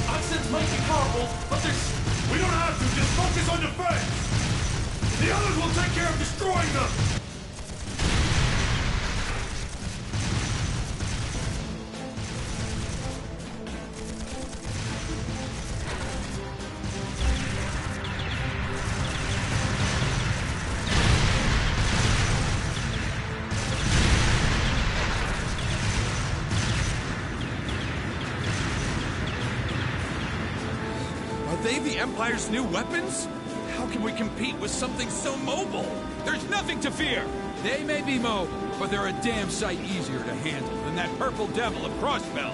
Oxen's might be powerful, but there's... We don't have to, just focus on defense! The others will take care of destroying them! Are they the Empire's new weapons? How can we compete with something so mobile? There's nothing to fear! They may be mobile, but they're a damn sight easier to handle than that purple devil of Crossbell.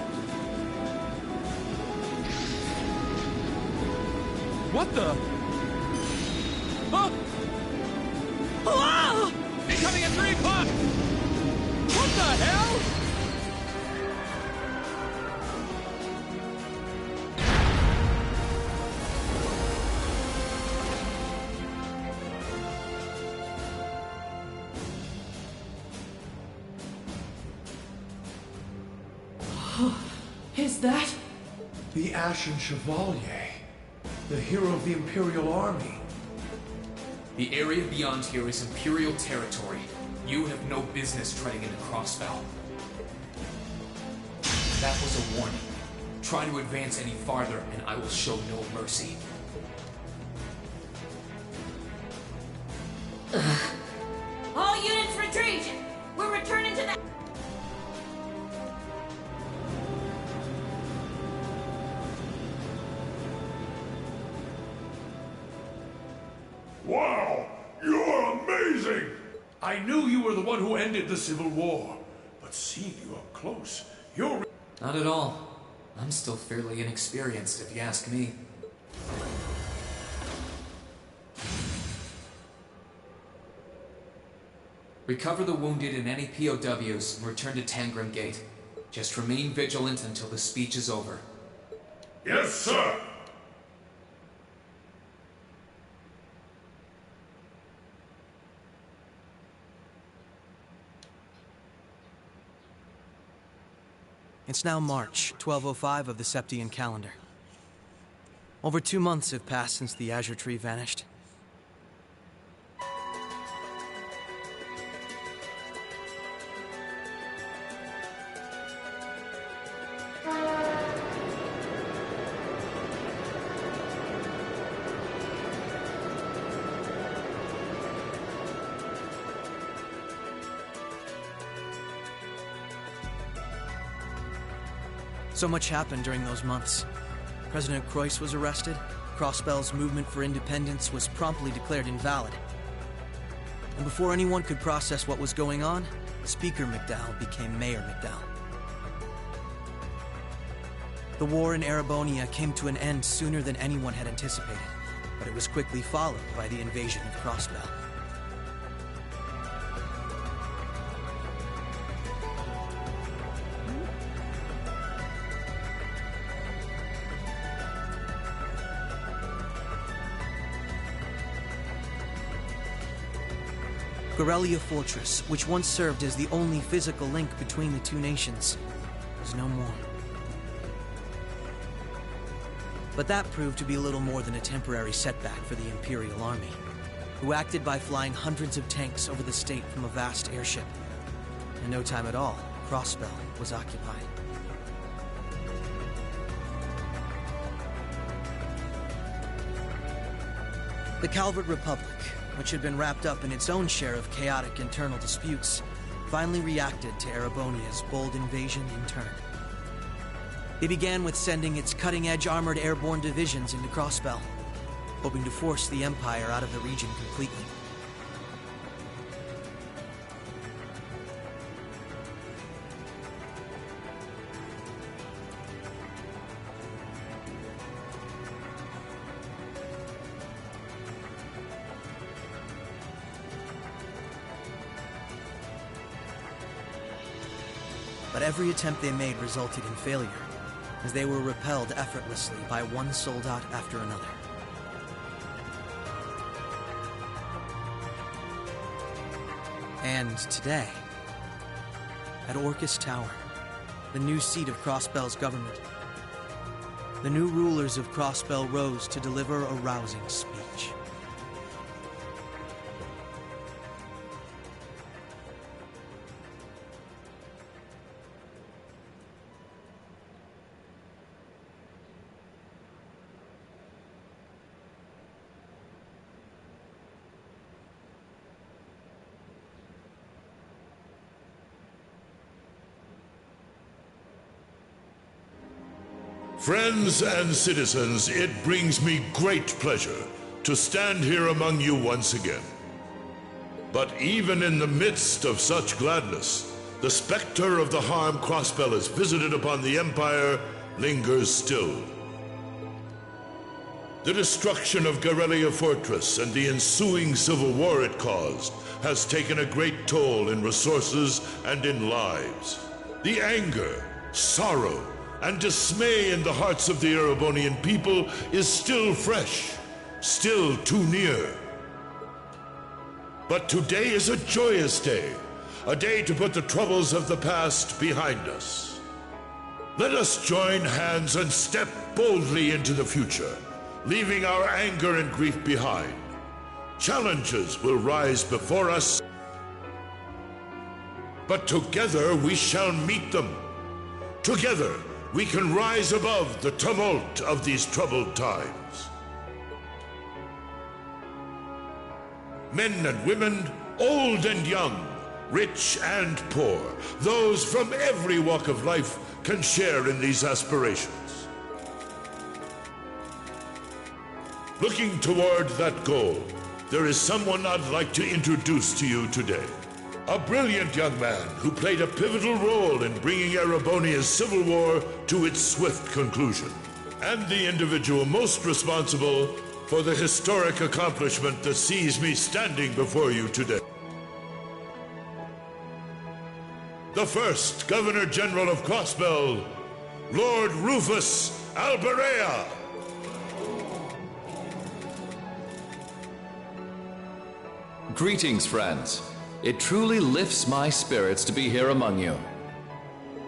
What the? Huh? Ah! Incoming at 3 o'clock! What the hell? Is that? The Ashen Chevalier. The hero of the Imperial Army. The area beyond here is Imperial territory. You have no business treading into Crossbell. That was a warning. Try to advance any farther, and I will show no mercy. All units retreat! We're returning to the... Wow! You're amazing! I knew you were the one who ended the Civil War. But seeing you up close, you're... Not at all. I'm still fairly inexperienced, if you ask me. Recover the wounded and any POWs and return to Tangram Gate. Just remain vigilant until the speech is over. Yes, sir! It's now March, 1205 of the Septian calendar. Over 2 months have passed since the Azure Tree vanished. So much happened during those months. President Croix was arrested, Crossbell's movement for independence was promptly declared invalid. And before anyone could process what was going on, Speaker McDowell became Mayor McDowell. The war in Erebonia came to an end sooner than anyone had anticipated, but it was quickly followed by the invasion of Crossbell. Corellia Fortress, which once served as the only physical link between the two nations, was no more. But that proved to be little more than a temporary setback for the Imperial Army, who acted by flying hundreds of tanks over the state from a vast airship. In no time at all, Crossbell was occupied. The Calvert Republic, which had been wrapped up in its own share of chaotic internal disputes, finally reacted to Erebonia's bold invasion in turn. It began with sending its cutting-edge armored airborne divisions into Crossbell, hoping to force the Empire out of the region completely. But every attempt they made resulted in failure, as they were repelled effortlessly by one soldat after another. And today, at Orcus Tower, the new seat of Crossbell's government, the new rulers of Crossbell rose to deliver a rousing speech. Friends and citizens, it brings me great pleasure to stand here among you once again. But even in the midst of such gladness, the specter of the harm Crossbell has visited upon the Empire lingers still. The destruction of Garrelia Fortress and the ensuing civil war it caused has taken a great toll in resources and in lives. The anger, sorrow, and dismay in the hearts of the Erebonian people is still fresh, still too near. But today is a joyous day, a day to put the troubles of the past behind us. Let us join hands and step boldly into the future, leaving our anger and grief behind. Challenges will rise before us, but together we shall meet them. Together, we can rise above the tumult of these troubled times. Men and women, old and young, rich and poor, those from every walk of life can share in these aspirations. Looking toward that goal, there is someone I'd like to introduce to you today. A brilliant young man who played a pivotal role in bringing Erebonia's civil war to its swift conclusion, and the individual most responsible for the historic accomplishment that sees me standing before you today. The first Governor General of Crossbell, Lord Rufus Alberea. Greetings, friends. It truly lifts my spirits to be here among you.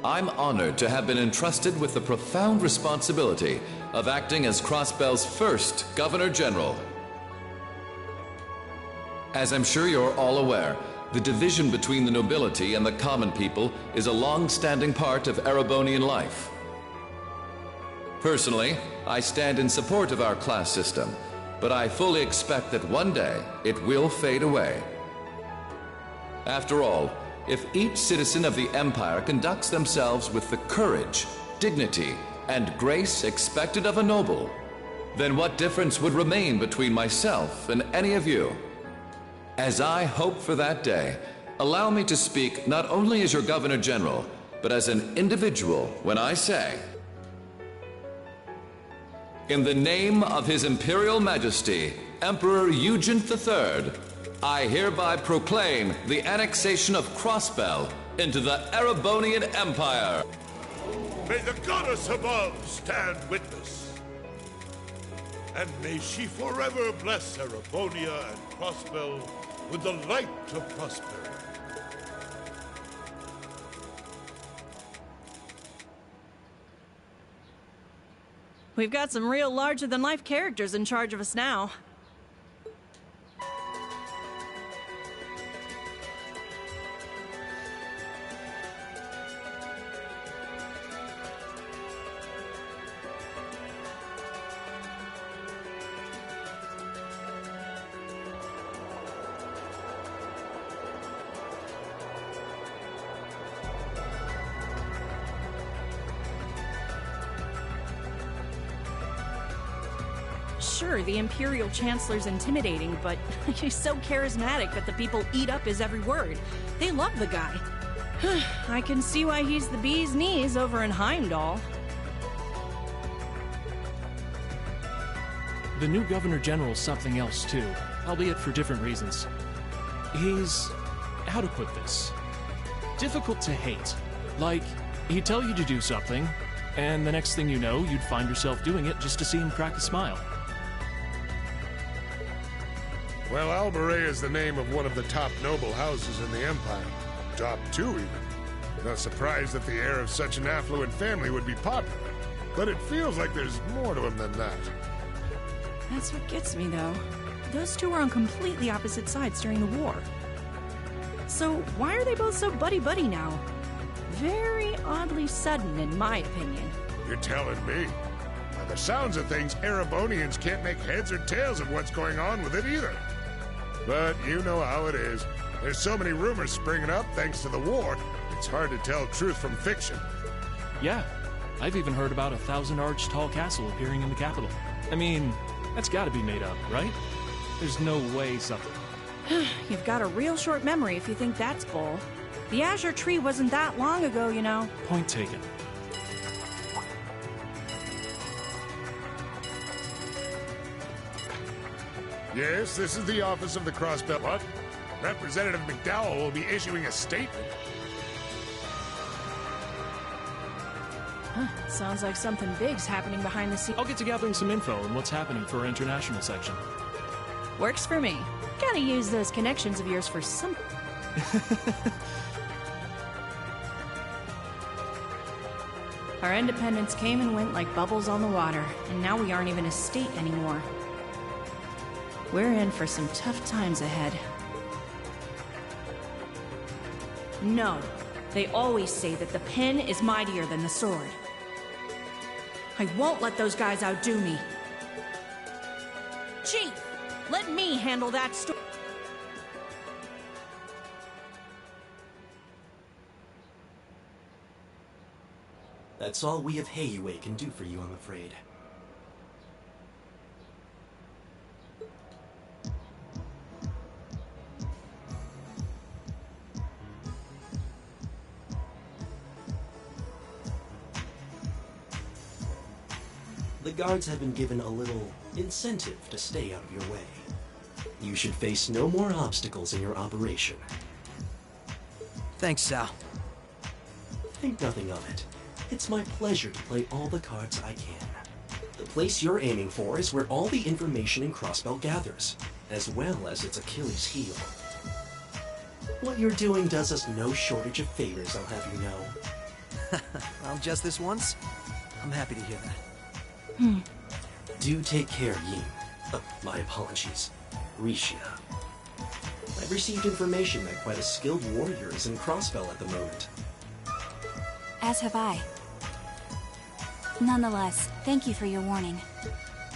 I'm honored to have been entrusted with the profound responsibility of acting as Crossbell's first Governor General. As I'm sure you're all aware, the division between the nobility and the common people is a long-standing part of Erebonian life. Personally, I stand in support of our class system, but I fully expect that one day it will fade away. After all, if each citizen of the Empire conducts themselves with the courage, dignity, and grace expected of a noble, then what difference would remain between myself and any of you? As I hope for that day, allow me to speak not only as your Governor General, but as an individual when I say, in the name of His Imperial Majesty, Emperor Eugene III, I hereby proclaim the annexation of Crossbell into the Erebonian Empire. May the goddess above stand witness. And may she forever bless Erebonia and Crossbell with the light of prosperity. We've got some real larger-than-life characters in charge of us now. Sure, the Imperial Chancellor's intimidating, but he's so charismatic that the people eat up his every word. They love the guy. I can see why he's the bee's knees over in Heimdall. The new Governor General's something else too, albeit for different reasons. He's... how to put this? Difficult to hate. Like, he'd tell you to do something, and the next thing you know, you'd find yourself doing it just to see him crack a smile. Well, Alberea is the name of one of the top noble houses in the Empire. Top 2, even. No surprise that the heir of such an affluent family would be popular. but it feels like there's more to him than that. That's what gets me, though. Those two were on completely opposite sides during the war. So why are they both so buddy-buddy now? Very oddly sudden, in my opinion. You're telling me? By the sounds of things, Erebonians can't make heads or tails of what's going on with it either. But you know how it is. There's so many rumors springing up thanks to the war, it's hard to tell truth from fiction. Yeah, I've even heard about a 1,000-arch tall castle appearing in the capital. I mean, that's gotta be made up, right? There's no way something... You've got a real short memory if you think that's bull. The Azure Tree wasn't that long ago, you know. Point taken. Yes, this is the office of the Crossbelt. What? Representative McDowell will be issuing a statement. Sounds like something big's happening behind the scenes. I'll get to gathering some info on what's happening for our international section. Works for me. Gotta use those connections of yours for some... Our independence came and went like bubbles on the water, and now we aren't even a state anymore. We're in for some tough times ahead. No. They always say that the pen is mightier than the sword. I won't let those guys outdo me. Chief, let me handle that story. That's all we of Heiue can do for you, I'm afraid. The guards have been given a little incentive to stay out of your way. You should face no more obstacles in your operation. Thanks, Sal. Think nothing of it. It's my pleasure to play all the cards I can. The place you're aiming for is where all the information in Crossbelt gathers, as well as its Achilles heel. What you're doing does us no shortage of favors, I'll have you know. Well, just this once? I'm happy to hear that. Do take care, Yin. My apologies. Rishia. I've received information that quite a skilled warrior is in Crossbell at the moment. As have I. Nonetheless, thank you for your warning.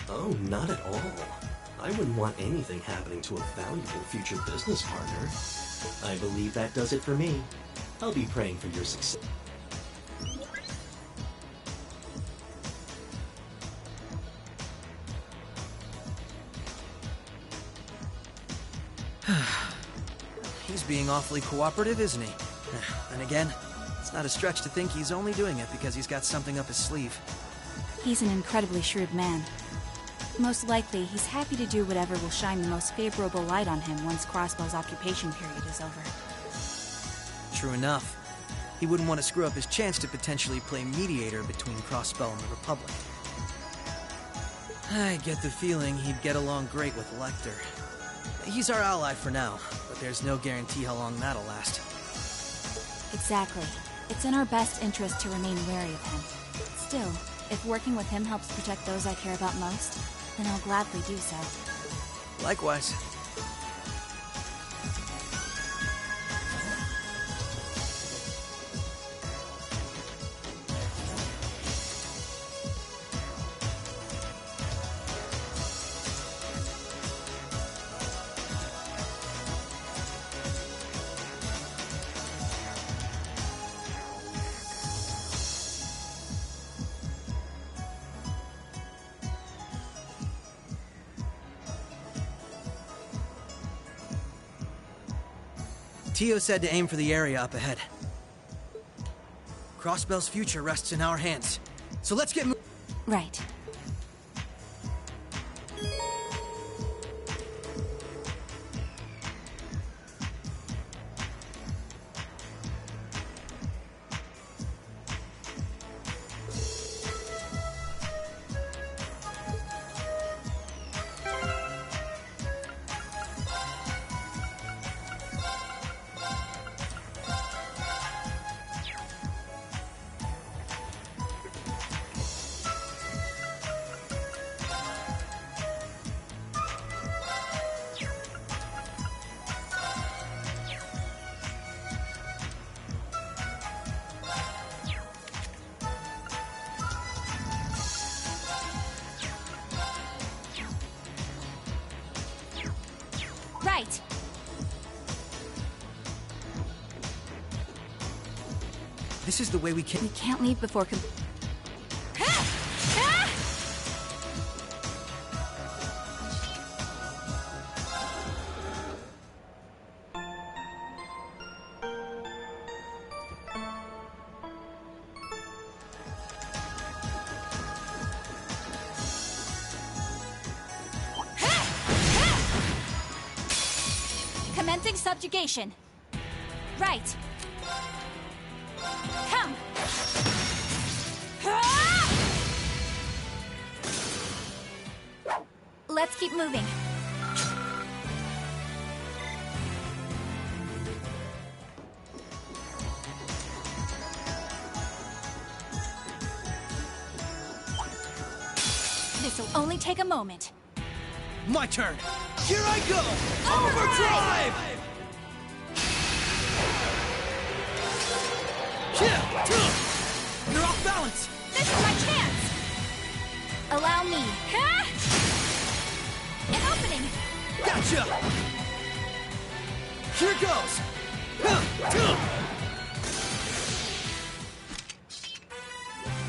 Oh, not at all. I wouldn't want anything happening to a valuable future business partner. I believe that does it for me. I'll be praying for your success. He's being awfully cooperative, isn't he? And again, it's not a stretch to think he's only doing it because he's got something up his sleeve. He's an incredibly shrewd man. Most likely, he's happy to do whatever will shine the most favorable light on him once Crossbell's occupation period is over. True enough. He wouldn't want to screw up his chance to potentially play mediator between Crossbell and the Republic. I get the feeling he'd get along great with Lecter. He's our ally for now, but there's no guarantee how long that'll last. Exactly. It's in our best interest to remain wary of him. Still, if working with him helps protect those I care about most, then I'll gladly do so. Likewise. Tio said to aim for the area up ahead. Crossbell's future rests in our hands. So let's get moving. Right. Right. This is the way we can. We can't leave before Commencing subjugation. Right. Come. Let's keep moving. This'll only take a moment. My turn. Here I go. Overdrive! You're off balance. This is my chance. Allow me. An opening. Gotcha. Here goes.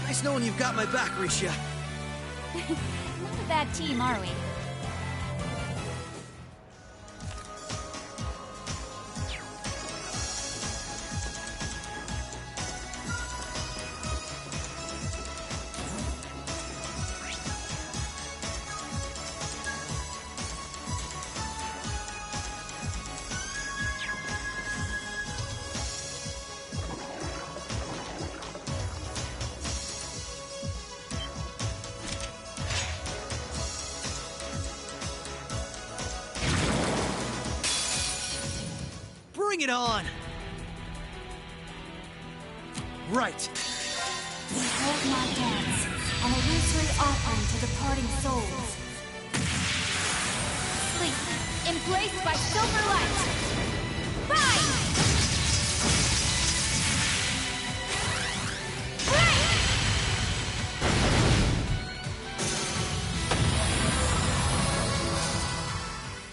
Nice knowing you've got my back, Risha. Not a bad team, are we? Bring it on! Right. Behold my dance, an illusory offering to departing souls. Sleep, embraced by silver light. Rise!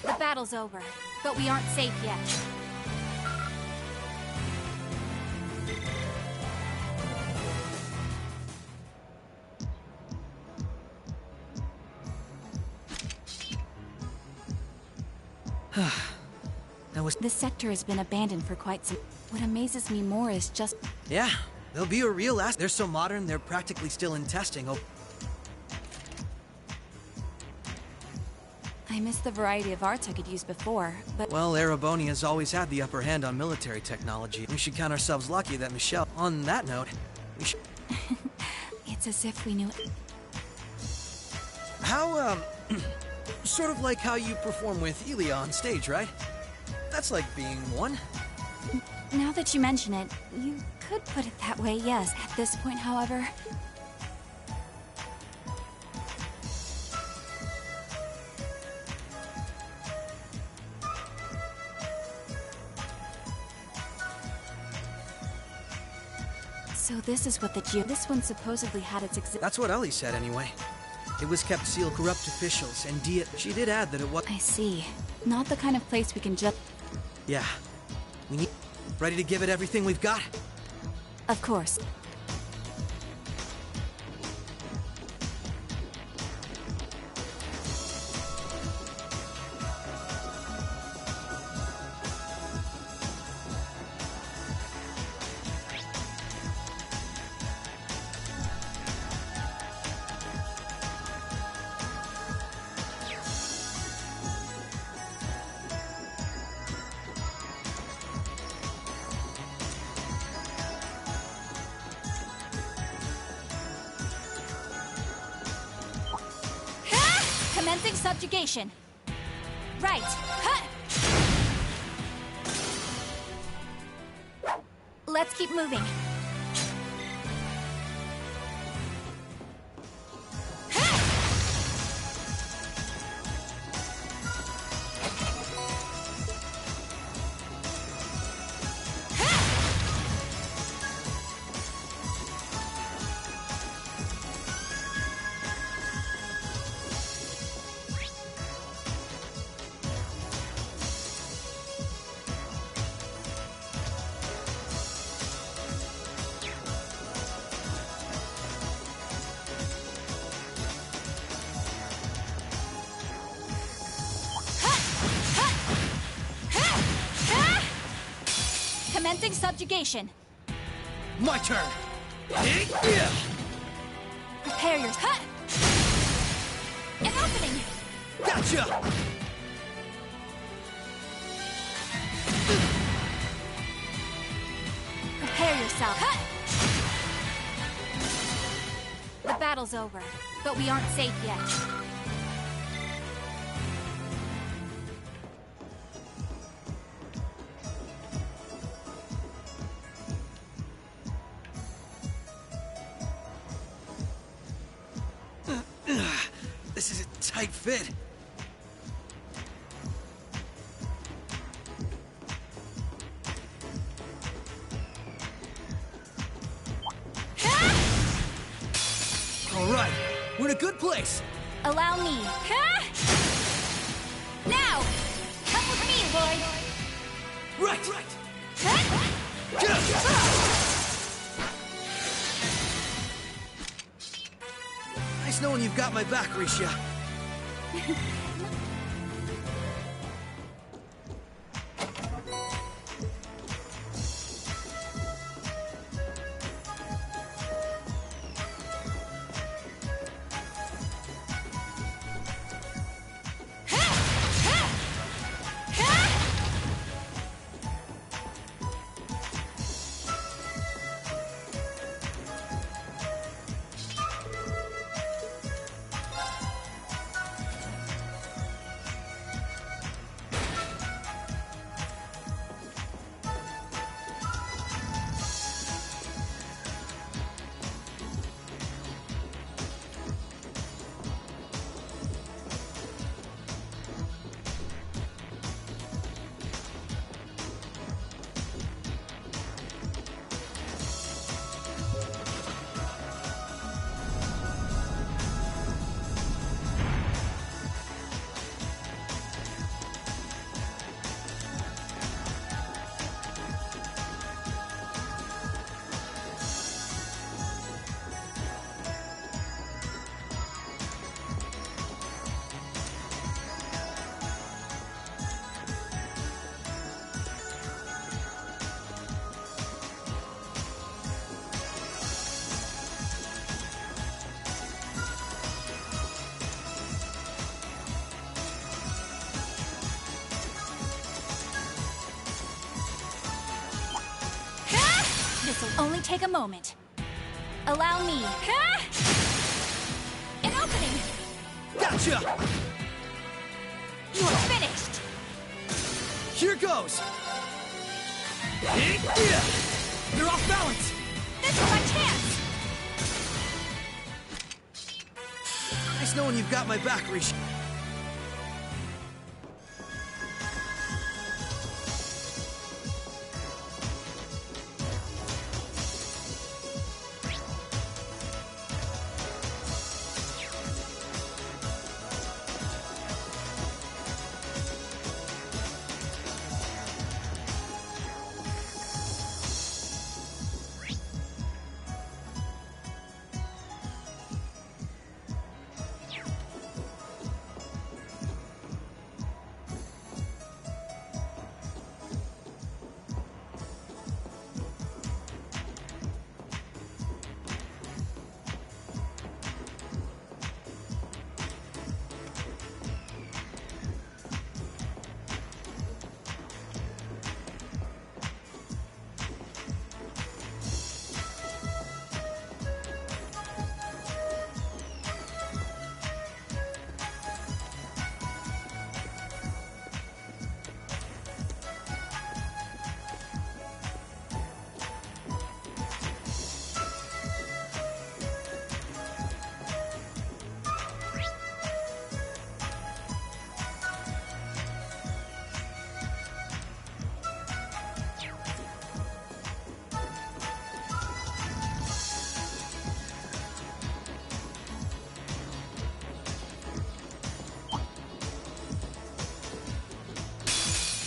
The battle's over, but we aren't safe yet. This sector has been abandoned for quite some... What amazes me more is just... Yeah, they'll be a real ass. They're so modern, they're practically still in testing. Oh. I miss the variety of arts I could use before, but... Well, Erebonia's always had the upper hand on military technology. We should count ourselves lucky that Michelle... On that note, we should... It's as if we knew... How, sort of like how you perform with Elia on stage, right? That's like being one. Now that you mention it, you could put it that way, yes. At this point, however... So this is what this one supposedly had its That's what Ellie said, anyway. It was kept sealed. Corrupt officials, and she did add that it was... I see. Not the kind of place we can just... Yeah. We need... Ready to give it everything we've got? Of course. Commencing subjugation. Right. Let's keep moving. Commencing subjugation. My turn. Prepare your... Huh! An opening! Gotcha! Prepare yourself. Huh! The battle's over, but we aren't safe yet. This is a tight fit. All right, we're in a good place. Allow me. Huh? Now! Come with me, Lloyd! Right! Huh? Nice knowing you've got my back, Risha. This'll only take a moment. Allow me. Huh? An opening! Gotcha! You're finished! Here goes! They're off balance! This is my chance! Nice knowing you've got my back, Risha.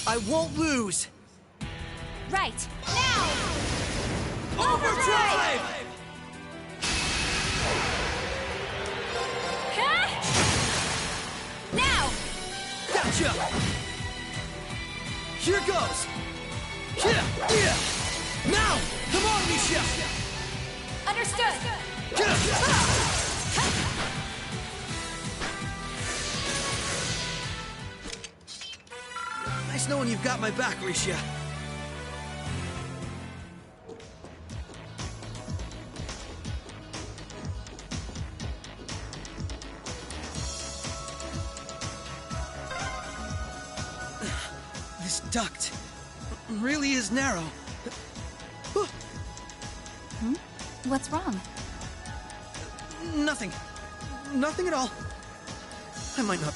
I won't lose! Right, now! Overdrive! Huh? Now! Gotcha! Here goes! Now! Come on, Misha! Understood. Nice knowing you've got my back, Risha. This duct really is narrow. What's wrong? Nothing. Nothing at all. I might not...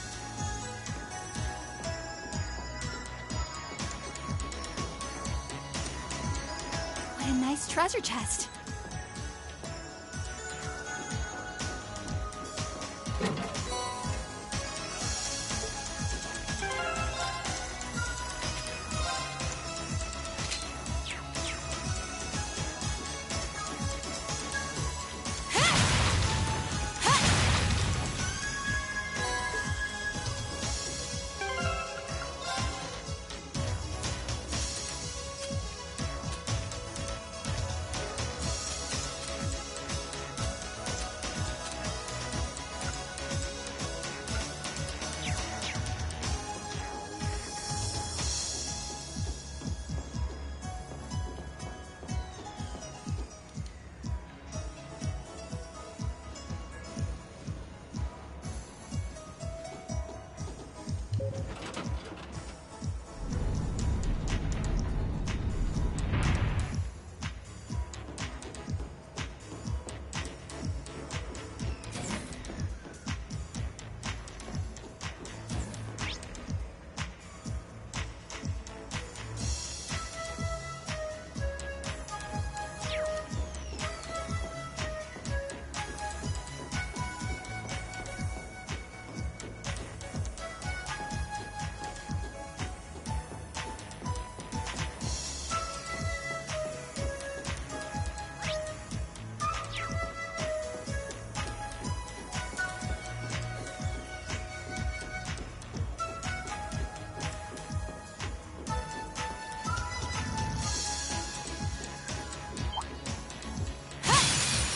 What a nice treasure chest.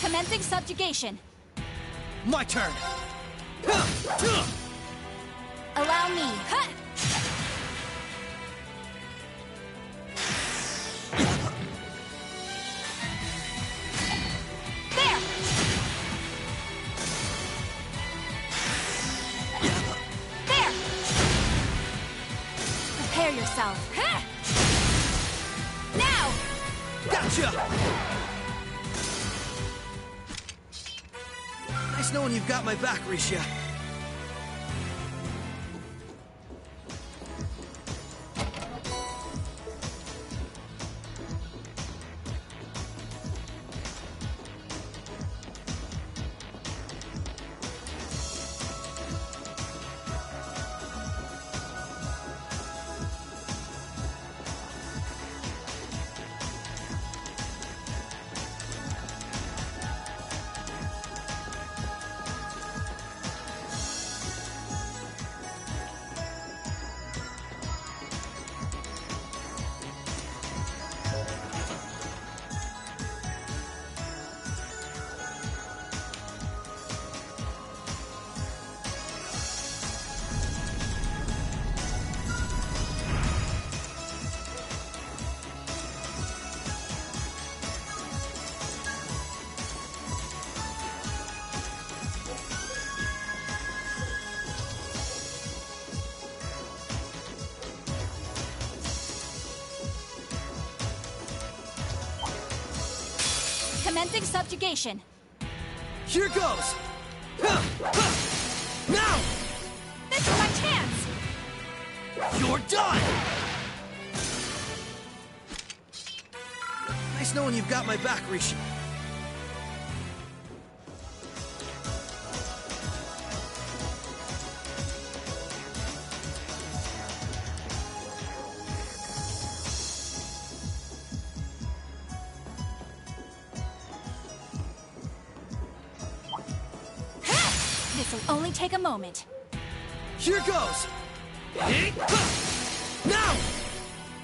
Commencing subjugation. My turn! Allow me. There! There! Prepare yourself. Now! Gotcha! Nice knowing you've got my back, Risha. Commencing subjugation. Here goes! Now! This is my chance! You're done! Nice knowing you've got my back, Risha. This'll only take a moment. Here goes! Now!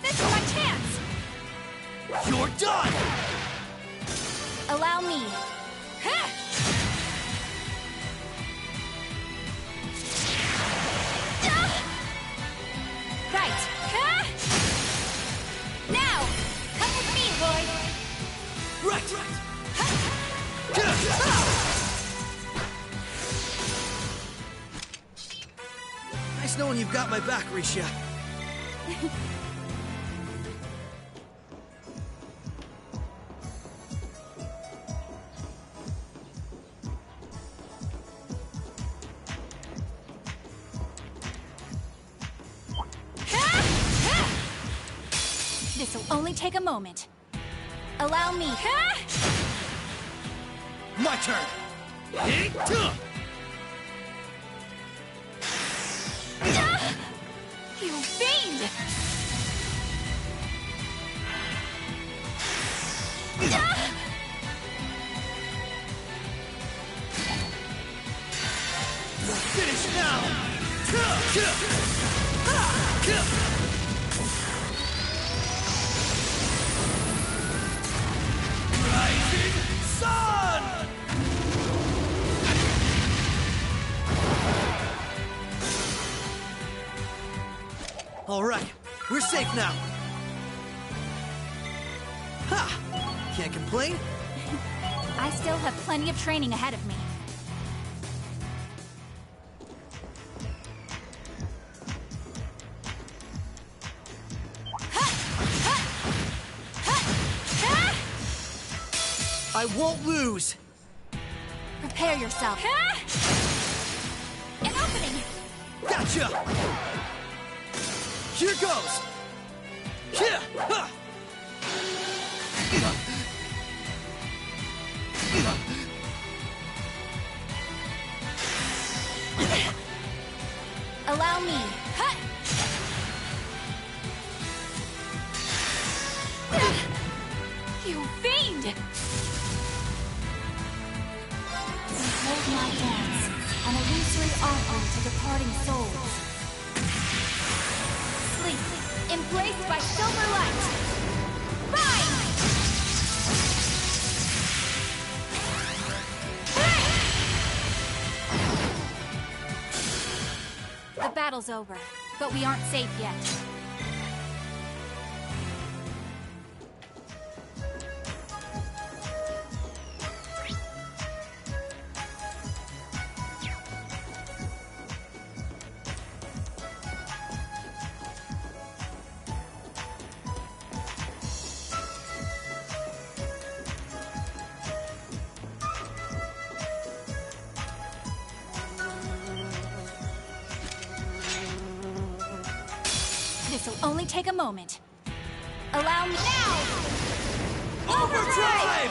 This is my chance! You're done! Allow me. Right. Now, come with me, Lloyd. Right! Nice knowing you've got my back, Risha. This'll only take a moment. Allow me. My turn! You fiend! Finish now! Rising Sun! All right, we're safe now. Ha! Can't complain. I still have plenty of training ahead of me. I won't lose. Prepare yourself. An opening! Gotcha! Here goes! Here! Ha! Allow me. You fiend! Behold my dance, an illusory offering to departing souls. Sleep, embraced by silver light. Rise! The battle's over, but we aren't safe yet. This'll only take a moment. Allow me now! Overdrive!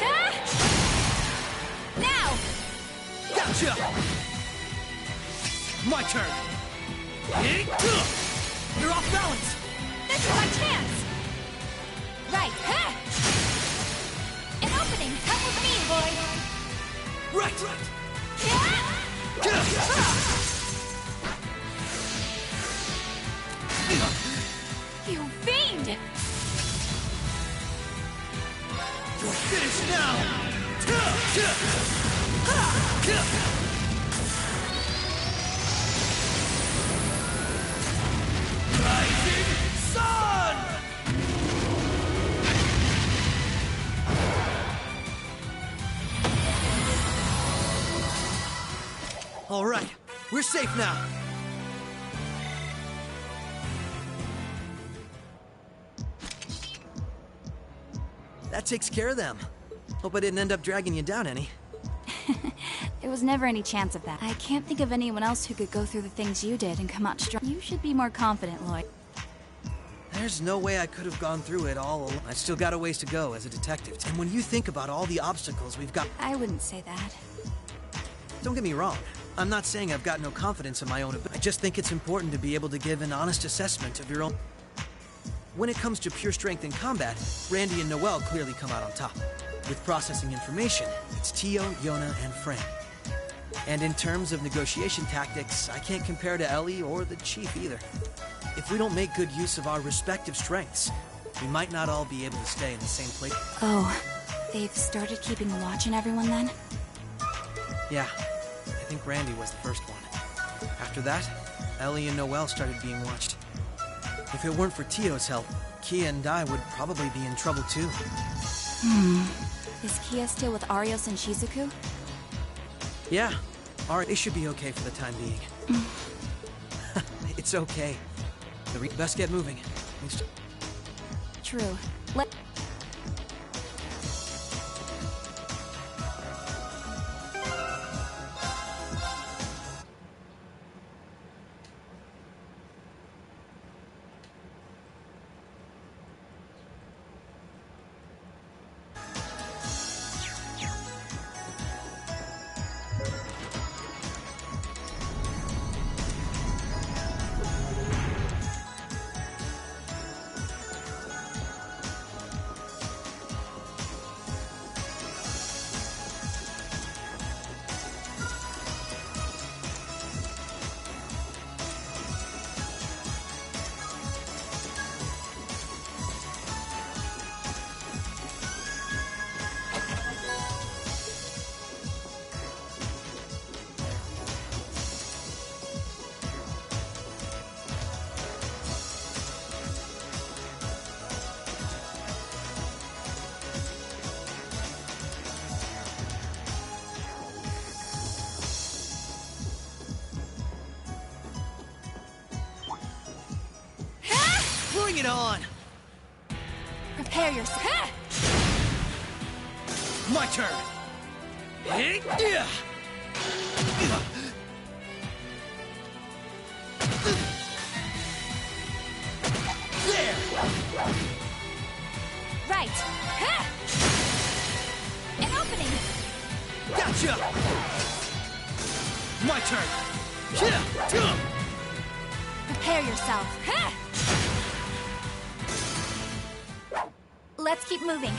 Huh? Now! Gotcha! My turn! You're off balance! This is my chance! Right, An opening! Come with me, Lloyd! Right! You fiend! You're finished now! Rising Sun! All right, we're safe now. That takes care of them. Hope I didn't end up dragging you down any. There was never any chance of that. I can't think of anyone else who could go through the things you did and come out strong. You should be more confident, Lloyd. There's no way I could have gone through it all alone. I've still got a ways to go as a detective. And when you think about all the obstacles we've got... I wouldn't say that. Don't get me wrong. I'm not saying I've got no confidence in my own ability. I just think it's important to be able to give an honest assessment of your own... When it comes to pure strength in combat, Randy and Noel clearly come out on top. With processing information, it's Tio, Yona, and Fran. And in terms of negotiation tactics, I can't compare to Ellie or the Chief either. if we don't make good use of our respective strengths, we might not all be able to stay in the same place. Oh, they've started keeping a watch on everyone then? Yeah, I think Randy was the first one. After that, Ellie and Noelle started being watched. If it weren't for Tio's help, Kia and I would probably be in trouble too. Is Kia still with Arios and Shizuku? Yeah, alright, they should be okay for the time being. It's okay. Best get moving. True. Bring it on! Prepare yourself. My turn! There! Right. An opening. Gotcha! My turn! Prepare yourself. Let's keep moving.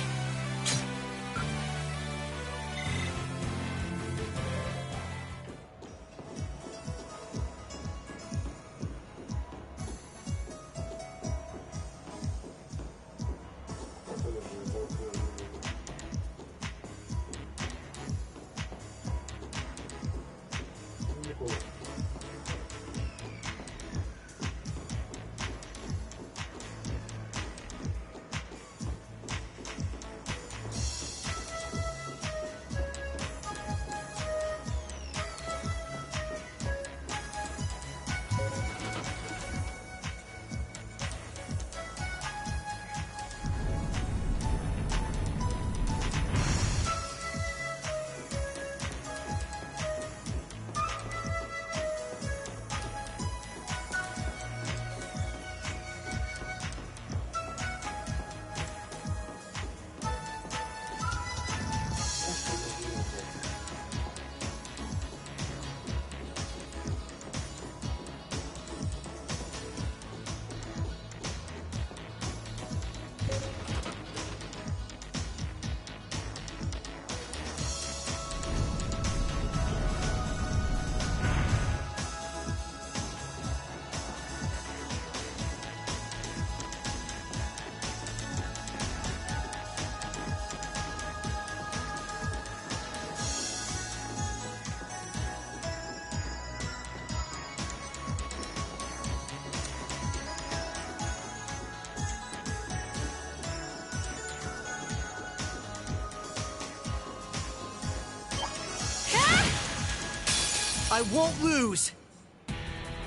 I won't lose!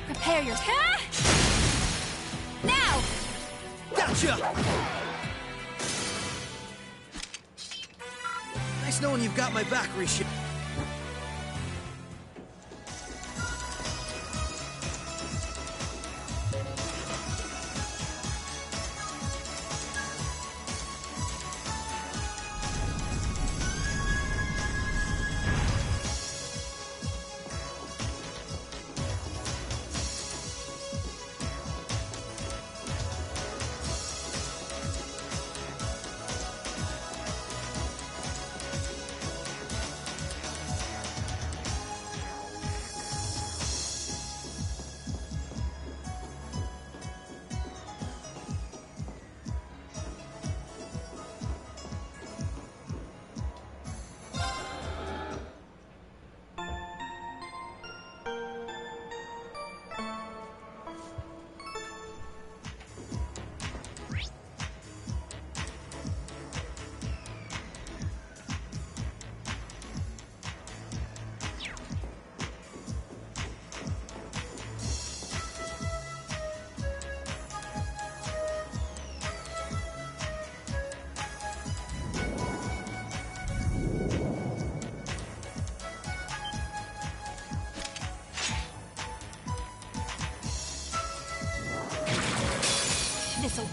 Prepare yourself. Now! Gotcha! Nice knowing you've got my back, Rishi.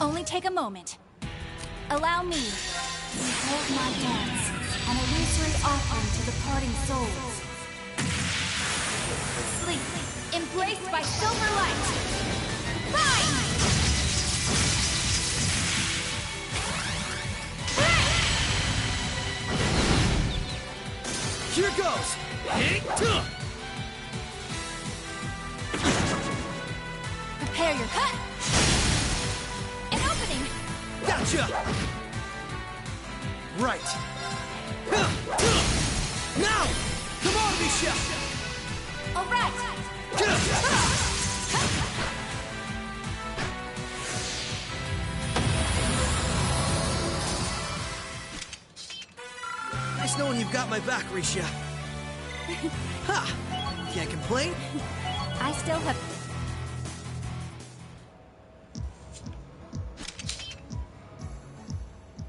Only take a moment. Allow me to hold my dance, an illusory offering to the parting souls. Sleep, embraced by silver light. Fine! Here goes! Prepare your cut! An opening! Gotcha! Right. Now! Come on, Misha! All right! Nice knowing you've got my back, Risha. Ha! Can't complain. I still have...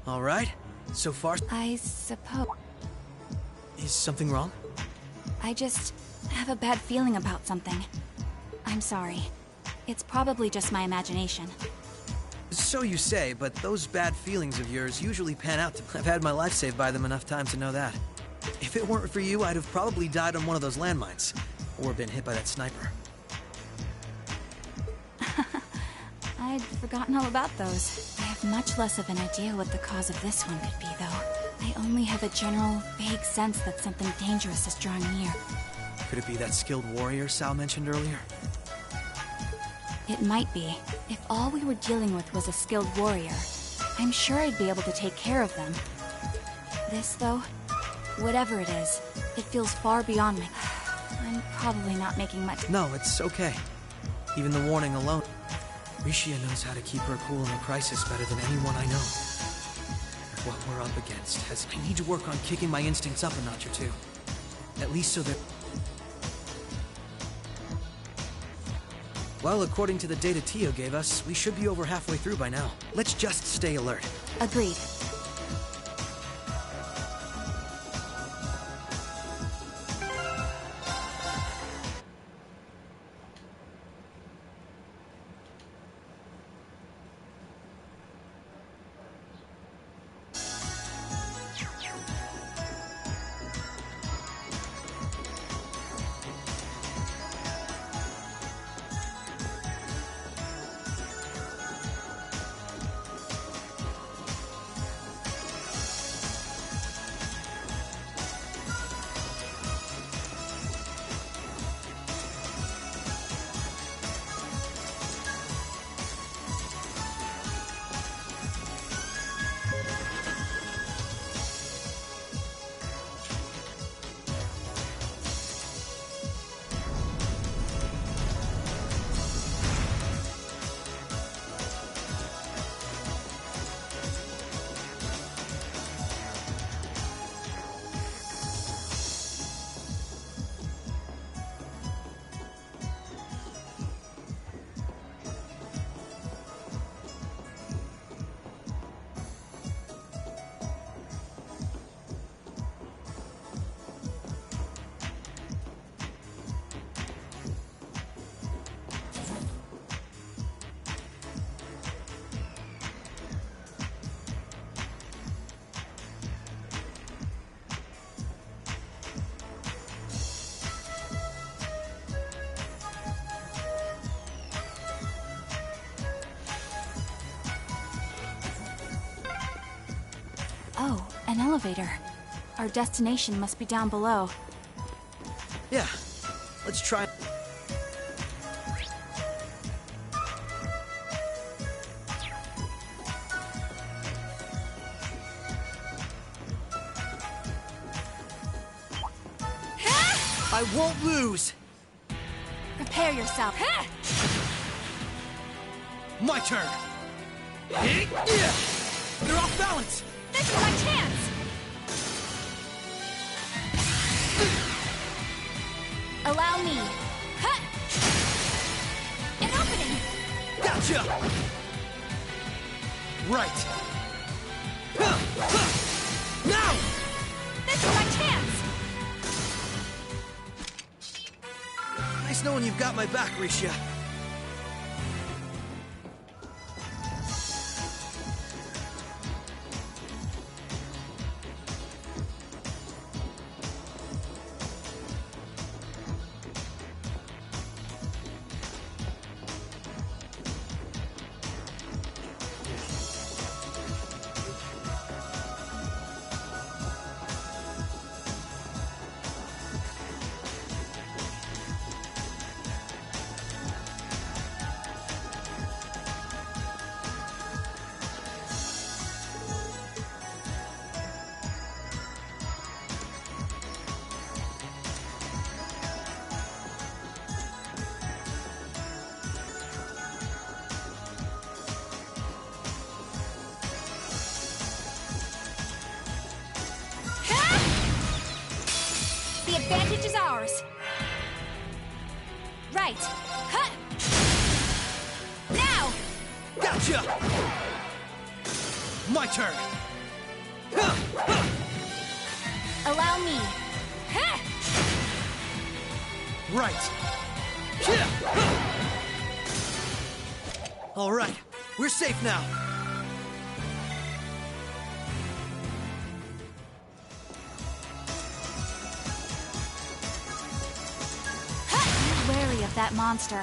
All right. So far... I suppose... Is something wrong? I just have a bad feeling about something. I'm sorry. It's probably just my imagination. So you say, but those bad feelings of yours usually pan out to... I've had my life saved by them enough times to know that. If it weren't for you, I'd have probably died on one of those landmines. Or been hit by that sniper. I'd forgotten all about those. I have much less of an idea what the cause of this one could be, though. I only have a general, vague sense that something dangerous is drawing near. Could it be that skilled warrior Sal mentioned earlier? It might be. If all we were dealing with was a skilled warrior, I'm sure I'd be able to take care of them. This, though, whatever it is, it feels far beyond me. I'm probably not making much... No, it's okay. Even the warning alone. Rishia knows how to keep her cool in a crisis better than anyone I know. What we're up against has... I need to work on kicking my instincts up a notch or two. At least so that... Well, according to the data Tio gave us, we should be over halfway through by now. Let's just stay alert. Agreed. Oh, an elevator. Our destination must be down below. Yeah, let's try... I won't lose! Prepare yourself. My turn! They're off balance! This is my chance! Allow me. Cut! An opening! Gotcha! Right. Now! This is my chance! Nice knowing you've got my back, Risha. stage is ours. Right. Huh. Now! Gotcha! My turn! Allow me. Right. All right, we're safe now. Be wary of that monster.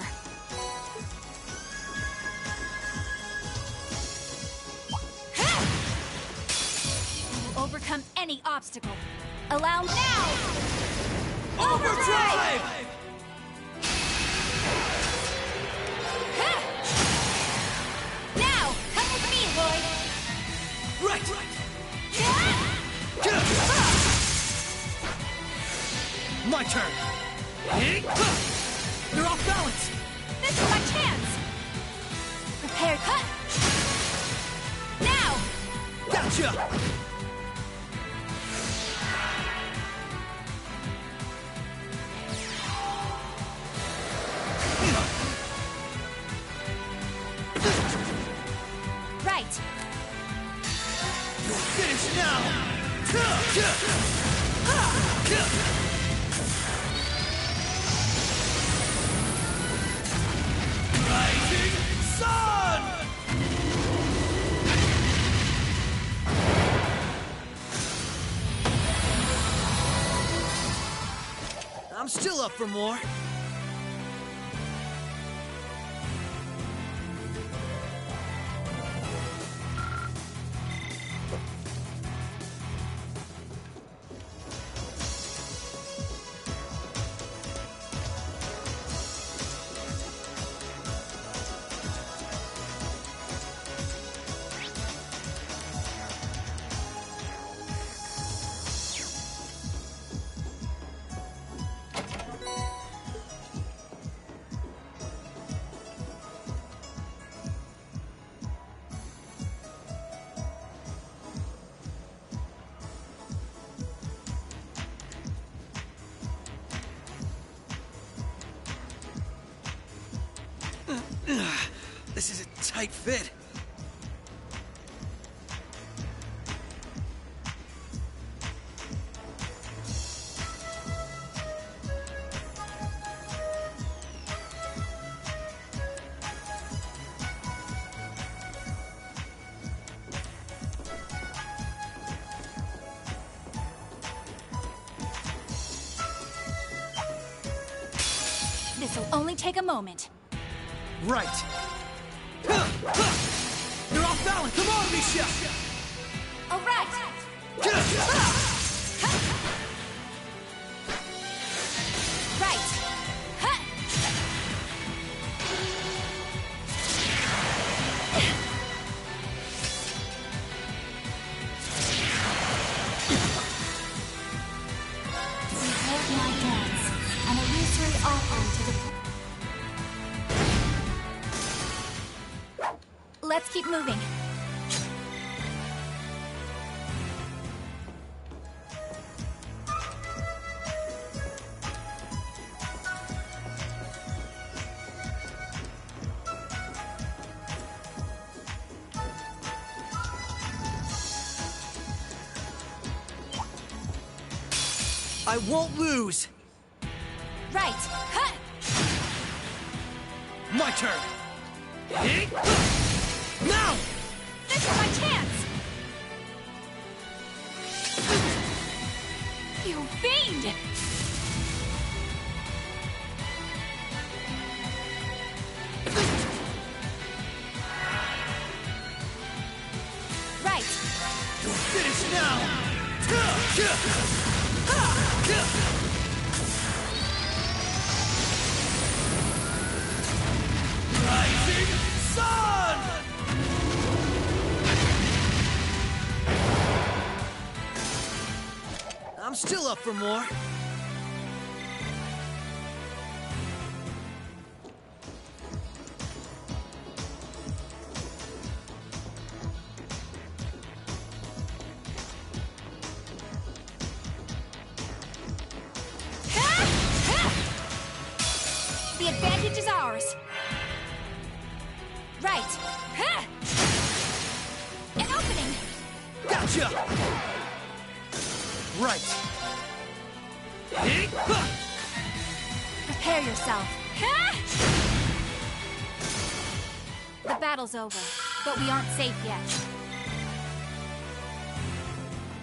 We'll overcome any obstacle. Allow now! Overdrive! Now, come with me, Lloyd. Right! My turn! You're off balance! This is my chance! Prepare, cut! Now! Gotcha! Right! You're finished now! Rising Sun! I'm still up for more. This is a tight fit. This'll only take a moment. Right. You're off balance. Come on, Misha. All right. Right. Behold my dance, an illusory offering to the... Let's keep moving. I won't lose. Right. My turn. Now! This is my chance! You fiend! Right. You're finished now! Rising Sun! I'm still up for more. The advantage is ours. Right. Huh. An opening. Gotcha! Right. Prepare yourself. Huh. The battle's over, but we aren't safe yet.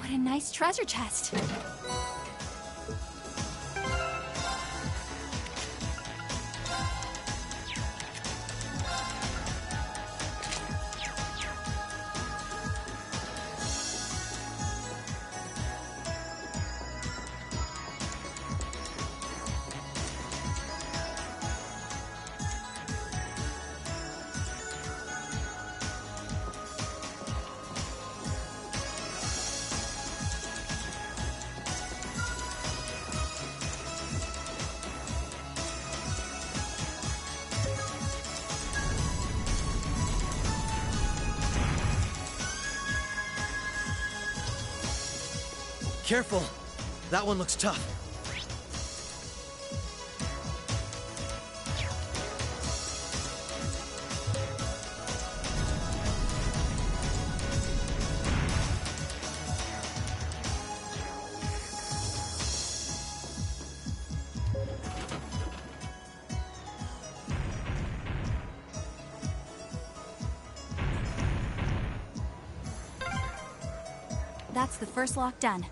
What a nice treasure chest. Careful. That one looks tough. That's the first lock done.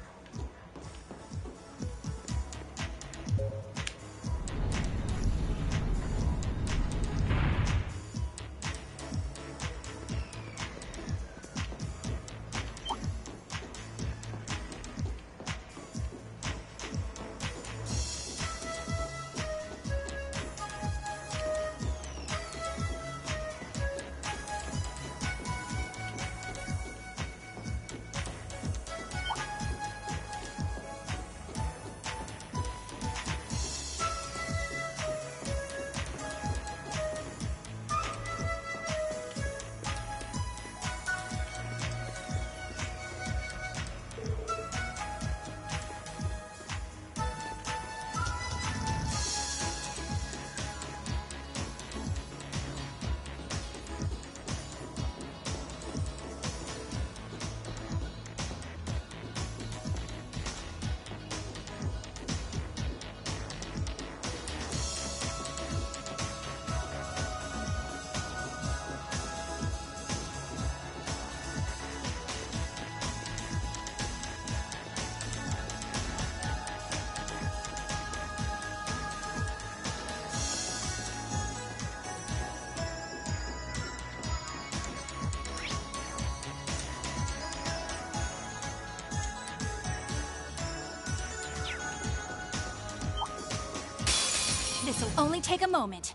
This'll only take a moment.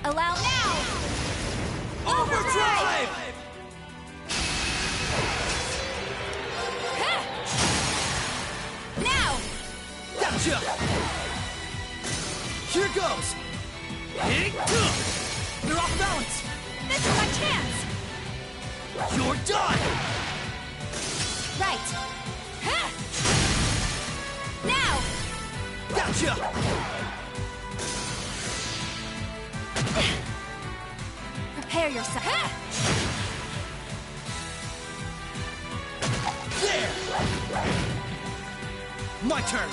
Allow now! Overdrive! Now! Gotcha! Here goes! They're off balance! This is my chance! You're done! Right! Now! Gotcha! Prepare yourself. There! My turn!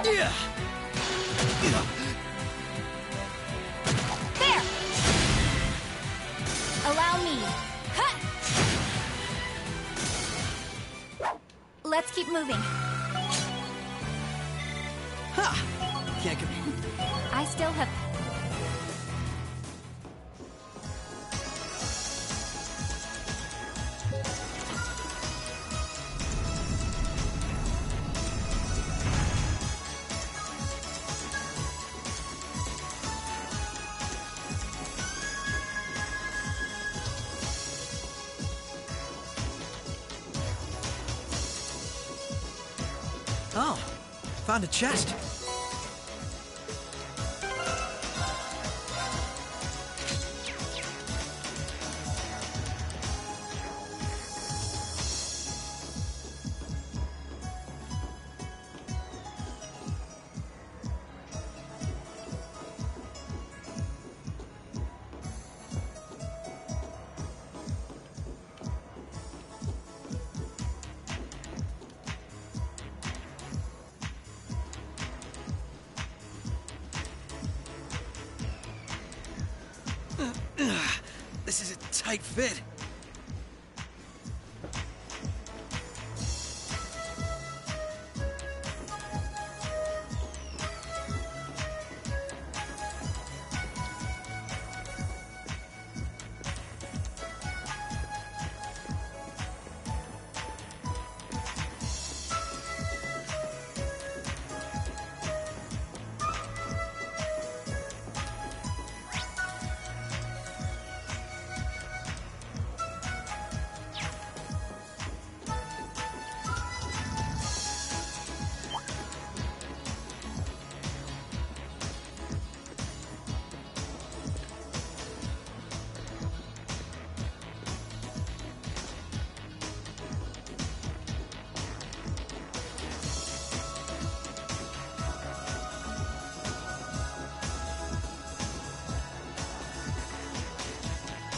There! Allow me. Let's keep moving. Ha! Can't compete. I still have... Oh, found a chest. tight fit.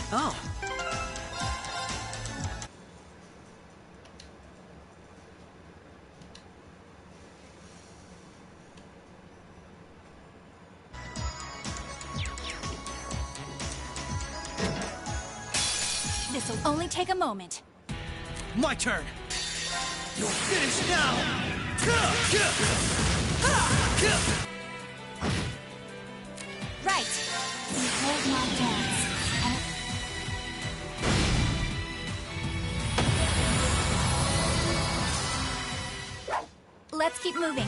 Oh. This'll only take a moment. My turn. You're finished now. Right. Behold my dance. Let's keep moving.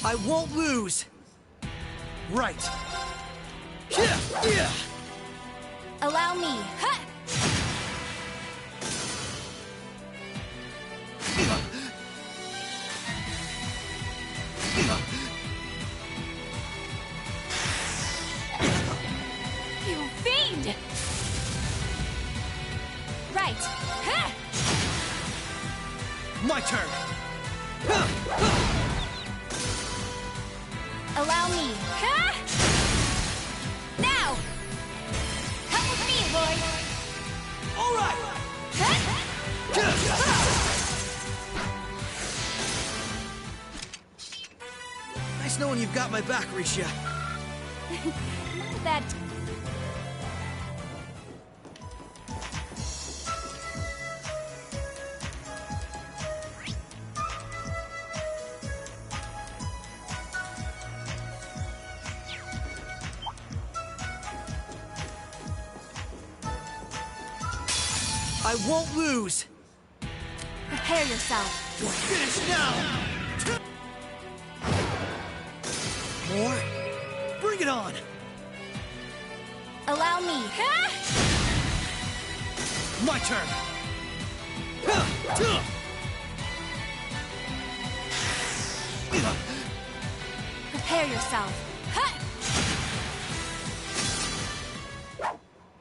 I won't lose. Right. Allow me. Ha! You fiend! Right. Ha! My turn. Allow me. Ha! Now! Come with me, boy! All right. Nice knowing you've got my back, Risha. Not that... I won't lose. Prepare yourself. You're finished now. More? Bring it on. Allow me. Ha! My turn. Prepare yourself. Ha!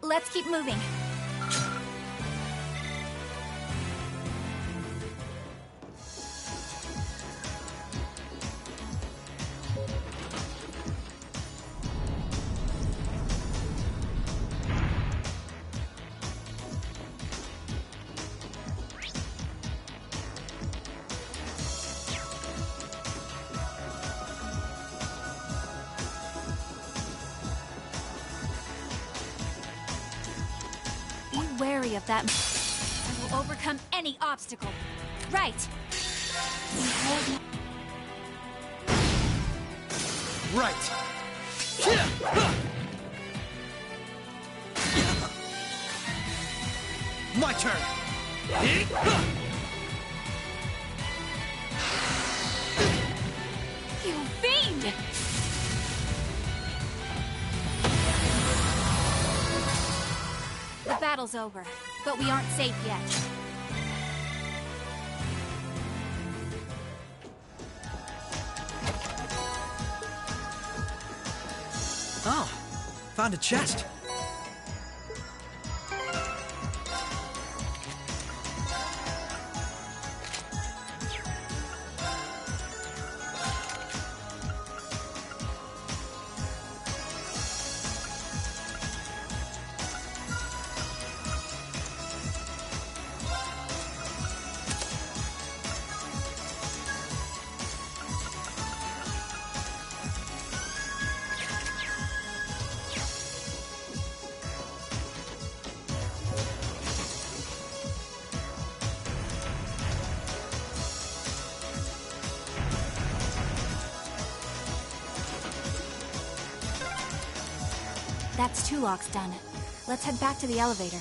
Let's keep moving. Be wary of that. I will overcome any obstacle. Right. Behold my... Right. My turn. You fiend! battle's over, but we aren't safe yet. Oh, found a chest. That's 2 locks done. Let's head back to the elevator.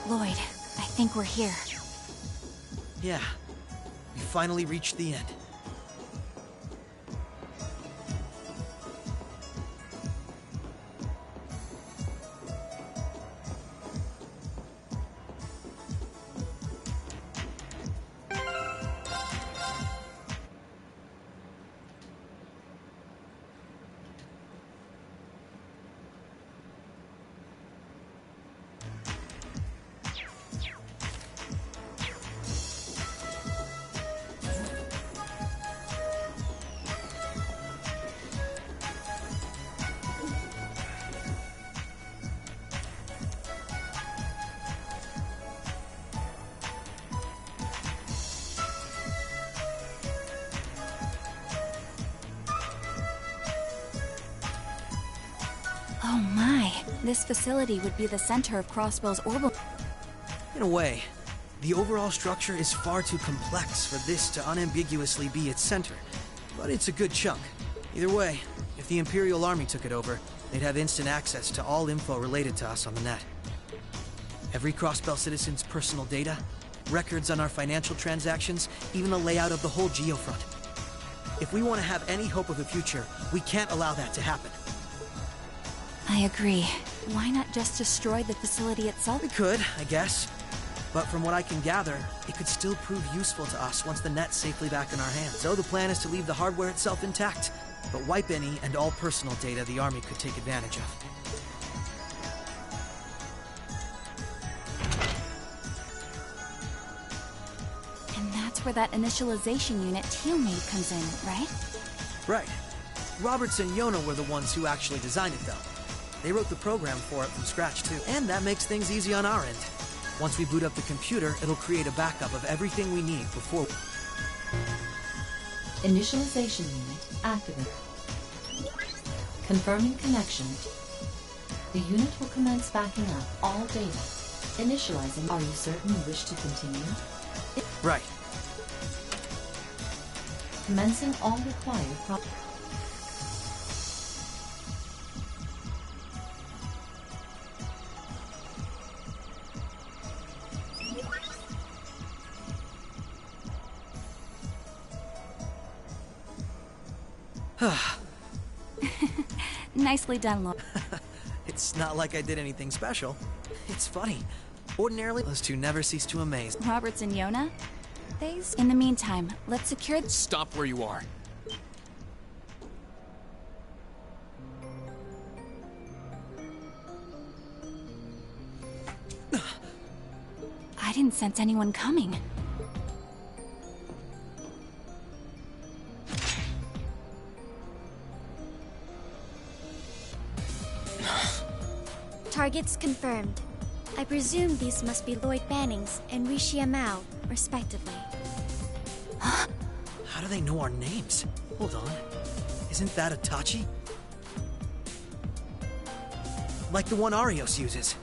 Lloyd, I think we're here. Yeah, we finally reached the end. Oh my, this facility would be the center of Crossbell's orbital. In a way, the overall structure is far too complex for this to unambiguously be its center, but it's a good chunk. Either way, if the Imperial Army took it over, they'd have instant access to all info related to us on the net. Every Crossbell citizen's personal data, records on our financial transactions, even the layout of the whole geofront. If we want to have any hope of a future, we can't allow that to happen. I agree. Why not just destroy the facility itself? We could, I guess. But from what I can gather, it could still prove useful to us once the net's safely back in our hands. So the plan is to leave the hardware itself intact, but wipe any and all personal data the Army could take advantage of. And that's where that initialization unit Teal made comes in, right? Right. Roberts and Yona were the ones who actually designed it, though. They wrote the program for it from scratch, too. And that makes things easy on our end. Once we boot up the computer, it'll create a backup of everything we need before... Initialization unit activated. Confirming connection. The unit will commence backing up all data. Initializing. Are you certain you wish to continue? Right. Commencing all required Nicely done, Lord. It's not like I did anything special. It's funny. Ordinarily, those two never cease to amaze. Roberts and Yona? In the meantime, let's secure... Stop where you are. I didn't sense anyone coming. Targets confirmed. I presume these must be Lloyd Bannings and Rishia Mao, respectively. How do they know our names? Hold on. Isn't that Itachi? Like the one Arios uses.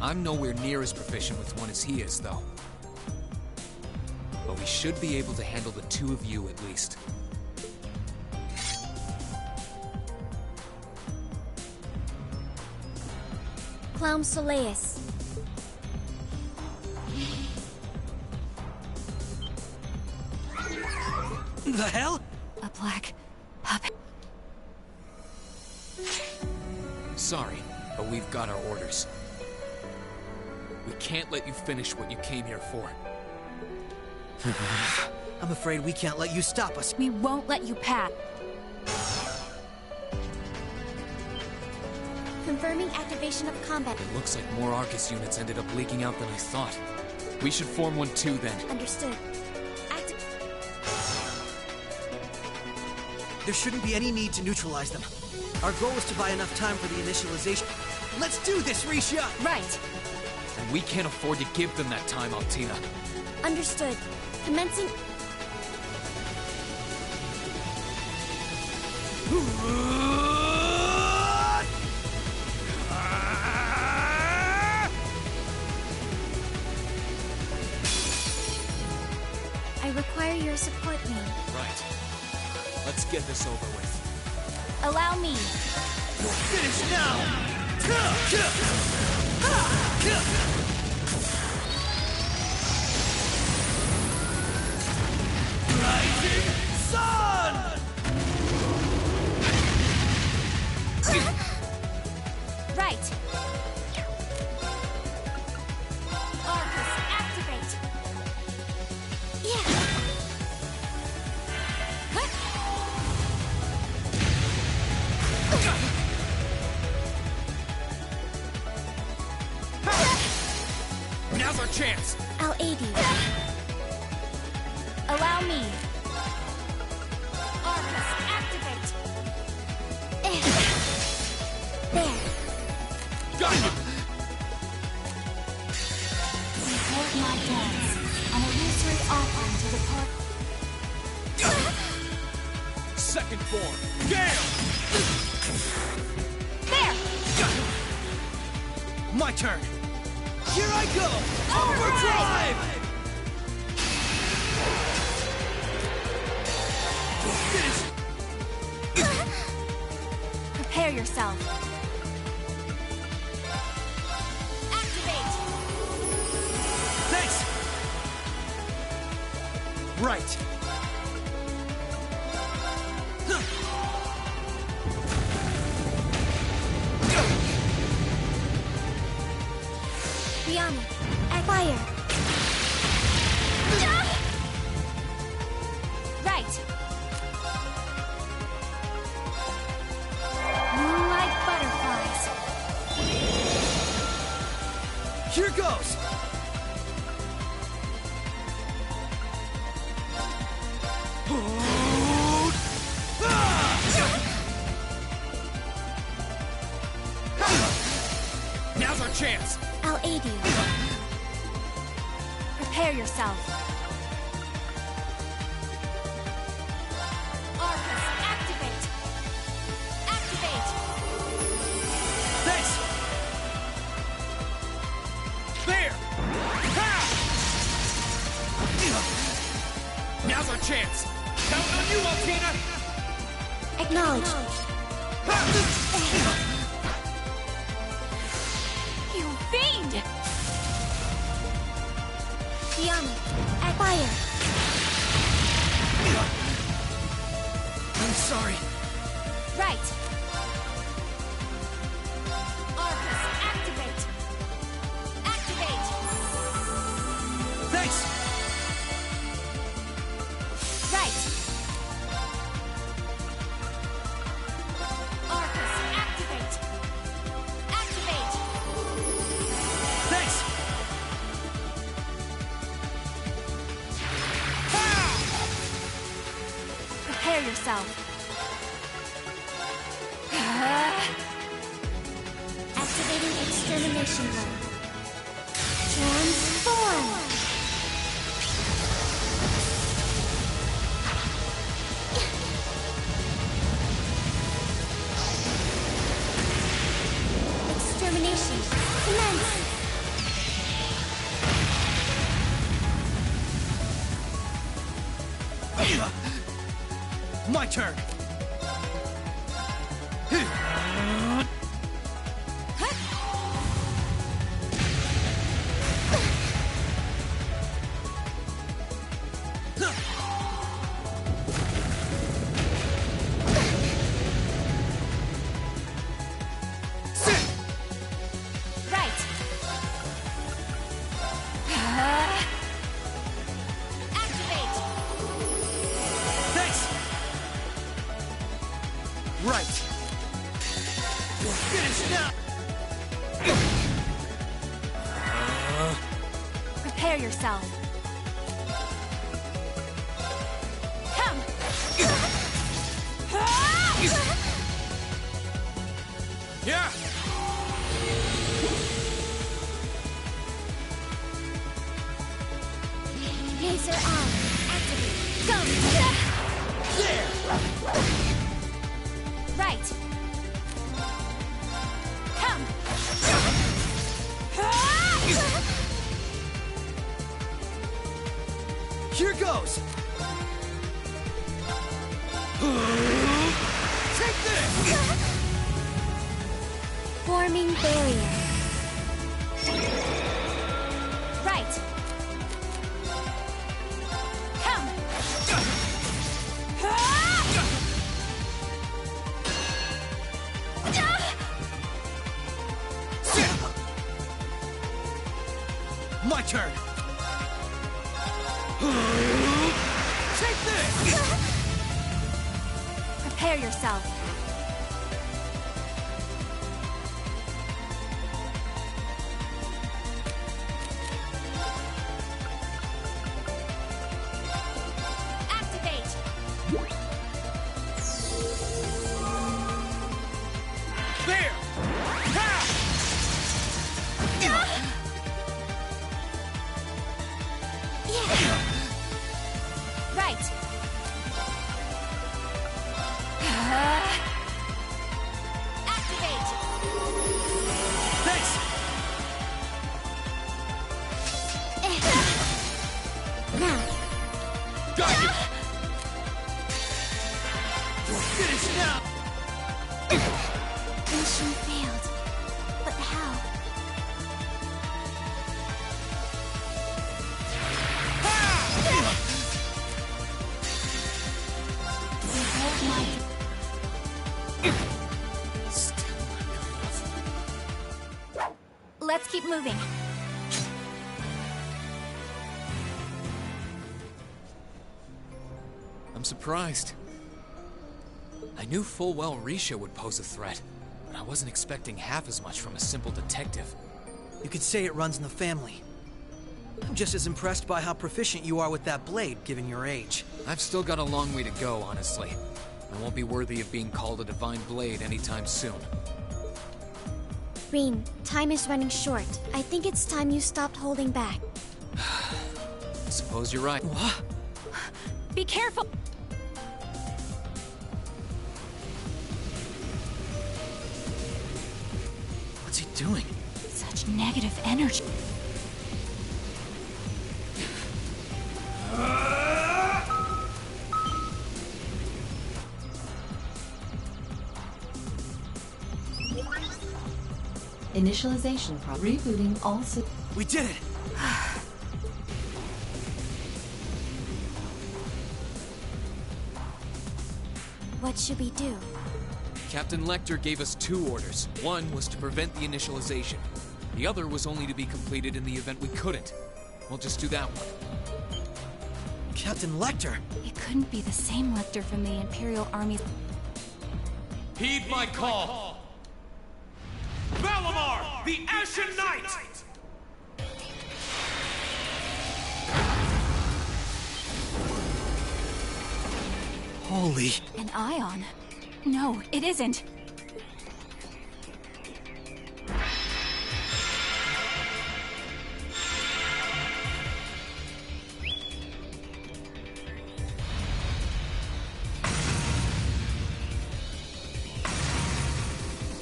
I'm nowhere near as proficient with one as he is, though. But we should be able to handle the two of you at least. Clown Soleus. The hell? A black puppet. Sorry, but we've got our orders. We can't let you finish what you came here for. I'm afraid we can't let you stop us. We won't let you pass. Confirming activation of combat. It looks like more Arcus units ended up leaking out than I thought. We should form one too, then. Understood. There shouldn't be any need to neutralize them. Our goal is to buy enough time for the initialization. Let's do this, Risha! Right. And we can't afford to give them that time, Altina. Understood. Commencing... I require your support, ma'am. Right. Let's get this over with. Allow me. You're finished now! Rising Sun! Right. Arcus, activate. Yeah. Now's our chance! I'll aid you. Allow me. Arcus, activate. There. Got you! Behold my dance, an illusory offering to the park. Second form, Gale! There! My turn! Here I go! Overdrive! Prepare yourself. Activate! Thanks! Right. Rihanna, at fire. Right. Here goes! Now's our chance! I'll aid you. Prepare yourself. Arcus, activate! Activate! Thanks! There! Ha! Now's our chance! Count on you, Altina! Acknowledge. You fiend! Diana, at fire. I'm sorry. Right. Arcus, activate. Activate. Thanks! Right. Arcus, activate. Activate. Thanks! Prepare yourself. Activating extermination mode. Transform. Extermination commence. My turn! Right. Activate. Thanks! Right. You're finished now! Prepare yourself. Come. Yeah! Laser on. Activate. Go. There! Right. Come. Here goes! Take this! Forming barrier. Right. Come. My turn! Take this! Prepare yourself. Activate. There! Ha! Yeah. Right. Activate. Thanks! Now. Got you! You're finished now! Mission failed. But how? Behold my... Let's keep moving. I'm surprised. I knew full well Risha would pose a threat, but I wasn't expecting half as much from a simple detective. You could say it runs in the family. I'm just as impressed by how proficient you are with that blade, given your age. I've still got a long way to go, honestly. I won't be worthy of being called a divine blade anytime soon. Green, time is running short. I think it's time you stopped holding back. I suppose you're right. What? Be careful! What's he doing? Such negative energy. Initialization rebooting all We did it! What should we do? Captain Lecter gave us 2 orders. One was to prevent the initialization. The other was only to be completed in the event we couldn't. We'll just do that one. Captain Lecter? It couldn't be the same Lecter from the Imperial Army's... Heed my call! Valimar, the Ashen Knight! Holy... An ion? No, it isn't.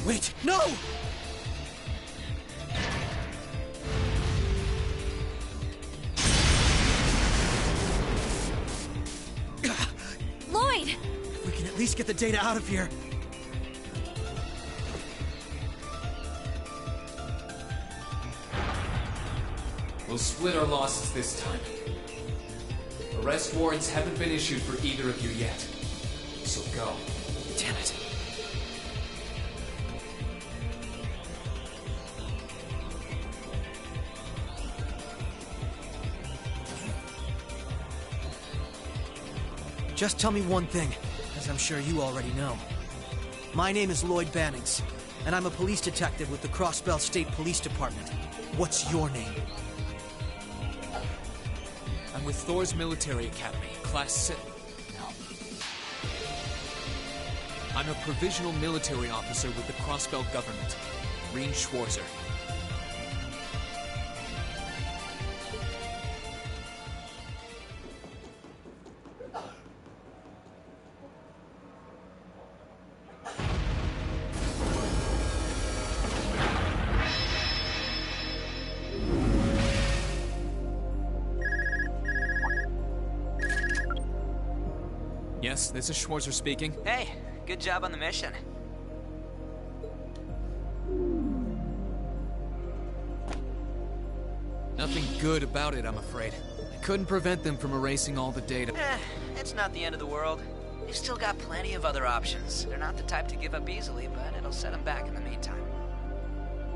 Wait, no! Lloyd! If we can at least get the data out of here. We'll split our losses this time. Arrest warrants haven't been issued for either of you yet. So go. Damn it. Just tell me one thing, as I'm sure you already know. My name is Lloyd Bannings, and I'm a police detective with the Crossbell State Police Department. What's your name? I'm with Thor's Military Academy, Class 6. No. I'm a provisional military officer with the Crossbell government, Reen Schwarzer. Yes, this is Schwarzer speaking. Hey, good job on the mission. Nothing good about it, I'm afraid. I couldn't prevent them from erasing all the data. It's not the end of the world. They've still got plenty of other options. They're not the type to give up easily, but it'll set them back in the meantime.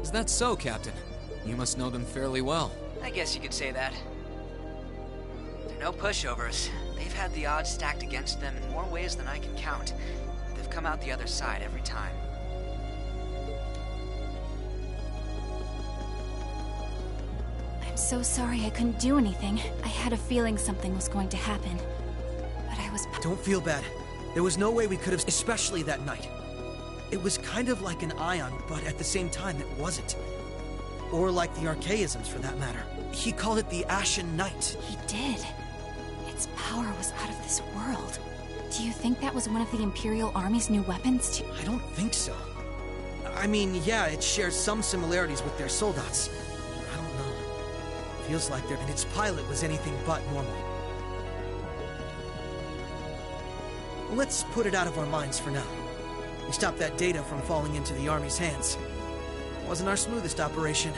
Is that so, Captain? You must know them fairly well. I guess you could say that. They're no pushovers. They've had the odds stacked against them in more ways than I can count. But they've come out the other side every time. I'm so sorry I couldn't do anything. I had a feeling something was going to happen. But I was... Don't feel bad. There was no way we could have, especially that night. It was kind of like an ion, but at the same time it wasn't. Or like the archaisms, for that matter. He called it the Ashen Knight. He did. Its power was out of this world. Do you think that was one of the Imperial Army's new weapons too? I don't think so. I mean, yeah, it shares some similarities with their soldats. I don't know. Feels like and its pilot was anything but normal. Well, let's put it out of our minds for now. We stopped that data from falling into the Army's hands. It wasn't our smoothest operation.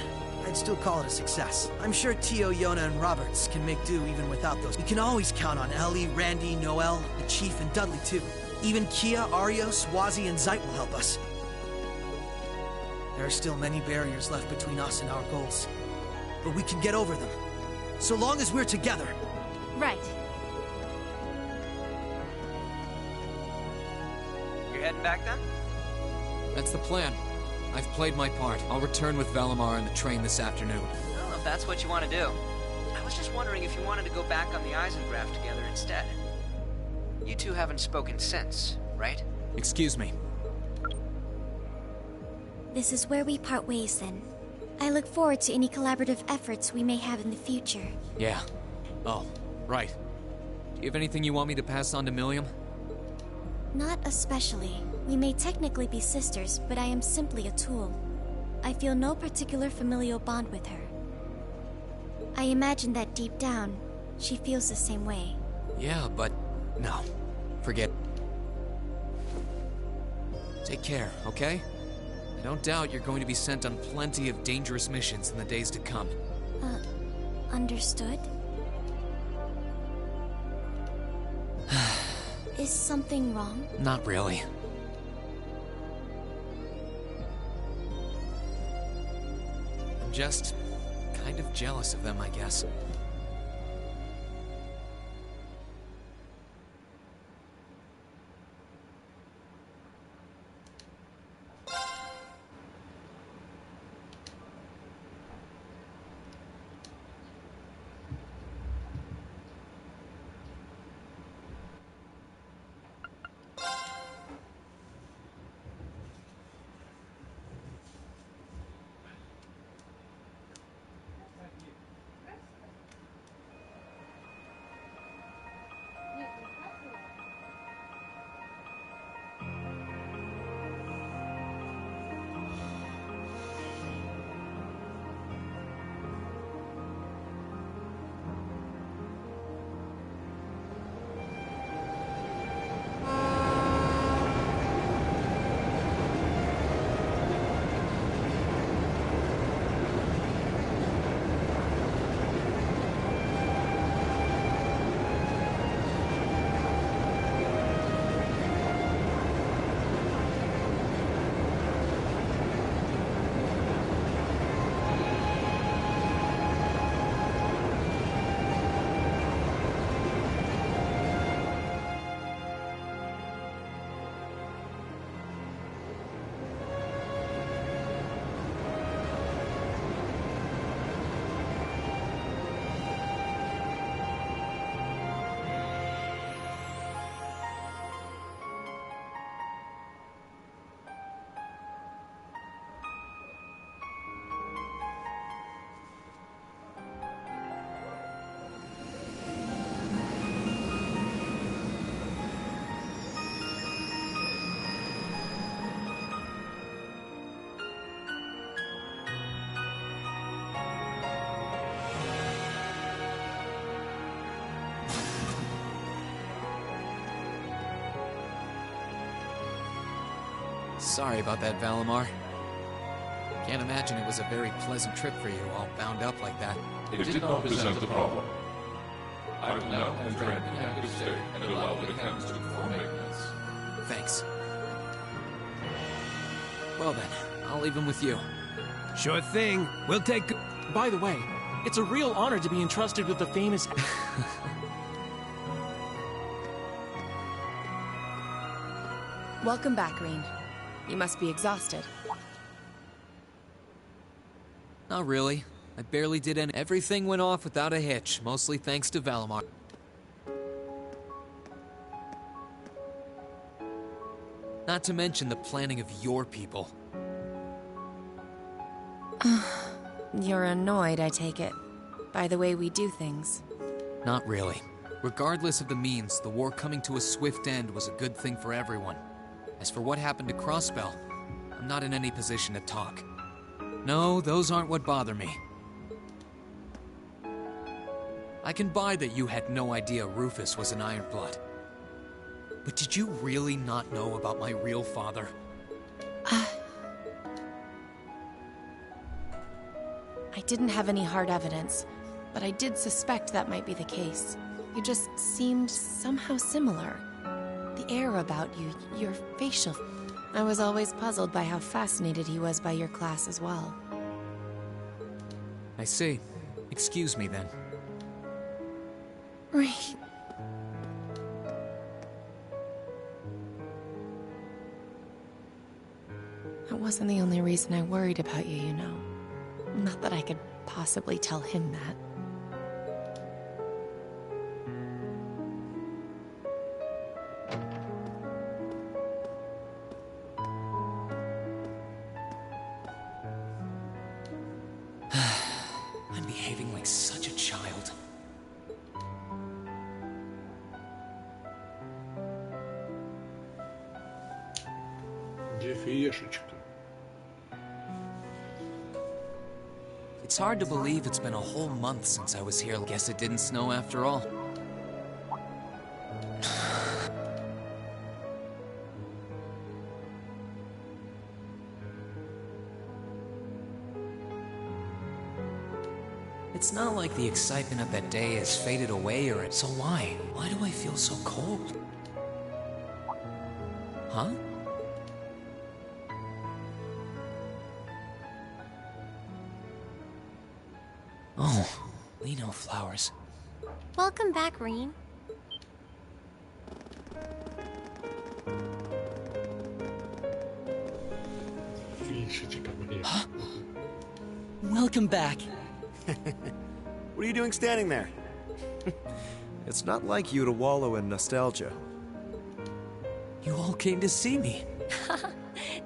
I'd still call it a success. I'm sure Tio, Yona, and Roberts can make do even without those. We can always count on Ellie, Randy, Noel, the Chief, and Dudley, too. Even Kia, Arios, Wazi, and Zeit will help us. There are still many barriers left between us and our goals. But we can get over them. So long as we're together. Right. You're heading back then? That's the plan. I've played my part. I'll return with Valimar on the train this afternoon. Well, if that's what you want to do. I was just wondering if you wanted to go back on the Eisengraph together instead. You two haven't spoken since, right? Excuse me. This is where we part ways then. I look forward to any collaborative efforts we may have in the future. Yeah. Oh, right. Do you have anything you want me to pass on to Milliam? Not especially. We may technically be sisters, but I am simply a tool. I feel no particular familial bond with her. I imagine that deep down, she feels the same way. Yeah, but no. Forget. Take care, okay? I don't doubt you're going to be sent on plenty of dangerous missions in the days to come. Understood? Is something wrong? Not really. I'm just kind of jealous of them, I guess. Sorry about that, Valimar. Can't imagine it was a very pleasant trip for you, all bound up like that. It did not present a problem. I will now enter an inactive state and allow the mechanics to perform maintenance. Thanks. Well then, I'll leave him with you. Sure thing. We'll take... By the way, it's a real honor to be entrusted with the famous... Welcome back, Rean. You must be exhausted. Not really. I barely did any. Everything went off without a hitch, mostly thanks to Valimar. Not to mention the planning of your people. You're annoyed, I take it, by the way we do things. Not really. Regardless of the means, the war coming to a swift end was a good thing for everyone. As for what happened to Crossbell, I'm not in any position to talk. No, those aren't what bother me. I can buy that you had no idea Rufus was an Ironblood. But did you really not know about my real father? I didn't have any hard evidence, but I did suspect that might be the case. You just seemed somehow similar. The air about you, your facial... I was always puzzled by how fascinated he was by your class as well. I see. Excuse me, then. Right. At wasn't the only reason I worried about you, you know. Not that I could possibly tell him that. I'm behaving like such a child. Где феешечка? It's hard to believe it's been a whole month since I was here. Guess it didn't snow after all. It's not like the excitement of that day has faded away or so why? Why do I feel so cold? Huh? Oh, Lino flowers. Welcome back, Reen. Huh? Welcome back. What are you doing standing there? It's not like you to wallow in nostalgia. You all came to see me.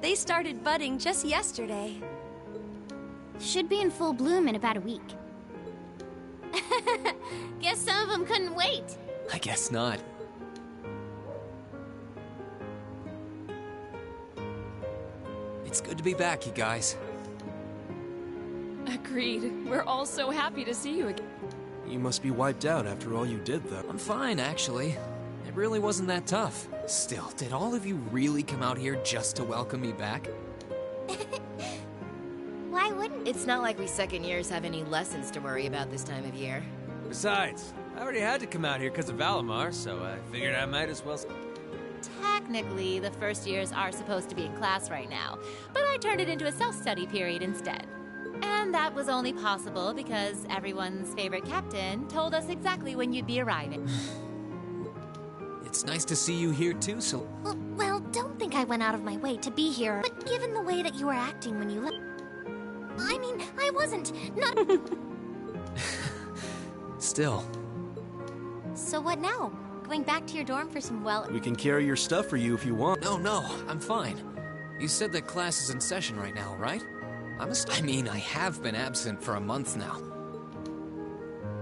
They started budding just yesterday. Should be in full bloom in about a week. Guess some of them couldn't wait. I guess not. It's good to be back, you guys. Agreed. We're all so happy to see you again. You must be wiped out after all you did, though. I'm fine, actually. It really wasn't that tough. Still, did all of you really come out here just to welcome me back? Why wouldn't? It's not like we second years have any lessons to worry about this time of year. Besides, I already had to come out here because of Valimar, so I figured I might as well... Technically, the first years are supposed to be in class right now, but I turned it into a self-study period instead. And that was only possible because everyone's favorite captain told us exactly when you'd be arriving. It's nice to see you here too, so... Well, don't think I went out of my way to be here, but given the way that you were acting when you left... I mean, I wasn't, not... Still. So what now? Going back to your dorm for some, well... We can carry your stuff for you if you want. No, I'm fine. You said that class is in session right now, right? I mean, I have been absent for a month now.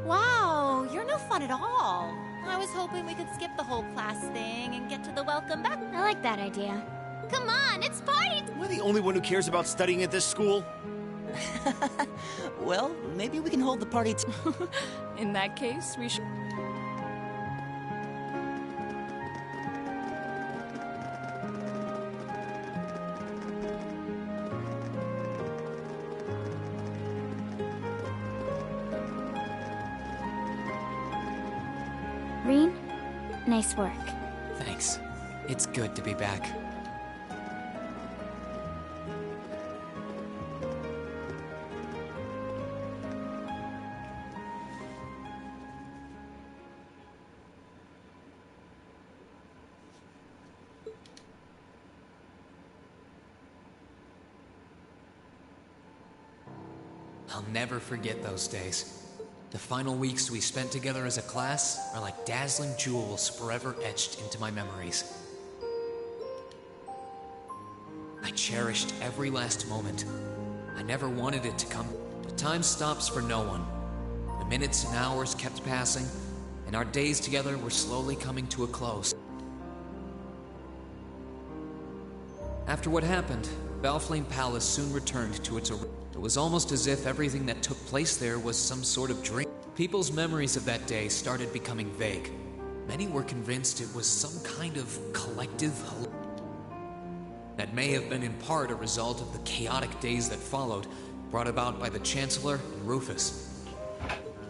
Wow, you're no fun at all. I was hoping we could skip the whole class thing and get to the welcome back. I like that idea. Come on, it's party! Am I the only one who cares about studying at this school? Well, maybe we can hold the party In that case, we should... Reen, nice work. Thanks. It's good to be back. I'll never forget those days. The final weeks we spent together as a class are like dazzling jewels forever etched into my memories. I cherished every last moment. I never wanted it to come, but time stops for no one. The minutes and hours kept passing, and our days together were slowly coming to a close. After what happened, Balflame Palace soon returned to its original. It was almost as if everything that took place there was some sort of dream. People's memories of that day started becoming vague. Many were convinced it was some kind of collective that may have been in part a result of the chaotic days that followed, brought about by the Chancellor and Rufus.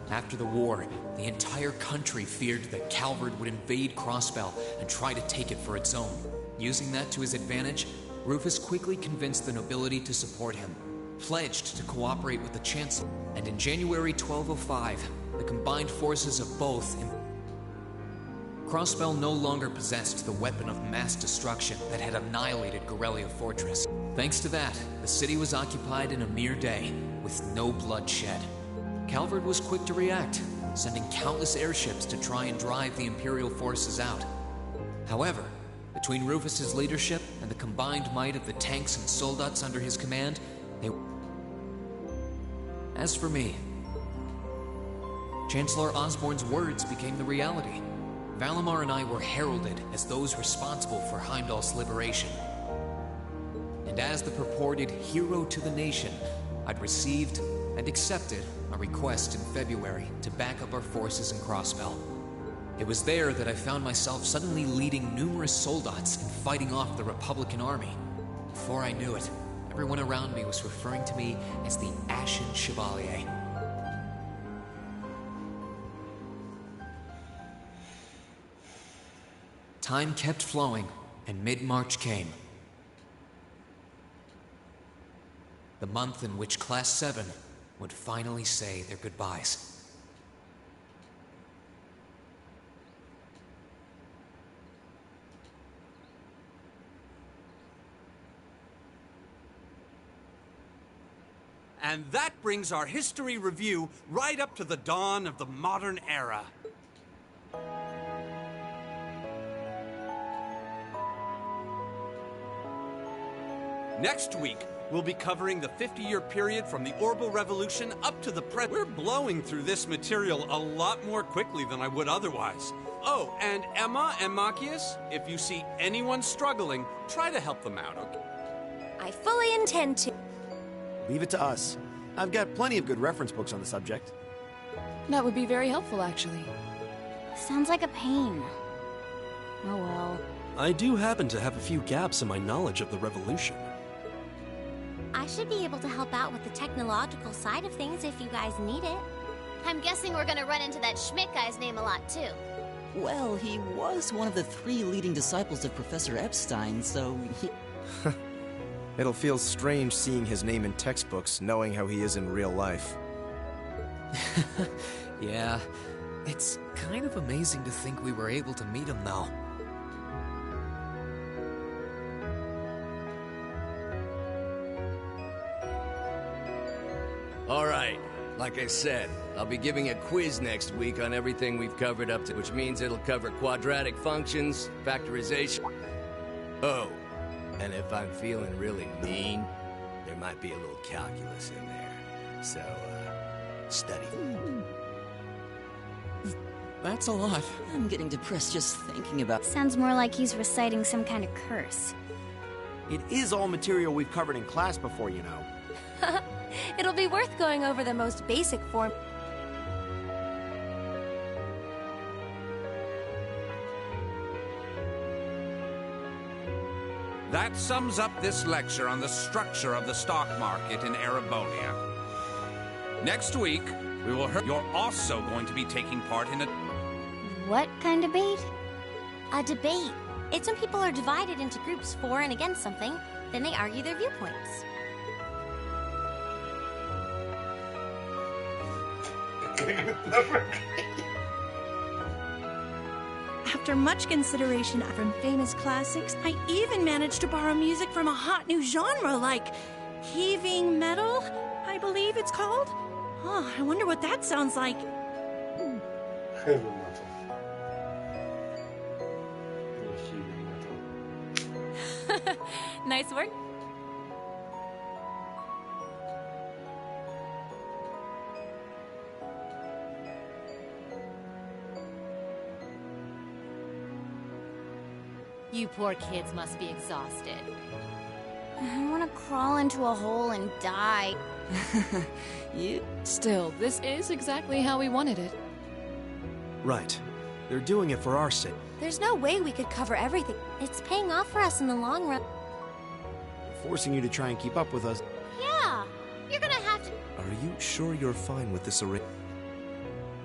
After the war, the entire country feared that Calvard would invade Crossbell and try to take it for its own. Using that to his advantage, Rufus quickly convinced the nobility to support him, pledged to cooperate with the Chancellor, and in January 1205, the combined forces of both Crossbell no longer possessed the weapon of mass destruction that had annihilated Gorelia Fortress. Thanks to that, the city was occupied in a mere day, with no blood shed. Calvert was quick to react, sending countless airships to try and drive the Imperial forces out. However, between Rufus's leadership and the combined might of the tanks and soldats under his command, As for me, Chancellor Osborne's words became the reality. Valimar and I were heralded as those responsible for Heimdall's liberation. And as the purported hero to the nation, I'd received and accepted a request in February to back up our forces in Crossbell. It was there that I found myself suddenly leading numerous soldats and fighting off the Republican army. Before I knew it, everyone around me was referring to me as the Ashen Chevalier. Time kept flowing, and mid-March came. The month in which Class 7 would finally say their goodbyes. And that brings our history review right up to the dawn of the modern era. Next week, we'll be covering the 50-year period from the Orbital Revolution up to the present. We're blowing through this material a lot more quickly than I would otherwise. Oh, and Emma and Machias, if you see anyone struggling, try to help them out, okay? I fully intend to. Leave it to us. I've got plenty of good reference books on the subject. That would be very helpful, actually. Sounds like a pain. Oh well. I do happen to have a few gaps in my knowledge of the Revolution. I should be able to help out with the technological side of things if you guys need it. I'm guessing we're gonna run into that Schmidt guy's name a lot, too. Well, he was one of the 3 leading disciples of Professor Epstein, so he... It'll feel strange seeing his name in textbooks, knowing how he is in real life. Yeah, it's kind of amazing to think we were able to meet him, though. Alright, like I said, I'll be giving a quiz next week on everything we've covered up to, which means it'll cover quadratic functions, factorization. Oh, and if I'm feeling really mean, there might be a little calculus in there. So, study. That's a lot. I'm getting depressed just thinking about... Sounds more like he's reciting some kind of curse. It is all material we've covered in class before, you know. It'll be worth going over the most basic form. That sums up this lecture on the structure of the stock market in Erebonia. Next week, we will hear you're also going to be taking part in a... What kind of debate? A debate. It's when people are divided into groups for and against something, then they argue their viewpoints. After much consideration from famous classics, I even managed to borrow music from a hot new genre like heaving metal, I believe it's called. Oh, I wonder what that sounds like. Heavy metal. Nice work. You poor kids must be exhausted. I want to crawl into a hole and die. Still, this is exactly how we wanted it. Right. They're doing it for our sake. There's no way we could cover everything. It's paying off for us in the long run. Forcing you to try and keep up with us. Yeah, you're gonna have to... Are you sure you're fine with this array?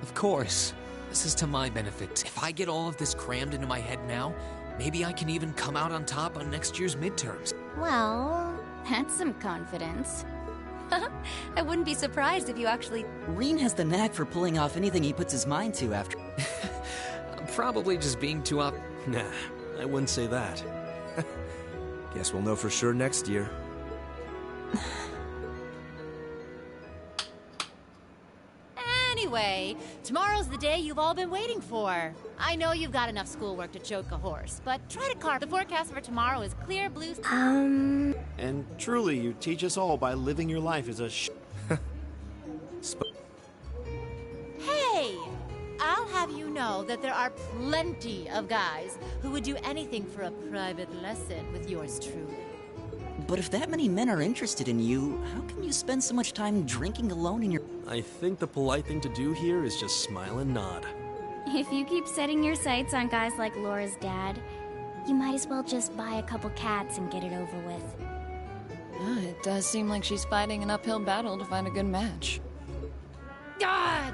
Of course. This is to my benefit. If I get all of this crammed into my head now, maybe I can even come out on top on next year's midterms. Well, that's some confidence. I wouldn't be surprised if you actually... Reen has the knack for pulling off anything he puts his mind to after... probably just being too up. Nah, I wouldn't say that. Guess we'll know for sure next year. Anyway, tomorrow's the day you've all been waiting for. I know you've got enough schoolwork to choke a horse, but try to carve. The forecast for tomorrow is clear blue. And truly, you teach us all by living your life as a Hey! I'll have you know that there are plenty of guys who would do anything for a private lesson with yours truly. But if that many men are interested in you, how can you spend so much time drinking alone in your... I think the polite thing to do here is just smile and nod. If you keep setting your sights on guys like Laura's dad, you might as well just buy a couple cats and get it over with. It does seem like she's fighting an uphill battle to find a good match.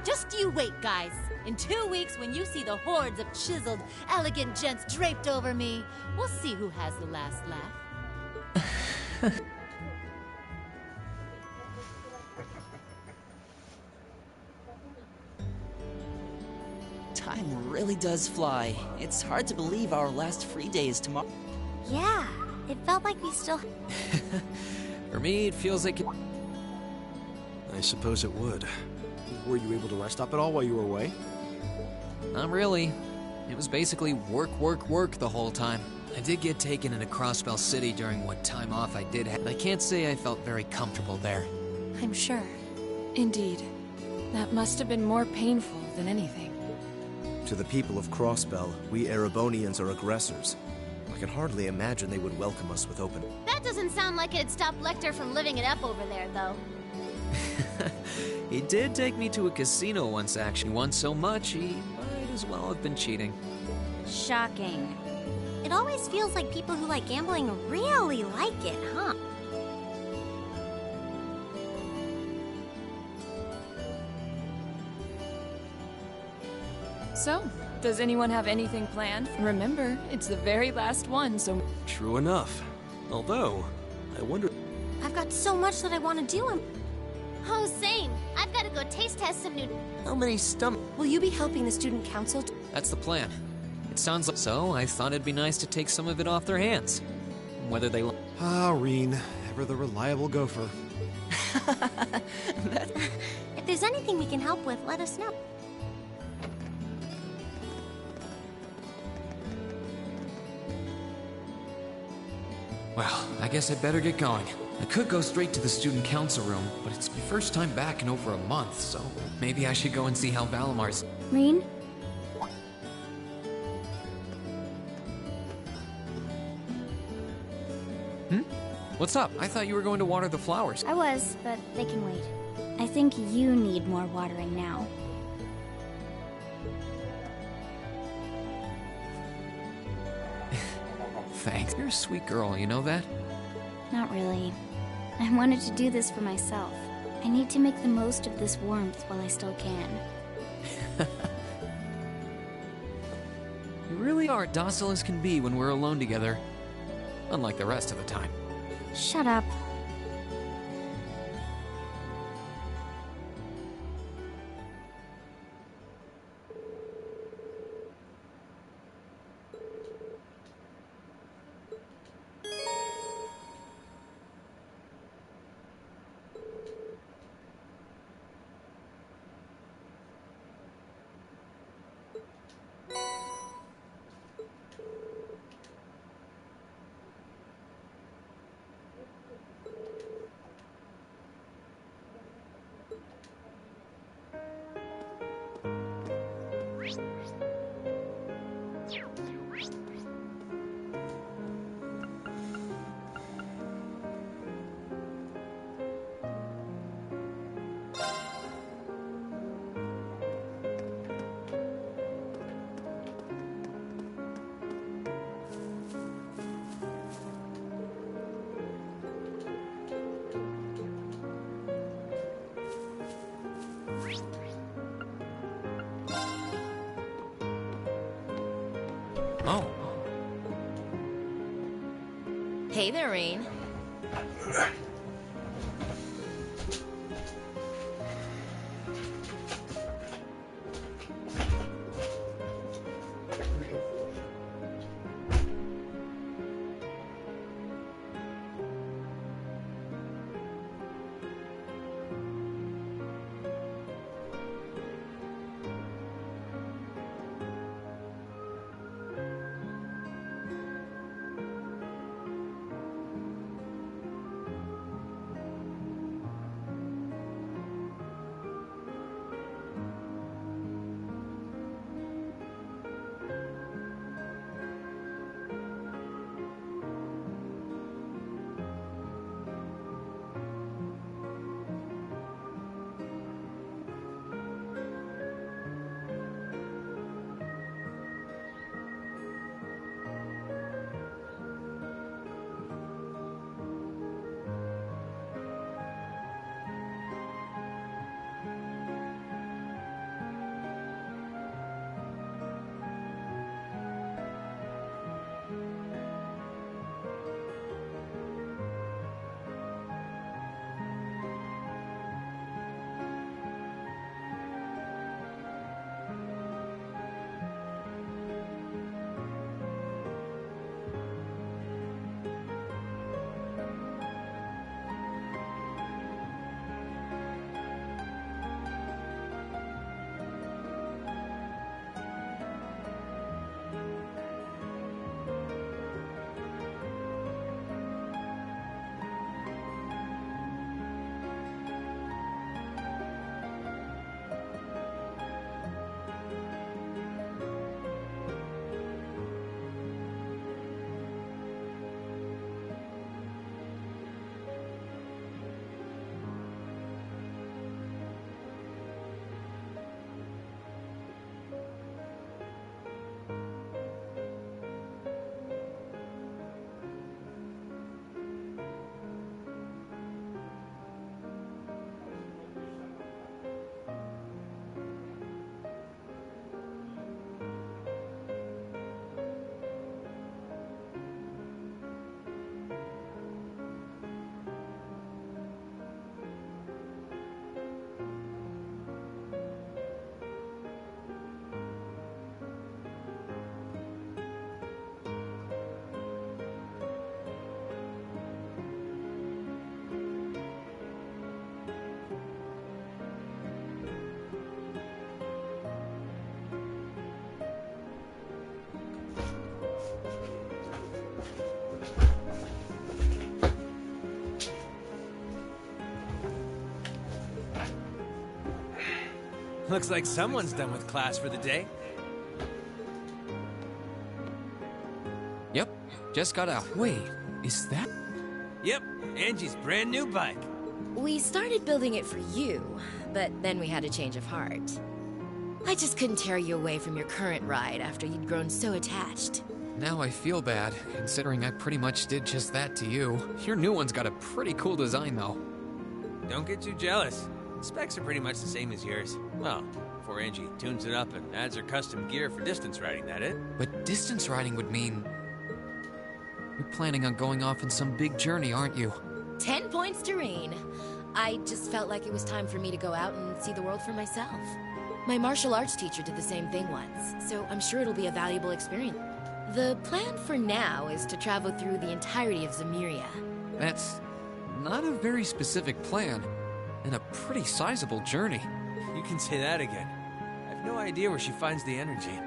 Just you wait, guys. In 2 weeks, when you see the hordes of chiseled, elegant gents draped over me, we'll see who has the last laugh. Time really does fly. It's hard to believe our last free day is tomorrow. Yeah, it felt like we still... For me, it feels like... I suppose it would. Were you able to rest up at all while you were away? Not really. It was basically work, work, work the whole time. I did get taken into Crossbell City during what time off I did have. I can't say I felt very comfortable there. I'm sure. Indeed. That must have been more painful than anything. To the people of Crossbell, we Erebonians are aggressors. I can hardly imagine they would welcome us with open... That doesn't sound like it'd stop Lecter from living it up over there, though. He did take me to a casino once, actually. Once so much, he might as well have been cheating. Shocking. It always feels like people who like gambling really like it, huh? So, does anyone have anything planned? Remember, it's the very last one, so... True enough. Although, I wonder... I've got so much that I want to do. Oh, same. I've got to go taste test some new... How many stomach... Will you be helping the student council? That's the plan. It sounds like... So, I thought it'd be nice to take some of it off their hands. Whether they... Ah, Reen. Ever the reliable gopher. If there's anything we can help with, let us know. Well, I guess I'd better get going. I could go straight to the student council room, but it's my first time back in over a month, so maybe I should go and see how Valamar's... Reen? What's up? I thought you were going to water the flowers. I was, but they can wait. I think you need more watering now. Thanks. You're a sweet girl, you know that? Not really. I wanted to do this for myself. I need to make the most of this warmth while I still can. You really are docile as can be when we're alone together. Unlike the rest of the time. Shut up. Oh. Hey there, Reen. Looks like someone's done with class for the day. Yep, just got out. Wait, is that? Yep, Angie's brand new bike. We started building it for you, but then we had a change of heart. I just couldn't tear you away from your current ride after you'd grown so attached. Now I feel bad, considering I pretty much did just that to you. Your new one's got a pretty cool design, though. Don't get too jealous. Specs are pretty much the same as yours. Well, before Angie tunes it up and adds her custom gear for distance riding, that it? But distance riding would mean... You're planning on going off on some big journey, aren't you? 10 points to Reen. I just felt like it was time for me to go out and see the world for myself. My martial arts teacher did the same thing once, so I'm sure it'll be a valuable experience. The plan for now is to travel through the entirety of Zemuria. That's not a very specific plan, and a pretty sizable journey. You can say that again. I have no idea where she finds the energy.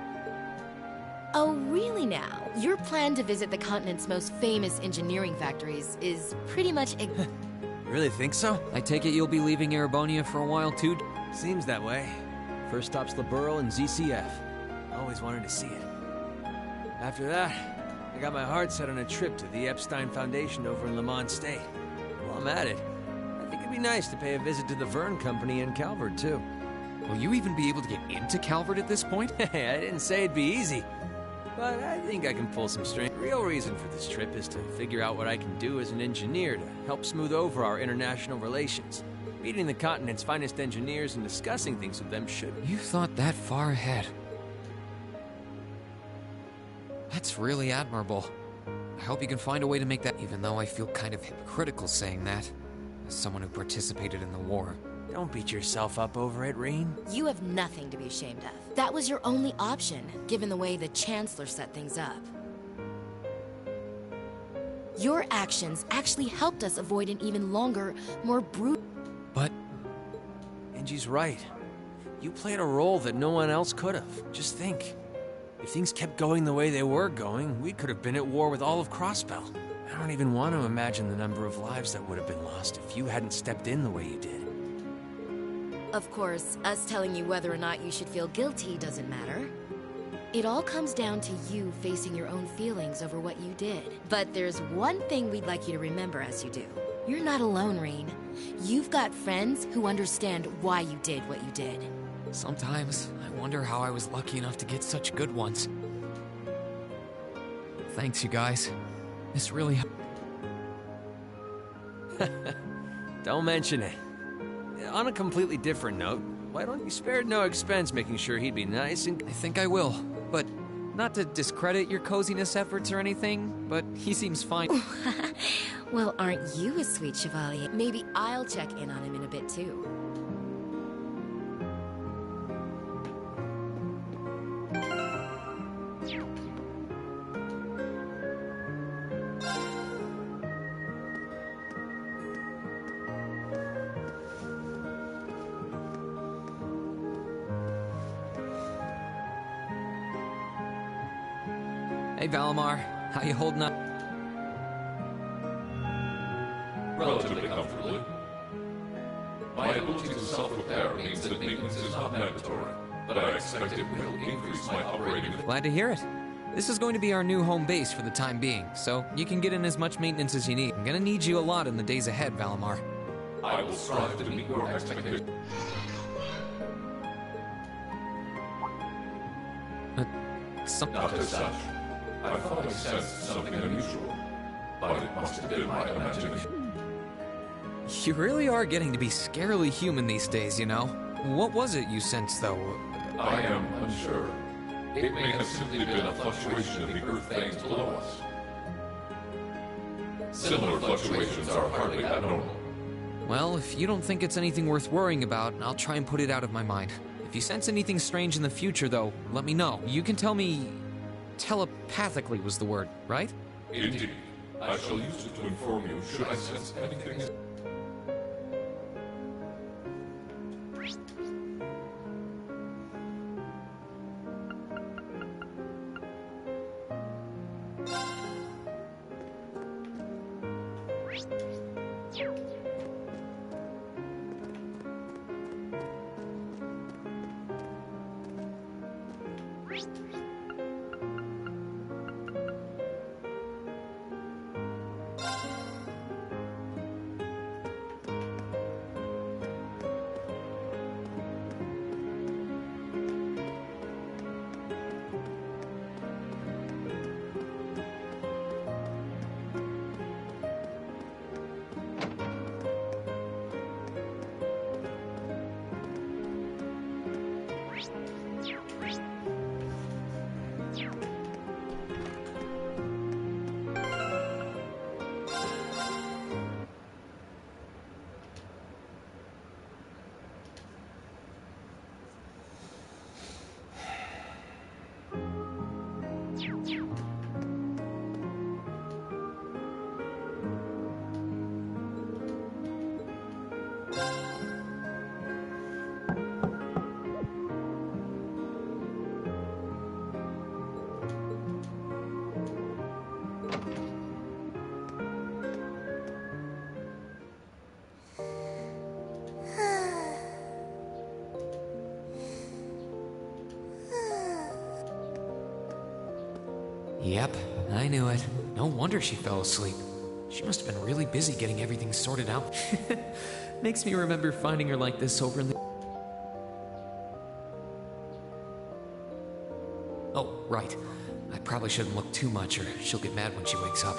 Oh, really now? Your plan to visit the continent's most famous engineering factories is pretty much... You really think so? I take it you'll be leaving Erebonia for a while, too? Seems that way. First stop's Liberl and ZCF. Always wanted to see it. After that, I got my heart set on a trip to the Epstein Foundation over in Lamont State. While I'm at it, I think it'd be nice to pay a visit to the Verne Company in Calvert, too. Will you even be able to get into Calvert at this point? Hey, I didn't say it'd be easy. But I think I can pull some strings. The real reason for this trip is to figure out what I can do as an engineer to help smooth over our international relations. Meeting the continent's finest engineers and discussing things with them should... You thought that far ahead. That's really admirable. I hope you can find a way to make that, even though I feel kind of hypocritical saying that, as someone who participated in the war. Don't beat yourself up over it, Reen. You have nothing to be ashamed of. That was your only option, given the way the Chancellor set things up. Your actions actually helped us avoid an even longer, more brutal... But... Angie's right. You played a role that no one else could have. Just think. If things kept going the way they were going, we could have been at war with all of Crossbell. I don't even want to imagine the number of lives that would have been lost if you hadn't stepped in the way you did. Of course, us telling you whether or not you should feel guilty doesn't matter. It all comes down to you facing your own feelings over what you did. But there's one thing we'd like you to remember as you do. You're not alone, Reen. You've got friends who understand why you did what you did. Sometimes, I wonder how I was lucky enough to get such good ones. Thanks, you guys. This really... Don't mention it. On a completely different note, why don't you spare no expense making sure he'd be nice and... I think I will, but not to discredit your coziness efforts or anything, but he seems fine. Well, aren't you a sweet Chevalier? Maybe I'll check in on him in a bit, too. Hey, Valimar. How you holding up? Relatively comfortably. My ability to self-repair means that maintenance is not mandatory, but I expect it will increase my operating... Glad to hear it. This is going to be our new home base for the time being, so you can get in as much maintenance as you need. I'm gonna need you a lot in the days ahead, Valimar. I will strive to meet your expectations. Not as such. I thought I sensed something unusual, but it must have been my imagination. You really are getting to be scarily human these days, you know? What was it you sensed, though? I am unsure. It may have simply been a fluctuation of the earth things below us. Similar fluctuations are hardly abnormal. Well, if you don't think it's anything worth worrying about, I'll try and put it out of my mind. If you sense anything strange in the future, though, let me know. You can tell me... telepathically was the word, right? Indeed. I shall use it to inform you should I sense anything... Yep, I knew it. No wonder she fell asleep. She must have been really busy getting everything sorted out. Makes me remember finding her like this over in the... Oh, right. I probably shouldn't look too much or she'll get mad when she wakes up.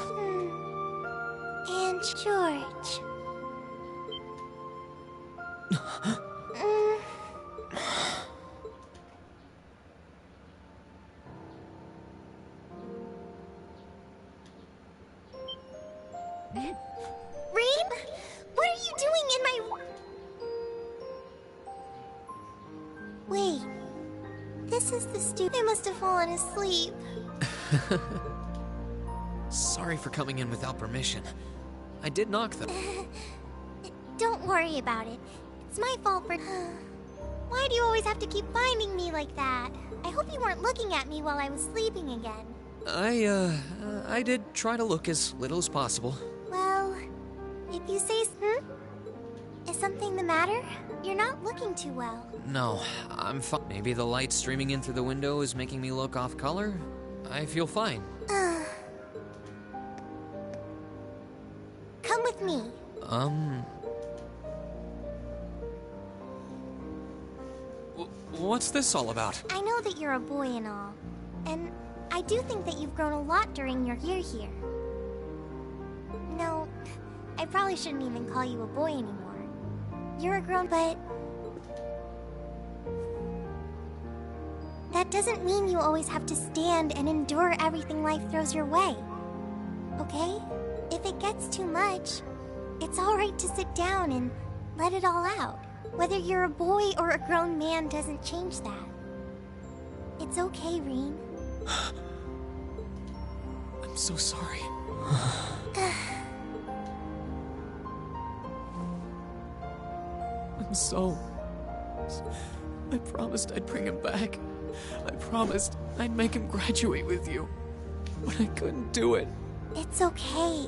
And George. Reem? What are you doing in my... Wait. This is the I must have fallen asleep. Sorry for coming in without permission. I did knock though. Don't worry about it. It's my fault for... Why do you always have to keep finding me like that? I hope you weren't looking at me while I was sleeping again. I did try to look as little as possible. Well, if you say... Is something the matter? You're not looking too well. No, I'm fine. Maybe the light streaming in through the window is making me look off color? I feel fine. Come with me. What's this all about? I know that you're a boy and all, and I do think that you've grown a lot during your year here. No, I probably shouldn't even call you a boy anymore. You're a grown, but... that doesn't mean you always have to stand and endure everything life throws your way. Okay? If it gets too much, it's alright to sit down and let it all out. Whether you're a boy or a grown man doesn't change that. It's okay, Reem. I'm so sorry. I promised I'd bring him back. I promised I'd make him graduate with you. But I couldn't do it. It's okay.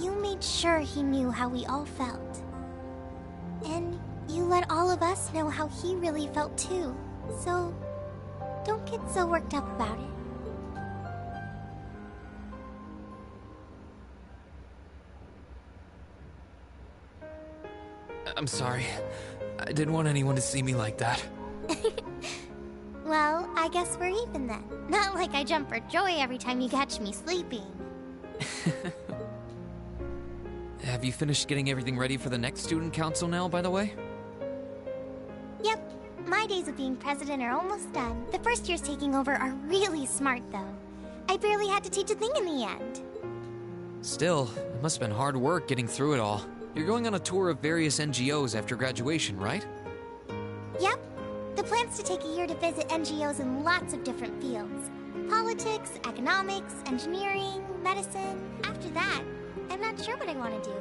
You made sure he knew how we all felt. And you let all of us know how he really felt too. So, don't get so worked up about it. I'm sorry. I didn't want anyone to see me like that. Well, I guess we're even then. Not like I jump for joy every time you catch me sleeping. Have you finished getting everything ready for the next student council now, by the way? Yep. My days of being president are almost done. The first years taking over are really smart, though. I barely had to teach a thing in the end. Still, it must have been hard work getting through it all. You're going on a tour of various NGOs after graduation, right? Yep. The plan's to take a year to visit NGOs in lots of different fields. Politics, economics, engineering, medicine. After that, I'm not sure what I want to do.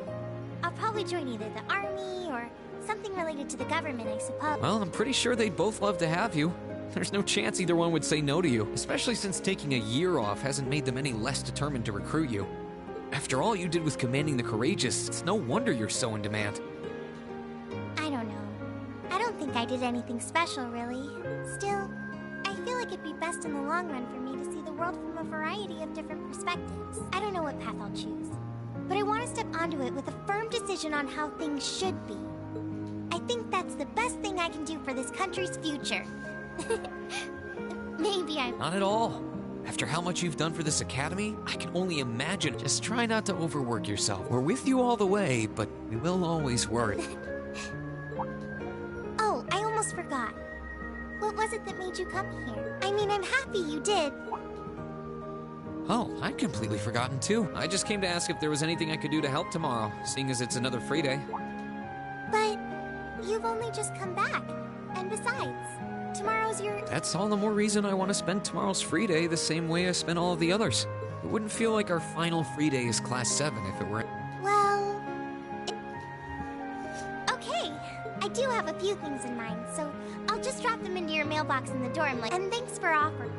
I'll probably join either the army or something related to the government, I suppose. Well, I'm pretty sure they'd both love to have you. There's no chance either one would say no to you, especially since taking a year off hasn't made them any less determined to recruit you. After all you did with commanding the Courageous, it's no wonder you're so in demand. I don't know. I don't think I did anything special, really. Still, I feel like it'd be best in the long run for me to see the world from a variety of different perspectives. I don't know what path I'll choose, but I want to step onto it with a firm decision on how things should be. I think that's the best thing I can do for this country's future. Maybe I'm... Not at all. After how much you've done for this academy, I can only imagine. Just try not to overwork yourself. We're with you all the way, but we will always worry. Oh, I almost forgot. What was it that made you come here? I mean, I'm happy you did. Oh, I'd completely forgotten too. I just came to ask if there was anything I could do to help tomorrow, seeing as it's another free day. But you've only just come back. And besides, tomorrow's your... That's all the more reason I want to spend tomorrow's free day the same way I spent all of the others. It wouldn't feel like our final free day is Class 7 if it were... Well... Okay, I do have a few things in mind, so I'll just drop them into your mailbox in the dorm, like... And thanks for offering.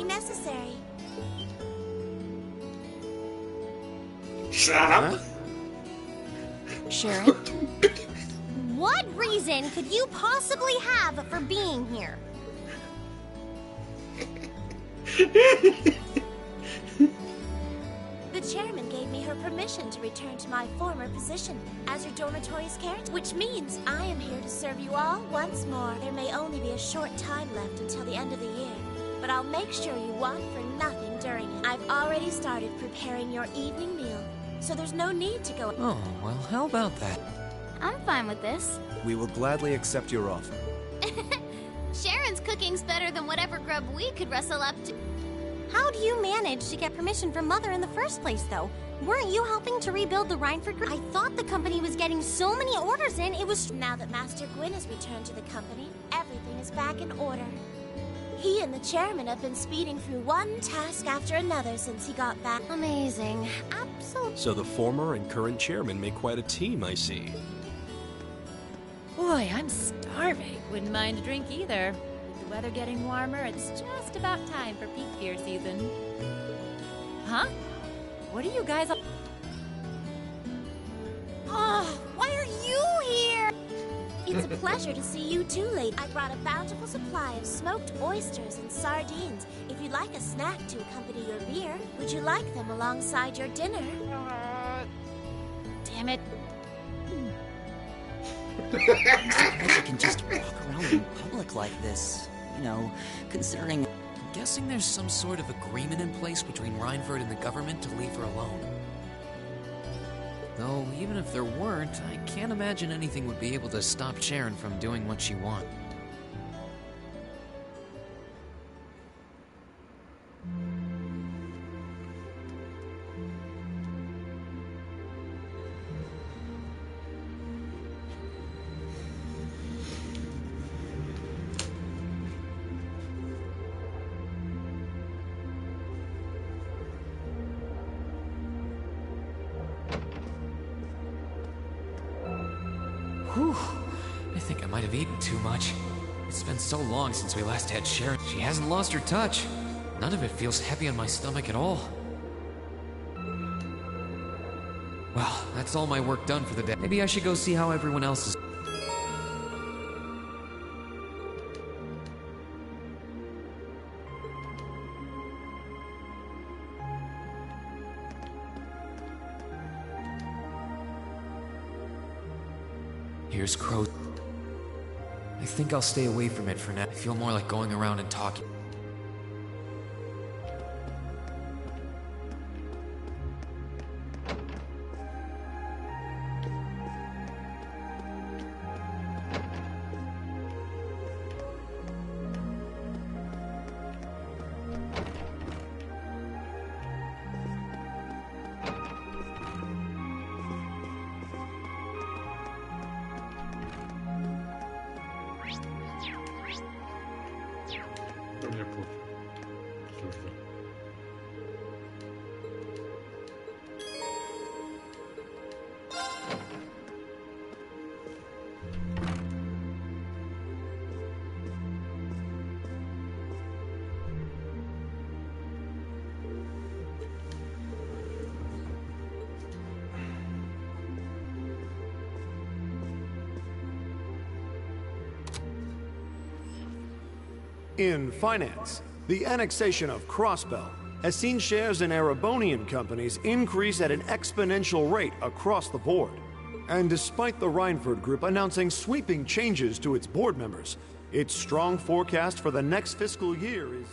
Necessary. Shut up. Sharon? What reason could you possibly have for being here? The chairman gave me her permission to return to my former position as your dormitory's caretaker, which means I am here to serve you all once more. There may only be a short time left until the end of the year, but I'll make sure you want for nothing during it. I've already started preparing your evening meal, so there's no need to go. Oh, well, how about that? I'm fine with this. We will gladly accept your offer. Sharon's cooking's better than whatever grub we could rustle up to. How do you manage to get permission from Mother in the first place, though? Weren't you helping to rebuild the Rhineford group? I thought the company was getting so many orders in, it was... Now that Master Gwyn has returned to the company, everything is back in order. He and the chairman have been speeding through one task after another since he got back. Amazing. Absolutely. So the former and current chairman make quite a team, I see. Boy, I'm starving. Wouldn't mind a drink either. With the weather getting warmer, it's just about time for peak beer season. Huh? What are you guys up? Oh, why are you here? It's a pleasure to see you too, lady. I brought a bountiful supply of smoked oysters and sardines. If you'd like a snack to accompany your beer, would you like them alongside your dinner? Damn it. I'm surprised you can just walk around in public like this. You know, considering... I'm guessing there's some sort of agreement in place between Rhineford and the government to leave her alone. Though, even if there weren't, I can't imagine anything would be able to stop Sharon from doing what she wants. Whew. I think I might have eaten too much. It's been so long since we last had Sharon. She hasn't lost her touch. None of it feels heavy on my stomach at all. Well, that's all my work done for the day. Maybe I should go see how everyone else is. Here's Crow. I think I'll stay away from it for now. I feel more like going around and talking. это мне пофиг. Что ж. In finance, the annexation of Crossbell has seen shares in Erebonian companies increase at an exponential rate across the board. And despite the Rhineford Group announcing sweeping changes to its board members, its strong forecast for the next fiscal year is...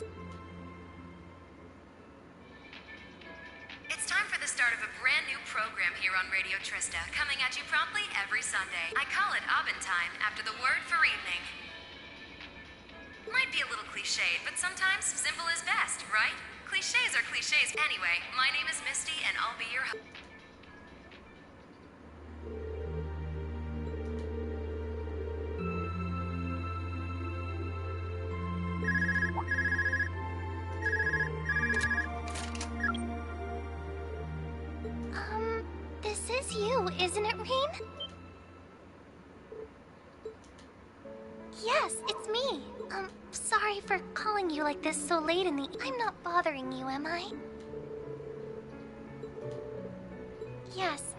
It's time for the start of a brand new program here on Radio Trista, coming at you promptly every Sunday. I call it Oven Time, after the word for evening. Might be a little cliched, but sometimes simple is best, right? Cliches are cliches. Anyway, my name is Misty, and I'll be your host. This is you, isn't it, Rean? Yes, it's me. Sorry for calling you like this so late in the... I'm not bothering you, am I? Yes,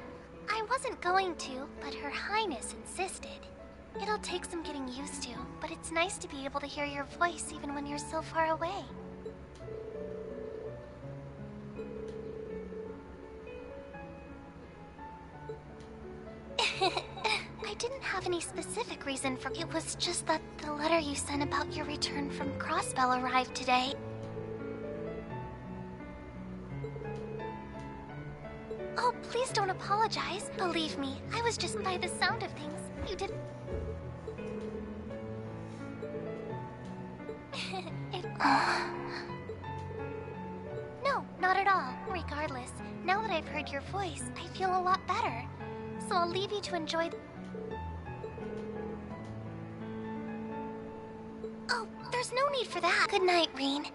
I wasn't going to, but Her Highness insisted. It'll take some getting used to, but it's nice to be able to hear your voice even when you're so far away. I didn't have any specific reason for... It was just that the letter you sent about your return from Crossbell arrived today. Oh, please don't apologize. Believe me, I was just by the sound of things. You didn't... No, not at all. Regardless, now that I've heard your voice, I feel a lot better. So I'll leave you to enjoy... Oh, there's no need for that. Good night, Rean.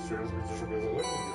Серьезно, говорите, чтобы я задание делал?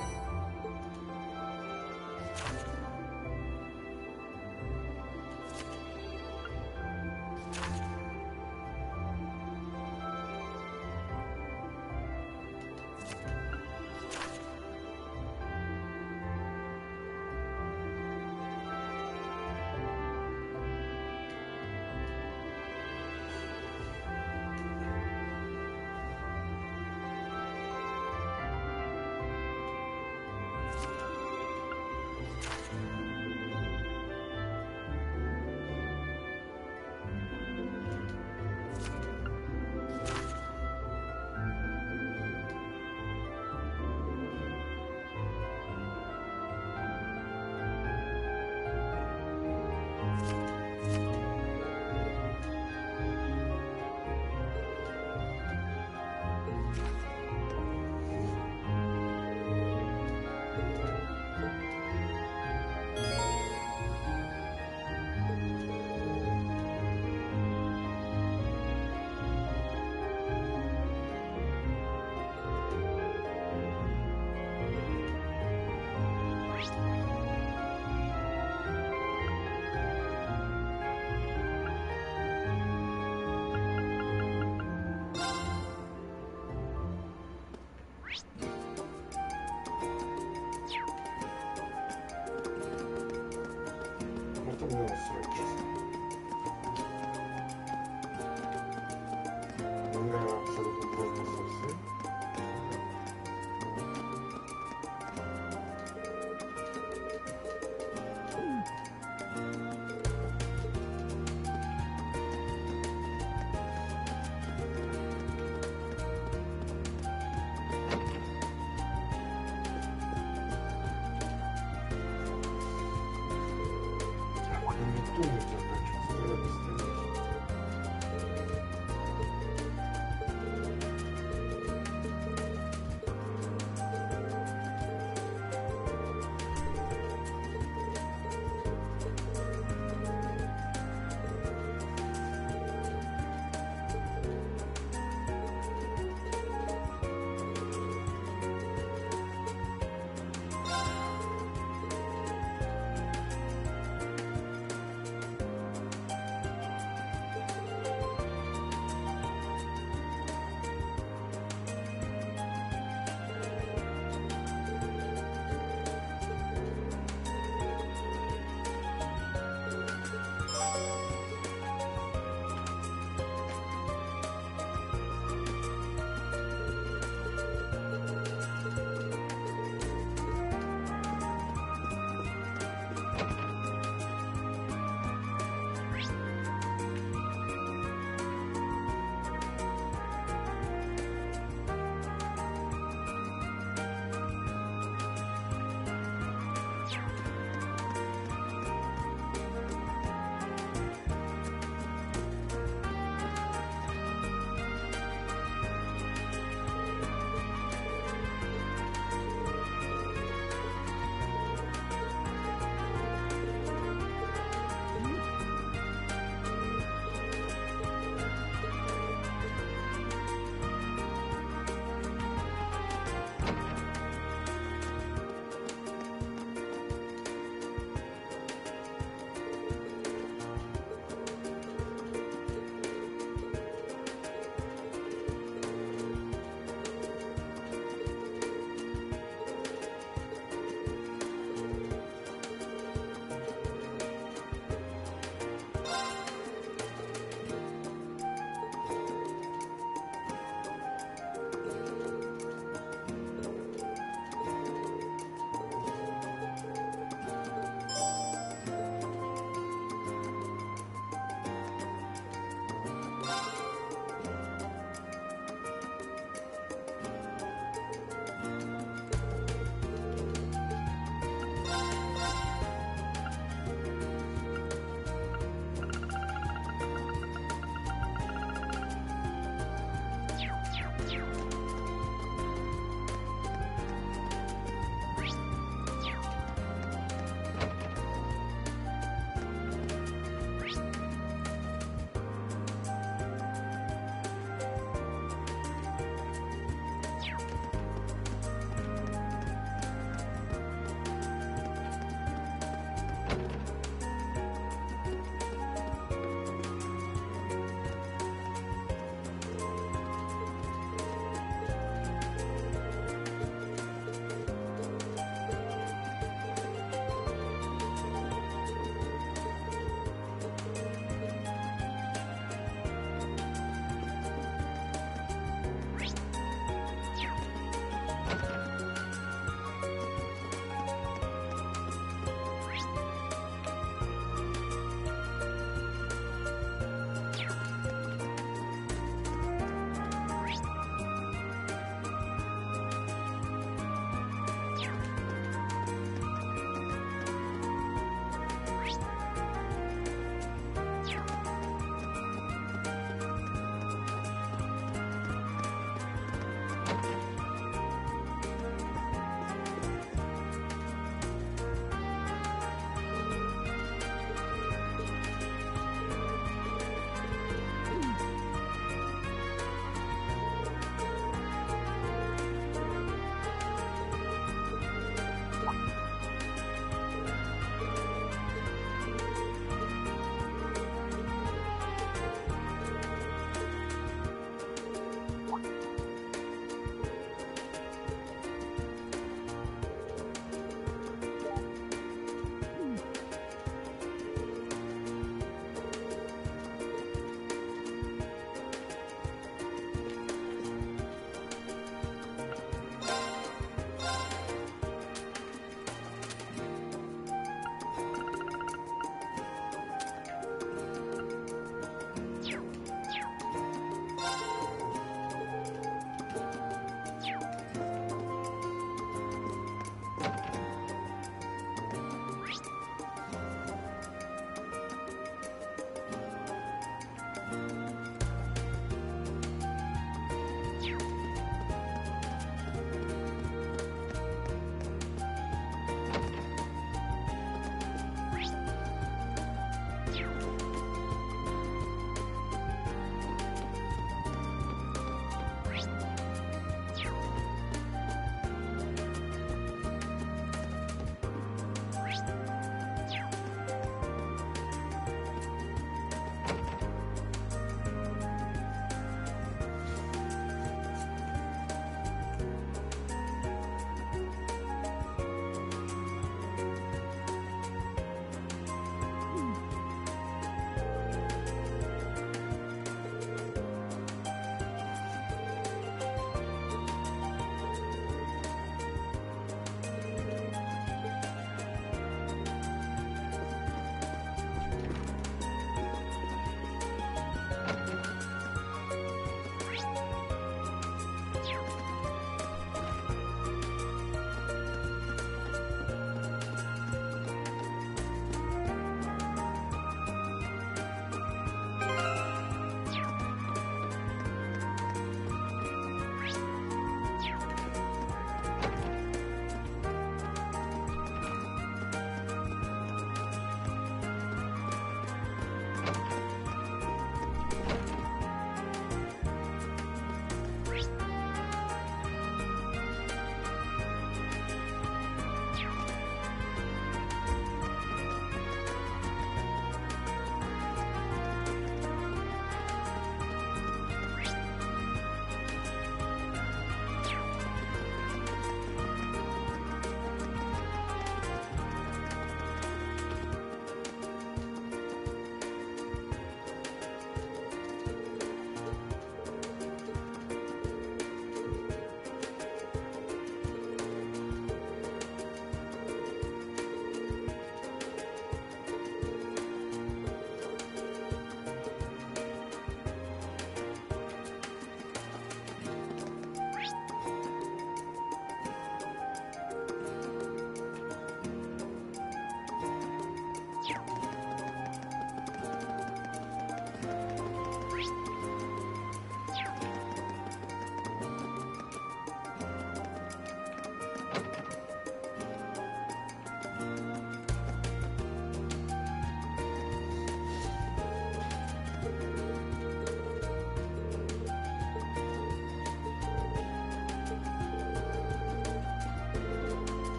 чтобы попробовать совсем.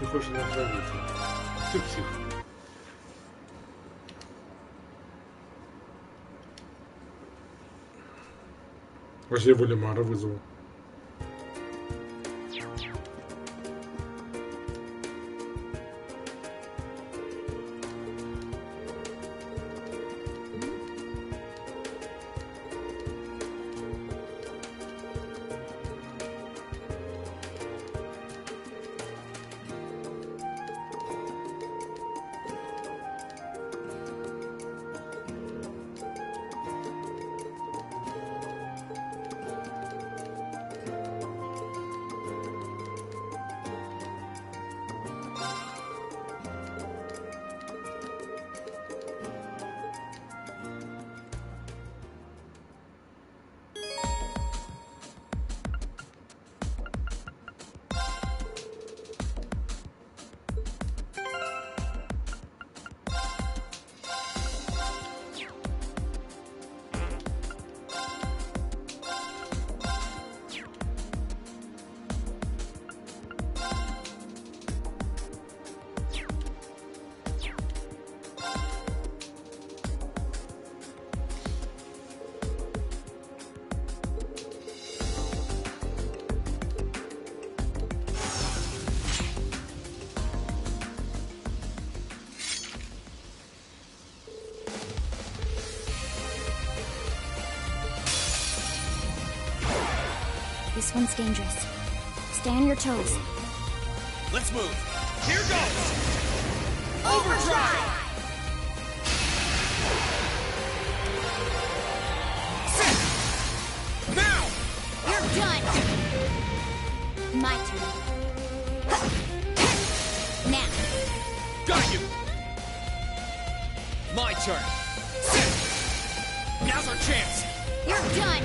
Ты хочешь меня отравить? Ты псих. Вообще его Лемара вызову. This one's dangerous. Stay on your toes. Let's move. Here goes! Overdrive! Sit! Now! You're done! My turn. Now. Got you! My turn. Sit! Now's our chance! You're done!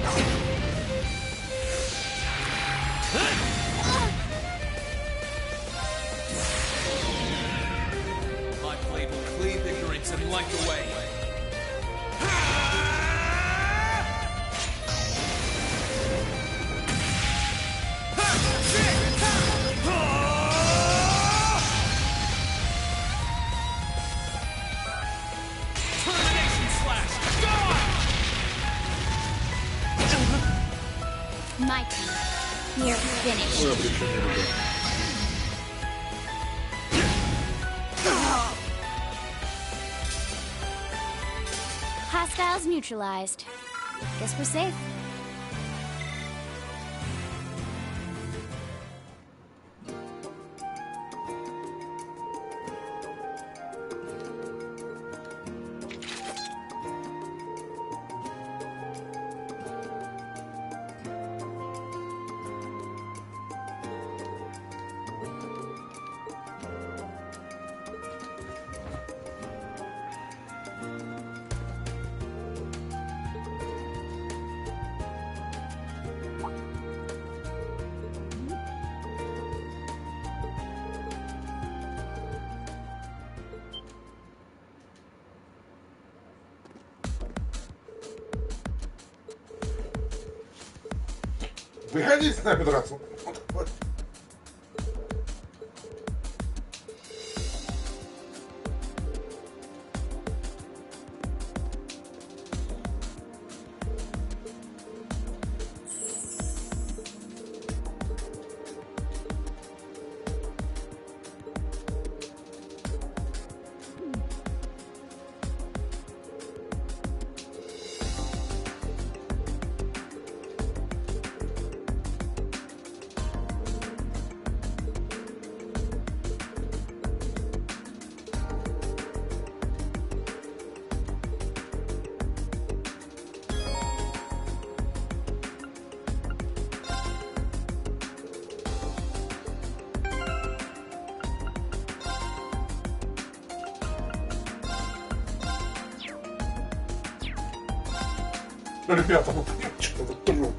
My blade will cleave ignorance and light the way. Termination slash! My turn. You're finished. Hostiles neutralized. Guess we're safe. Выходите с нами драться. Вот. Ребята, ну что-то труп.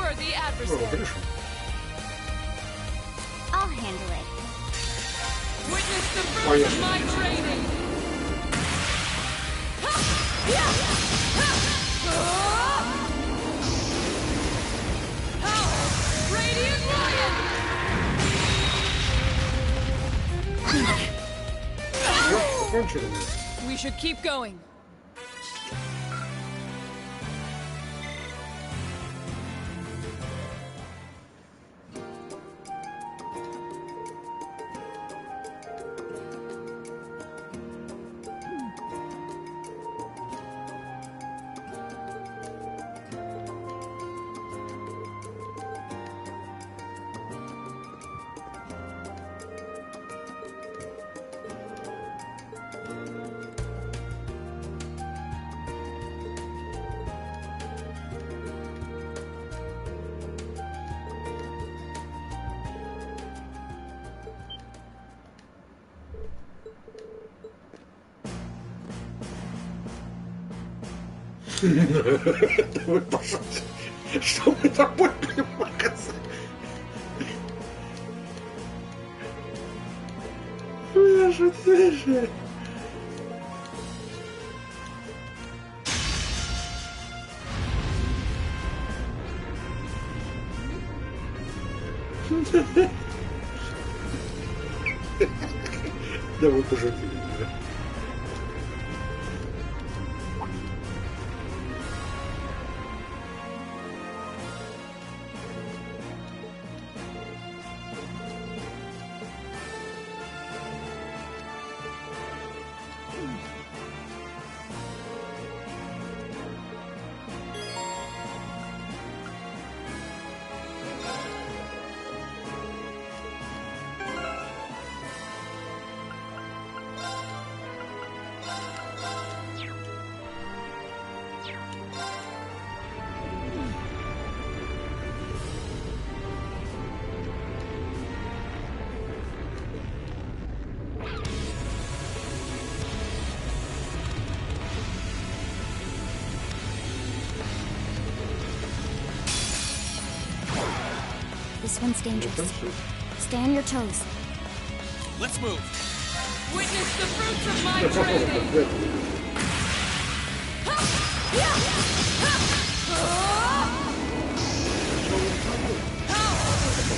Obscure the adversary. I'll handle it. Witness the fruits of my training. Radiant Lion! We should keep going. Вы пошутите. Что мы такое будем показать? Я шутишь. Да вы пошутили. This one's dangerous. Stay on your toes. Let's move. Witness the fruits of my training.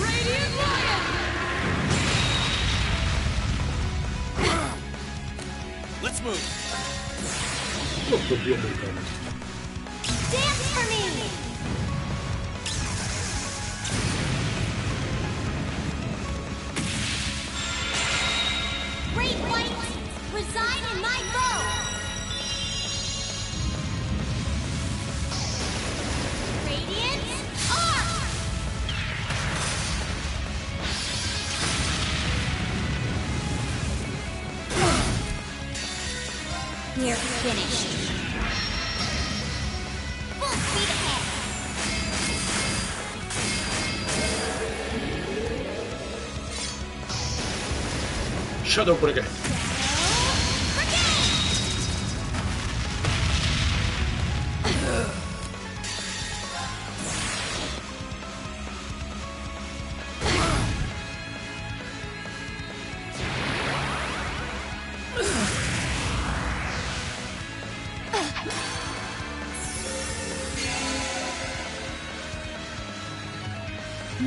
Radiant Lion! Let's move. Dance for me! Great whites reside in my bow! Radiant arc! We're finished. Full speed ahead! Shadow прыгай.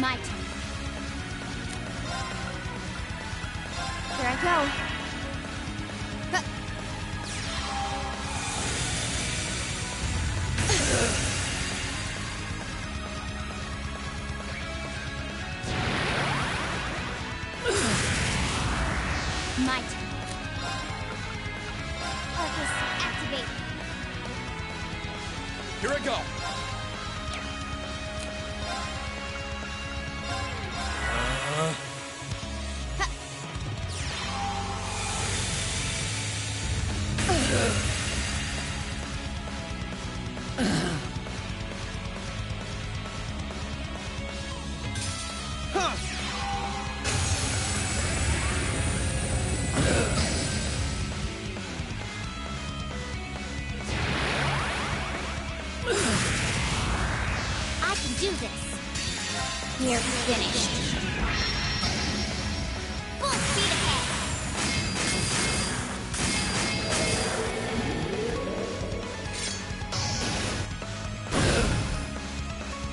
My turn. Here I go. My turn. Arcus activate. Here I go. I can do this. You're finished. Full speed ahead.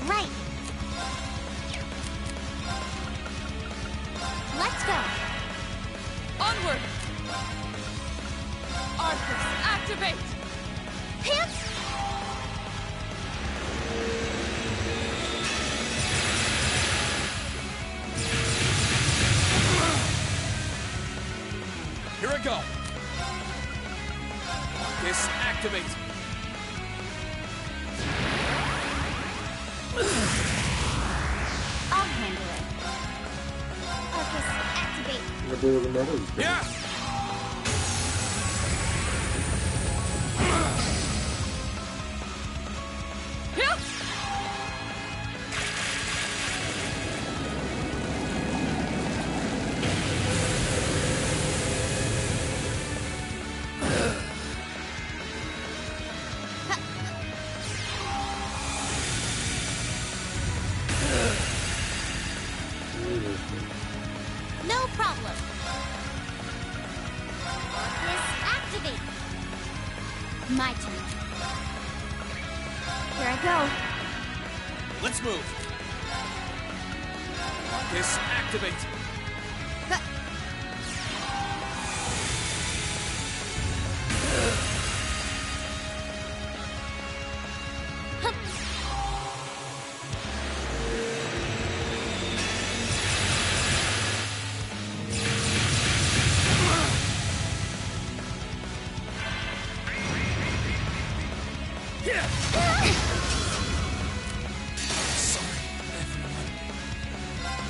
Right. Let's go. Onward! Arcus, activate! Pants. Here I go. This activate. I'll handle it. Arcus, activate. Yeah. No problem. Arcus, activate. My turn. Here I go. Let's move. This activate.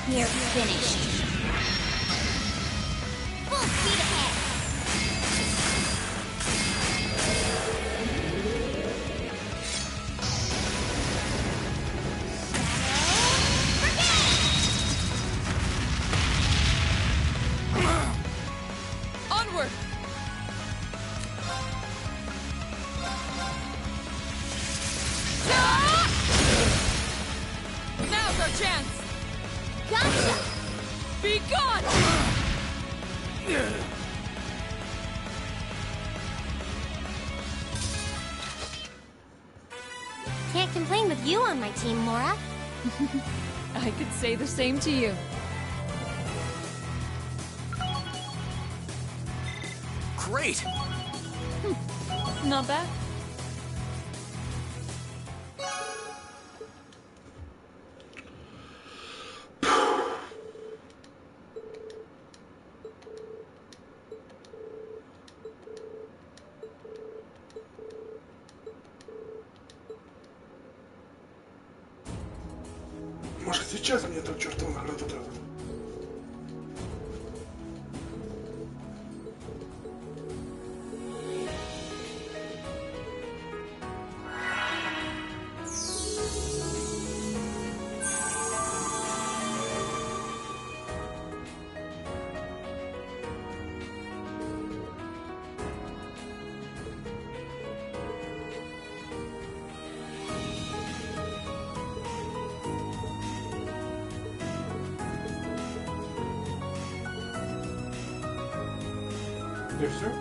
You're finished. Full speed ahead. Onward! Now's our chance! Gotcha! Be gone! Can't complain with you on my team, Mora. I could say the same to you. Great. Not bad. Может, сейчас мне эту чертову награду дадут? И все?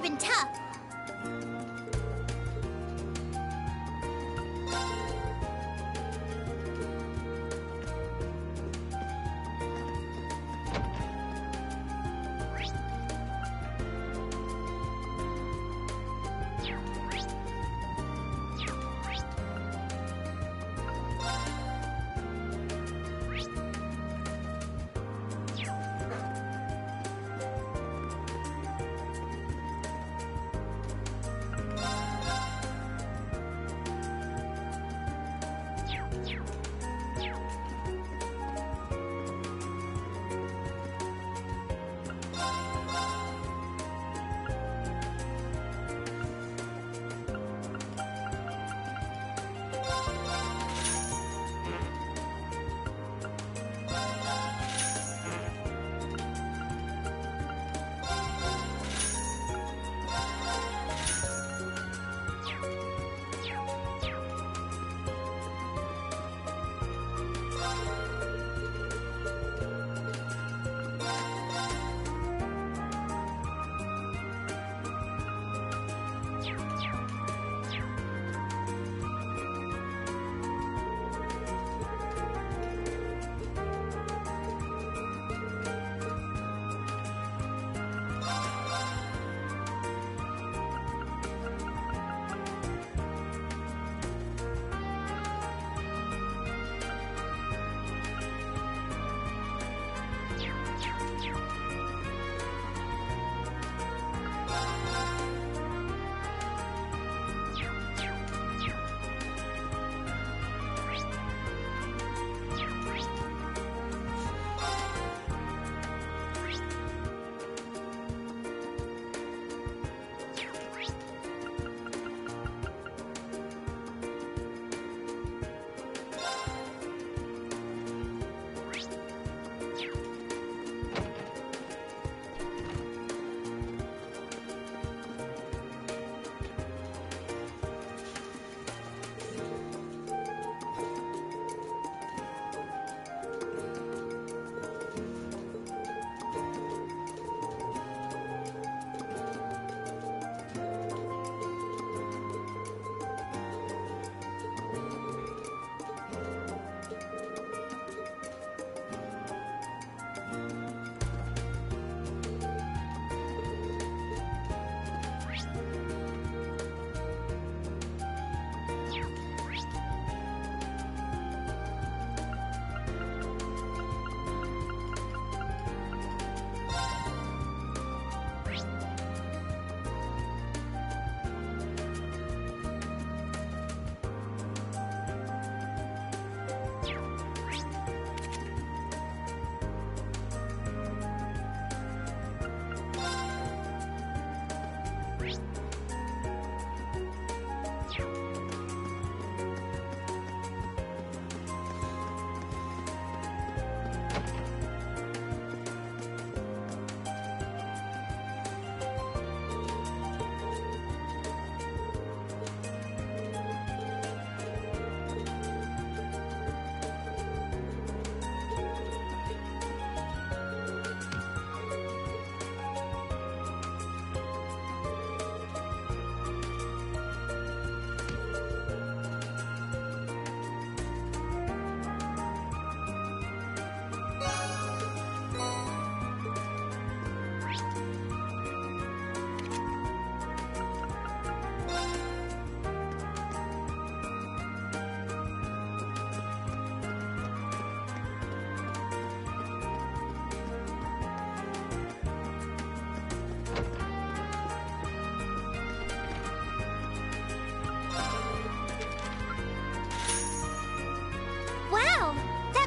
have been tough.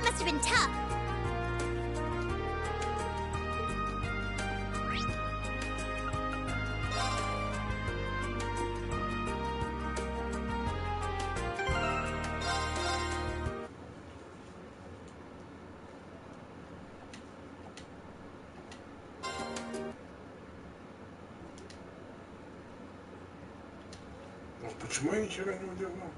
Must have been tough. Почему я ничего не удивлен?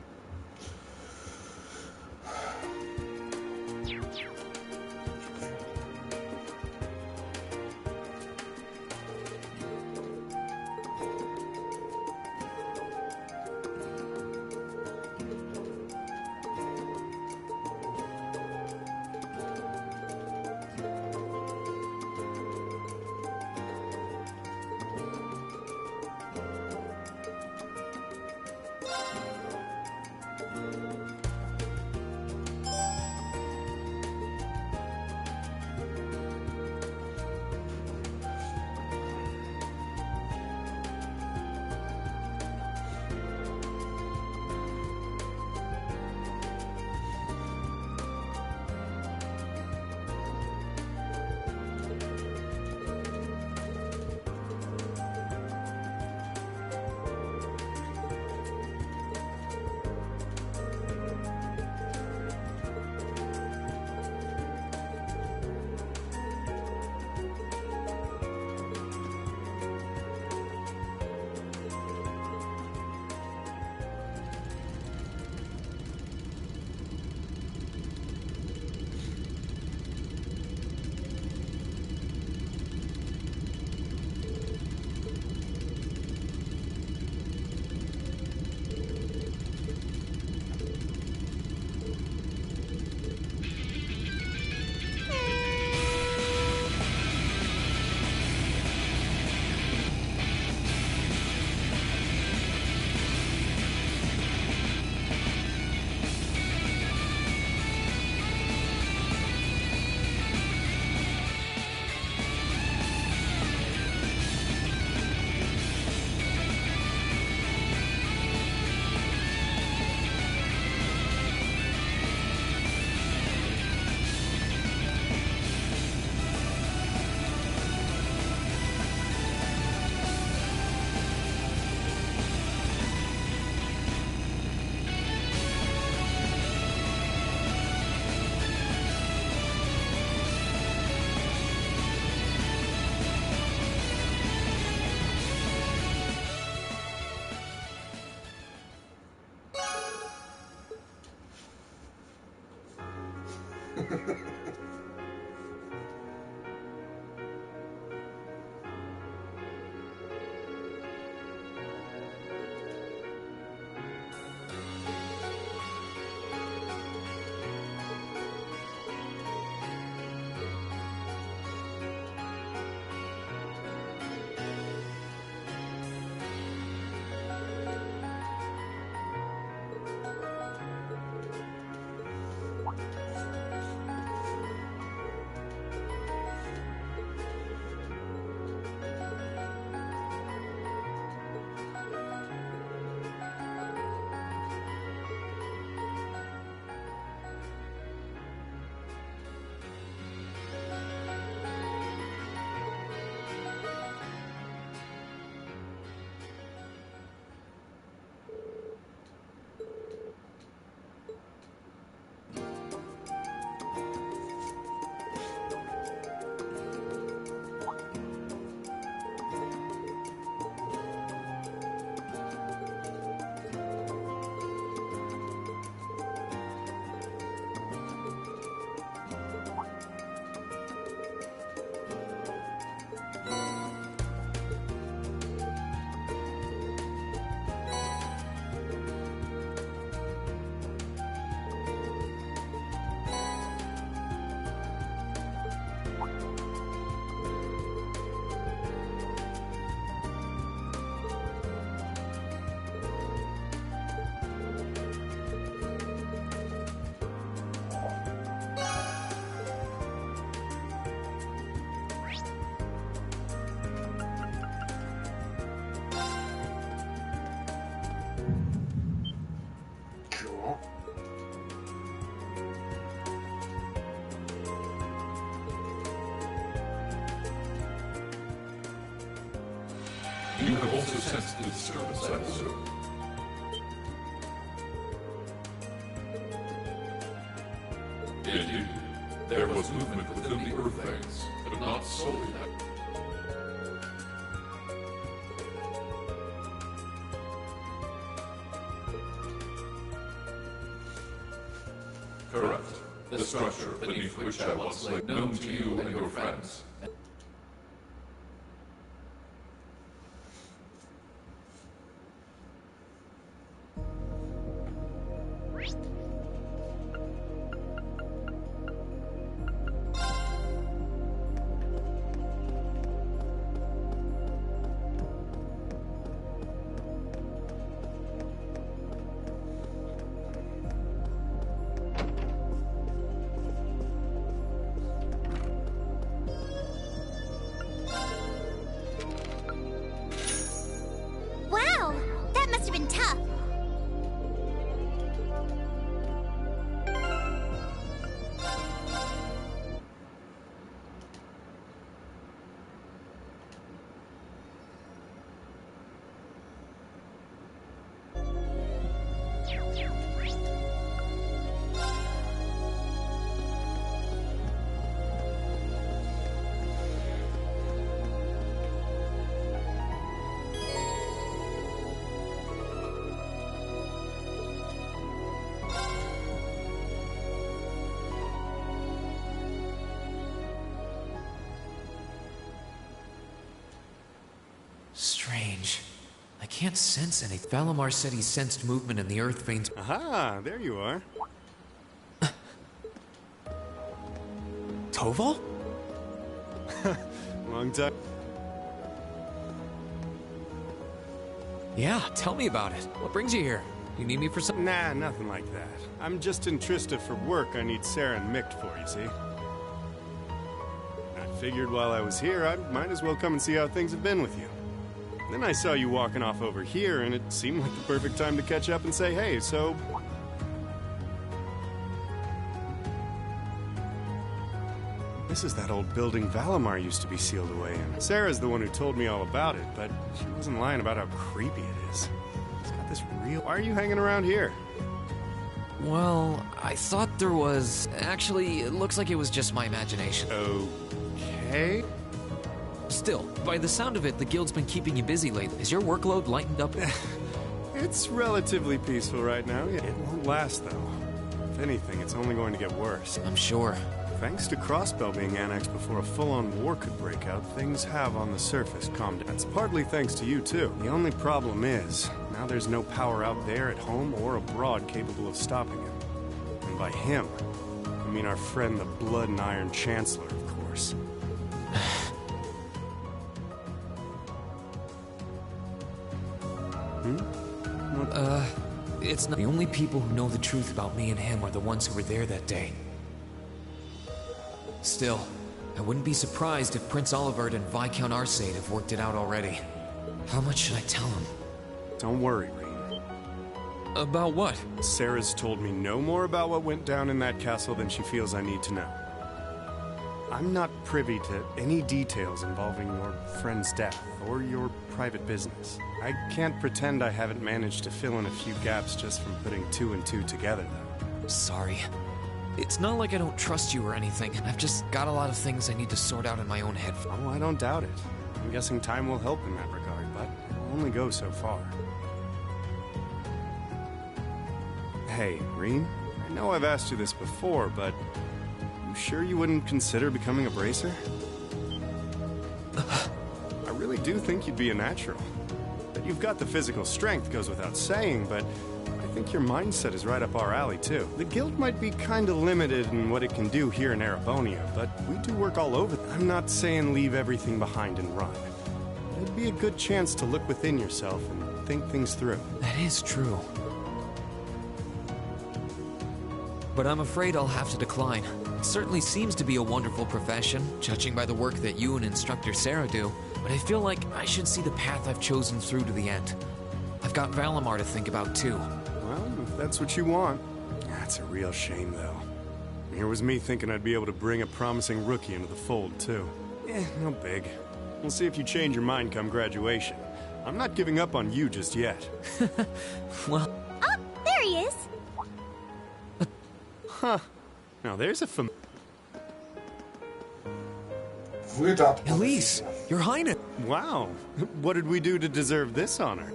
You have also sensed the disturbance, I assume. Indeed. There was movement within the Earthlings, but not solely that. Correct. The structure beneath which I once lay, known to you and your friends. Wow! That must have been tough. Strange. I can't sense any. Valimar said he sensed movement in the earth veins. Aha, there you are. Toval? Long time. Yeah, tell me about it. What brings you here? You need me for something? Nah, nothing like that. I'm just in Trista for work I need Sarah and Mick for, you see. I figured while I was here, I might as well come and see how things have been with you. Then I saw you walking off over here, and it seemed like the perfect time to catch up and say, hey, so... This is that old building Valimar used to be sealed away in. Sarah's the one who told me all about it, but she wasn't lying about how creepy it is. It's got this real... Why are you hanging around here? Well, I thought there was... Actually, it looks like it was just my imagination. Okay. Still, by the sound of it, the guild's been keeping you busy lately. Is your workload lightened up? It's relatively peaceful right now. It won't last, though. If anything, it's only going to get worse. I'm sure. Thanks to Crossbell being annexed before a full-on war could break out, things have on the surface calmed down. That's partly thanks to you, too. The only problem is, now there's no power out there at home or abroad capable of stopping him. And by him, I mean our friend the Blood and Iron Chancellor, of course. It's not... The only people who know the truth about me and him are the ones who were there that day. Still, I wouldn't be surprised if Prince Olivert and Viscount Arcade have worked it out already. How much should I tell him? Don't worry, Rean. About what? Sarah's told me no more about what went down in that castle than she feels I need to know. I'm not privy to any details involving your friend's death or your private business. I can't pretend I haven't managed to fill in a few gaps just from putting two and two together, though. Sorry. It's not like I don't trust you or anything. I've just got a lot of things I need to sort out in my own head. Oh, I don't doubt it. I'm guessing time will help in that regard, but it'll only go so far. Hey, Rean, I know I've asked you this before, but you sure you wouldn't consider becoming a bracer? I really do think you'd be a natural. That you've got the physical strength goes without saying, but I think your mindset is right up our alley, too. The guild might be kinda limited in what it can do here in Erebonia, but we do work all over. I'm not saying leave everything behind and run. It'd be a good chance to look within yourself and think things through. That is true. But I'm afraid I'll have to decline. It certainly seems to be a wonderful profession, judging by the work that you and Instructor Sarah do, but I feel like I should see the path I've chosen through to the end. I've got Valimar to think about, too. Well, if that's what you want. That's a real shame, though. Here was me thinking I'd be able to bring a promising rookie into the fold, too. No big. We'll see if you change your mind come graduation. I'm not giving up on you just yet. Well... Oh, there he is! Huh. Now there's a Elise, Your Highness! Wow. What did we do to deserve this honor?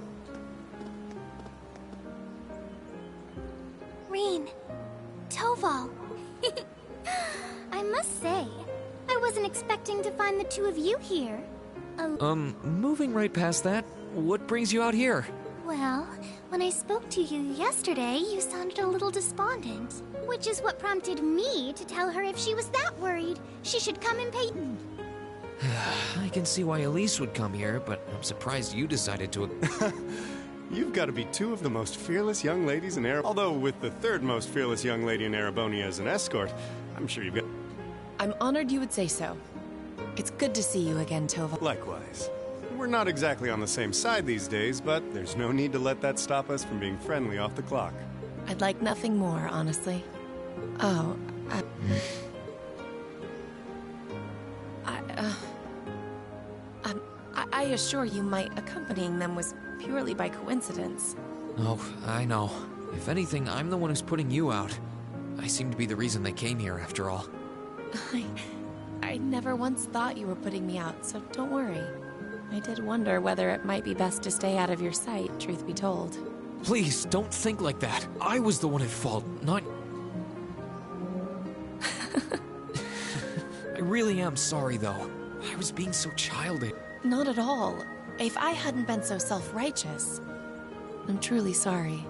Reen. Toval. I must say, I wasn't expecting to find the two of you here. Moving right past that, what brings you out here? Well, when I spoke to you yesterday, you sounded a little despondent. Which is what prompted me to tell her if she was that worried, she should come and pay... I can see why Elise would come here, but I'm surprised you decided to... You've got to be two of the most fearless young ladies in Erebon. Although with the third most fearless young lady in Erebonia as an escort, I'm sure you've got... I'm honored you would say so. It's good to see you again, Tova. Likewise. We're not exactly on the same side these days, but there's no need to let that stop us from being friendly off the clock. I'd like nothing more, honestly. Oh, I assure you my accompanying them was purely by coincidence. Oh, I know. If anything, I'm the one who's putting you out. I seem to be the reason they came here, after all. I never once thought you were putting me out, so don't worry. I did wonder whether it might be best to stay out of your sight, truth be told. Please, don't think like that. I was the one at fault, not... I really am sorry, though. I was being so childish. Not at all. If I hadn't been so self-righteous, I'm truly sorry.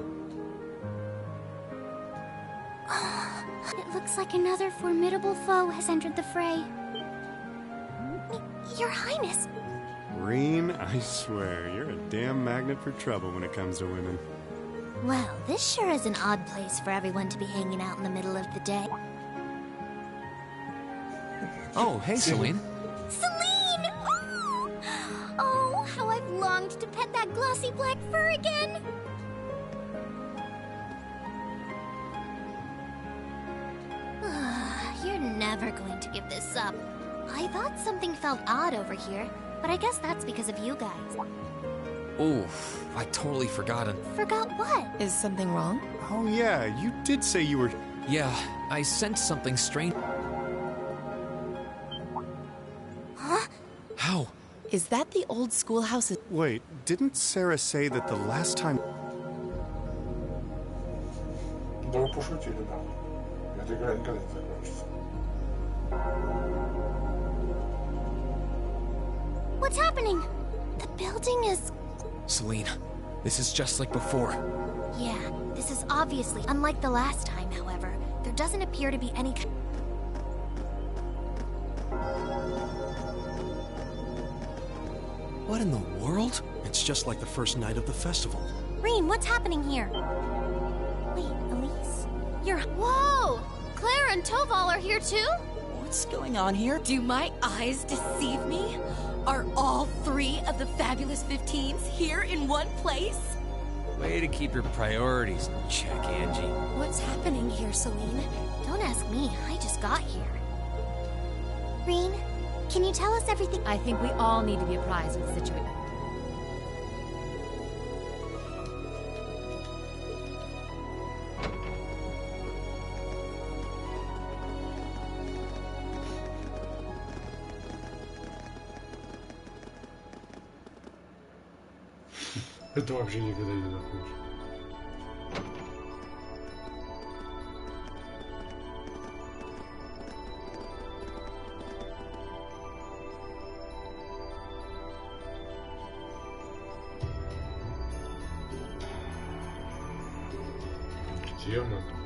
It looks like another formidable foe has entered the fray. Your Highness! Reen, I swear, you're a damn magnet for trouble when it comes to women. Well, this sure is an odd place for everyone to be hanging out in the middle of the day. Oh, hey, Celine. Celine! Ooh! Oh, how I've longed to pet that glossy black fur again! You're never going to give this up. I thought something felt odd over here, but I guess that's because of you guys. Oof, I totally forgotten. Forgot what? Is something wrong? Oh yeah, you did say you were... Yeah, I sensed something strange. Huh? How? Is that the old schoolhouse? Wait, didn't Sarah say that the last time... Да вы пошутили, да. Эта игра никогда не закончится. What's happening? The building is... Celine, this is just like before. Yeah, this is obviously unlike the last time, however. There doesn't appear to be any... What in the world? It's just like the first night of the festival. Reen, what's happening here? Wait, Elise? You're... Whoa! Claire and Toval are here too? What's going on here? Do my eyes deceive me? Are all three of the fabulous 15s here in one place? Way to keep your priorities in check, Angie. What's happening here, Celine? Don't ask me, I just got here. Reen, can you tell us everything? I think we all need to be apprised of the situation. Это вообще никогда не закончится. Где она там?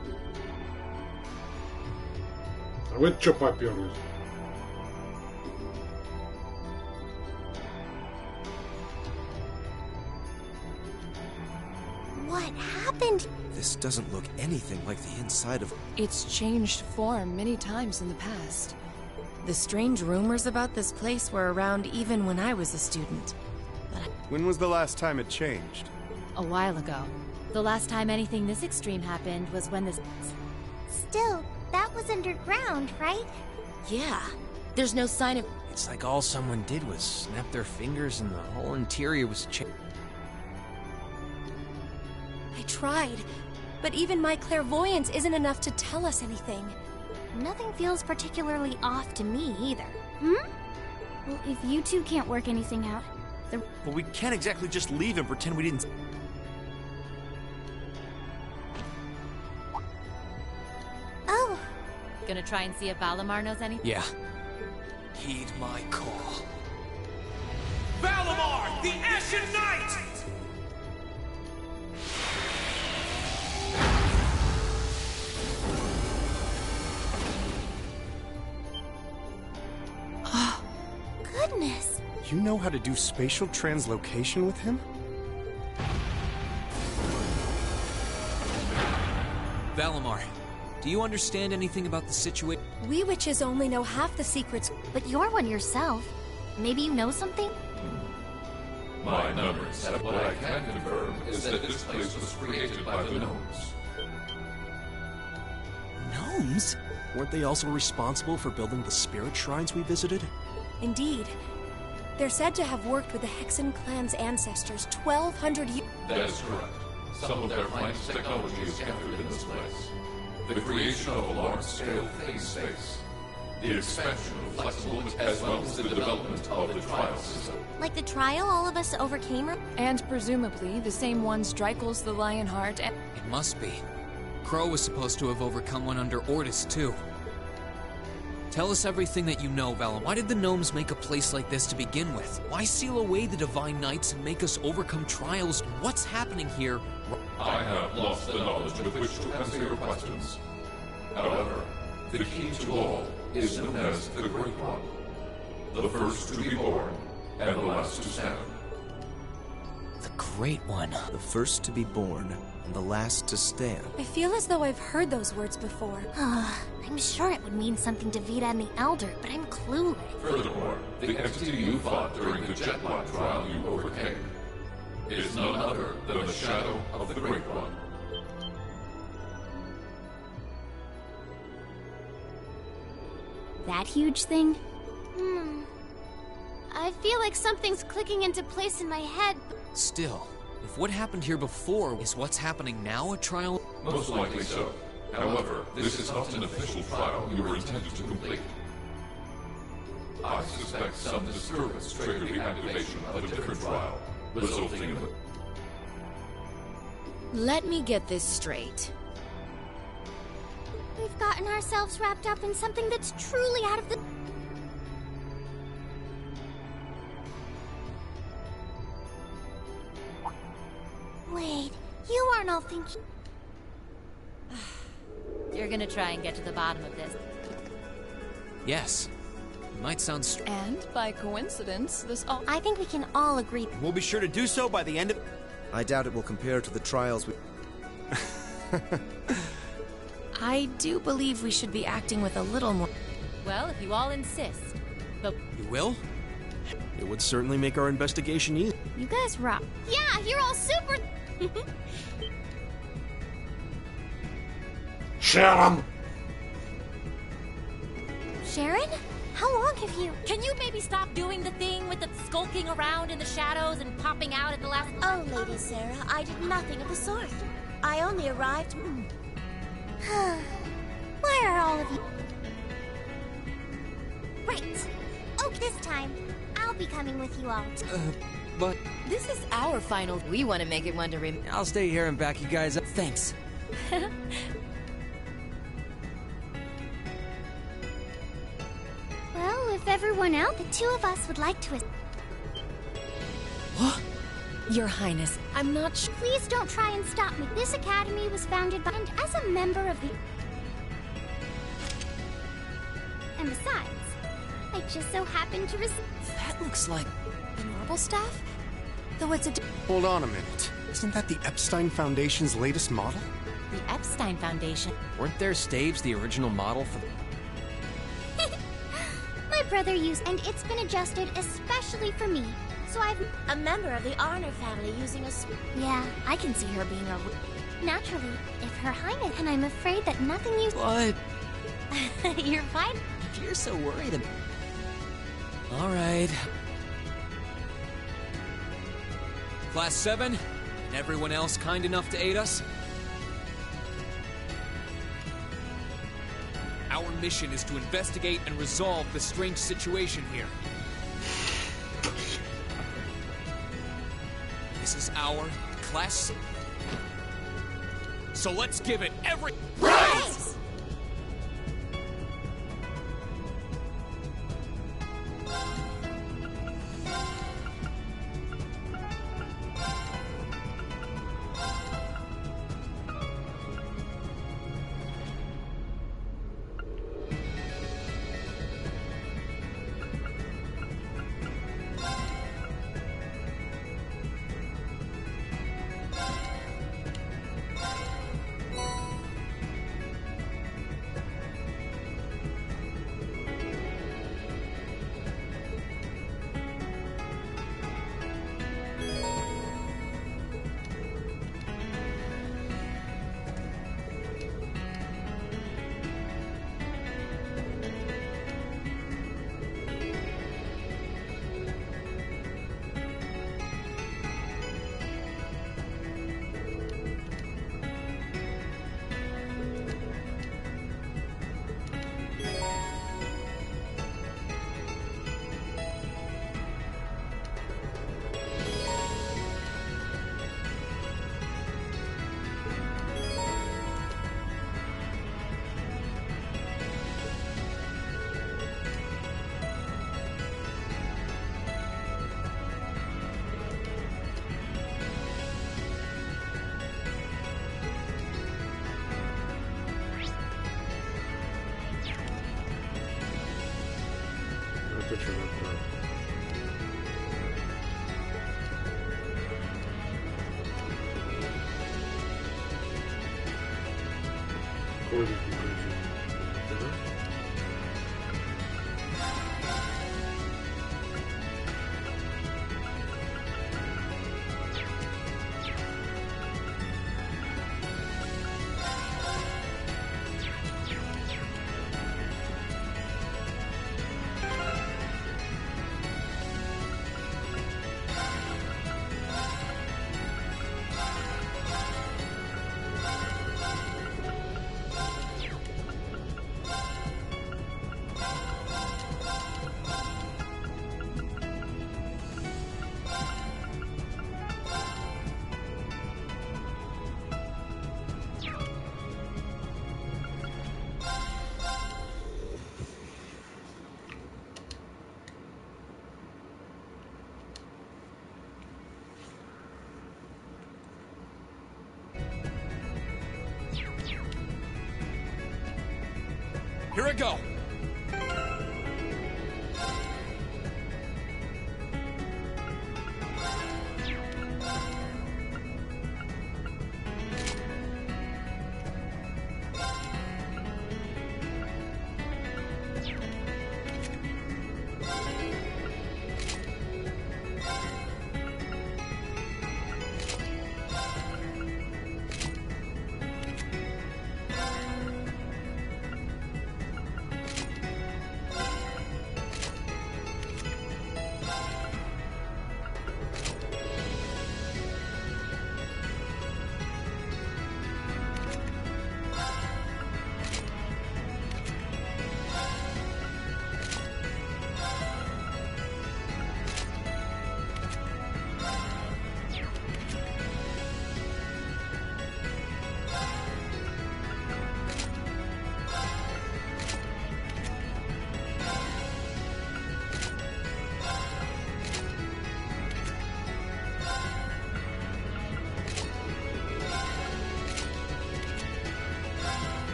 А вы чё попёрлись? What happened? This doesn't look anything like the inside of... It's changed form many times in the past. The strange rumors about this place were around even when I was a student. When was the last time it changed? A while ago. The last time anything this extreme happened was when this... Still, that was underground, right? Yeah. There's no sign of... It's like all someone did was snap their fingers and the whole interior was changed. tried, but even my clairvoyance isn't enough to tell us anything. Nothing feels particularly off to me either. Hmm? Well, if you two can't work anything out, But we can't exactly just leave and pretend we didn't... Oh. Gonna try and see if Valimar knows anything? Yeah. Heed my call. Valimar, the Ashen Knight! Goodness. You know how to do spatial translocation with him? Valimar, do you understand anything about the situation? We witches only know half the secrets. But you're one yourself. Maybe you know something? My numbers, what I can confirm is that this place was created by the gnomes. Gnomes? Weren't they also responsible for building the spirit shrines we visited? Indeed. They're said to have worked with the Hexen clan's ancestors 1,200 years. That is correct. Some of their finest technology is gathered in this place. The creation of a large-scale phase space. The expansion of flexible as well as the development of the trial system. Like the trial all of us overcame? And presumably the same ones Dreikel's the Lionheart and... It must be. Crow was supposed to have overcome one under Ordis, too. Tell us everything that you know, Valimar. Why did the gnomes make a place like this to begin with? Why seal away the Divine Knights and make us overcome trials? What's happening here? I have lost the knowledge with which to answer your questions. However, the key to all is known as the Great One. The first to be born, and the last to stand. The Great One. The first to be born, and the last to stand. I feel as though I've heard those words before. I'm sure it would mean something to Vita and the Elder, but I'm clueless. Furthermore, the entity you fought during the Jetblack trial you overcame is none other than the shadow of the Great One. that huge thing? I feel like something's clicking into place in my head. Still, if what happened here before is what's happening now, a trial... Most likely so. However, this is not an official trial you were intended to complete. I suspect some disturbance triggered the activation of a different trial, resulting in the... Let me get this straight. We've gotten ourselves wrapped up in something that's truly out of the... Wait, you aren't all thinking... You're gonna try and get to the bottom of this. Yes. It might sound And, by coincidence, this all... I think we can all agree. We'll be sure to do so by the end of... I doubt it will compare to the trials we... I do believe we should be acting with a little more... Well, if you all insist. But... You will? It would certainly make our investigation easier. You guys rock. Yeah, you're all super... Sharon! Sharon? How long have you... Can you maybe stop doing the thing with the skulking around in the shadows and popping out at the last... Oh, Lady Sarah, I did nothing of the sort. I only arrived... Why are all of you... Right. Oh, this time, I'll be coming with you all. But... This is our final... We want to make it one to I'll stay here and back you guys up. Thanks. Well, if everyone else, the two of us would like to... What? Your Highness, I'm not sure... Please don't try and stop me. This academy was founded by... And as a member of the... And besides, I just so happened to receive... That looks like... The marble staff? Though it's a... Hold on a minute. Isn't that the Epstein Foundation's latest model? The Epstein Foundation. Weren't their staves the original model for... My brother used... And it's been adjusted especially for me. So I've... A member of the Arner family using a... Yeah, I can see her being a... Naturally, if Her Highness... And I'm afraid that nothing you... What? You're fine. If you're so worried about... All right. Class 7, everyone else kind enough to aid us? Our mission is to investigate and resolve the strange situation here. This is our class. So let's give it every... Right! Это что такое? Кодик магазин. Да? Here I go.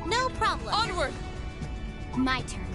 No problem. Onward! My turn.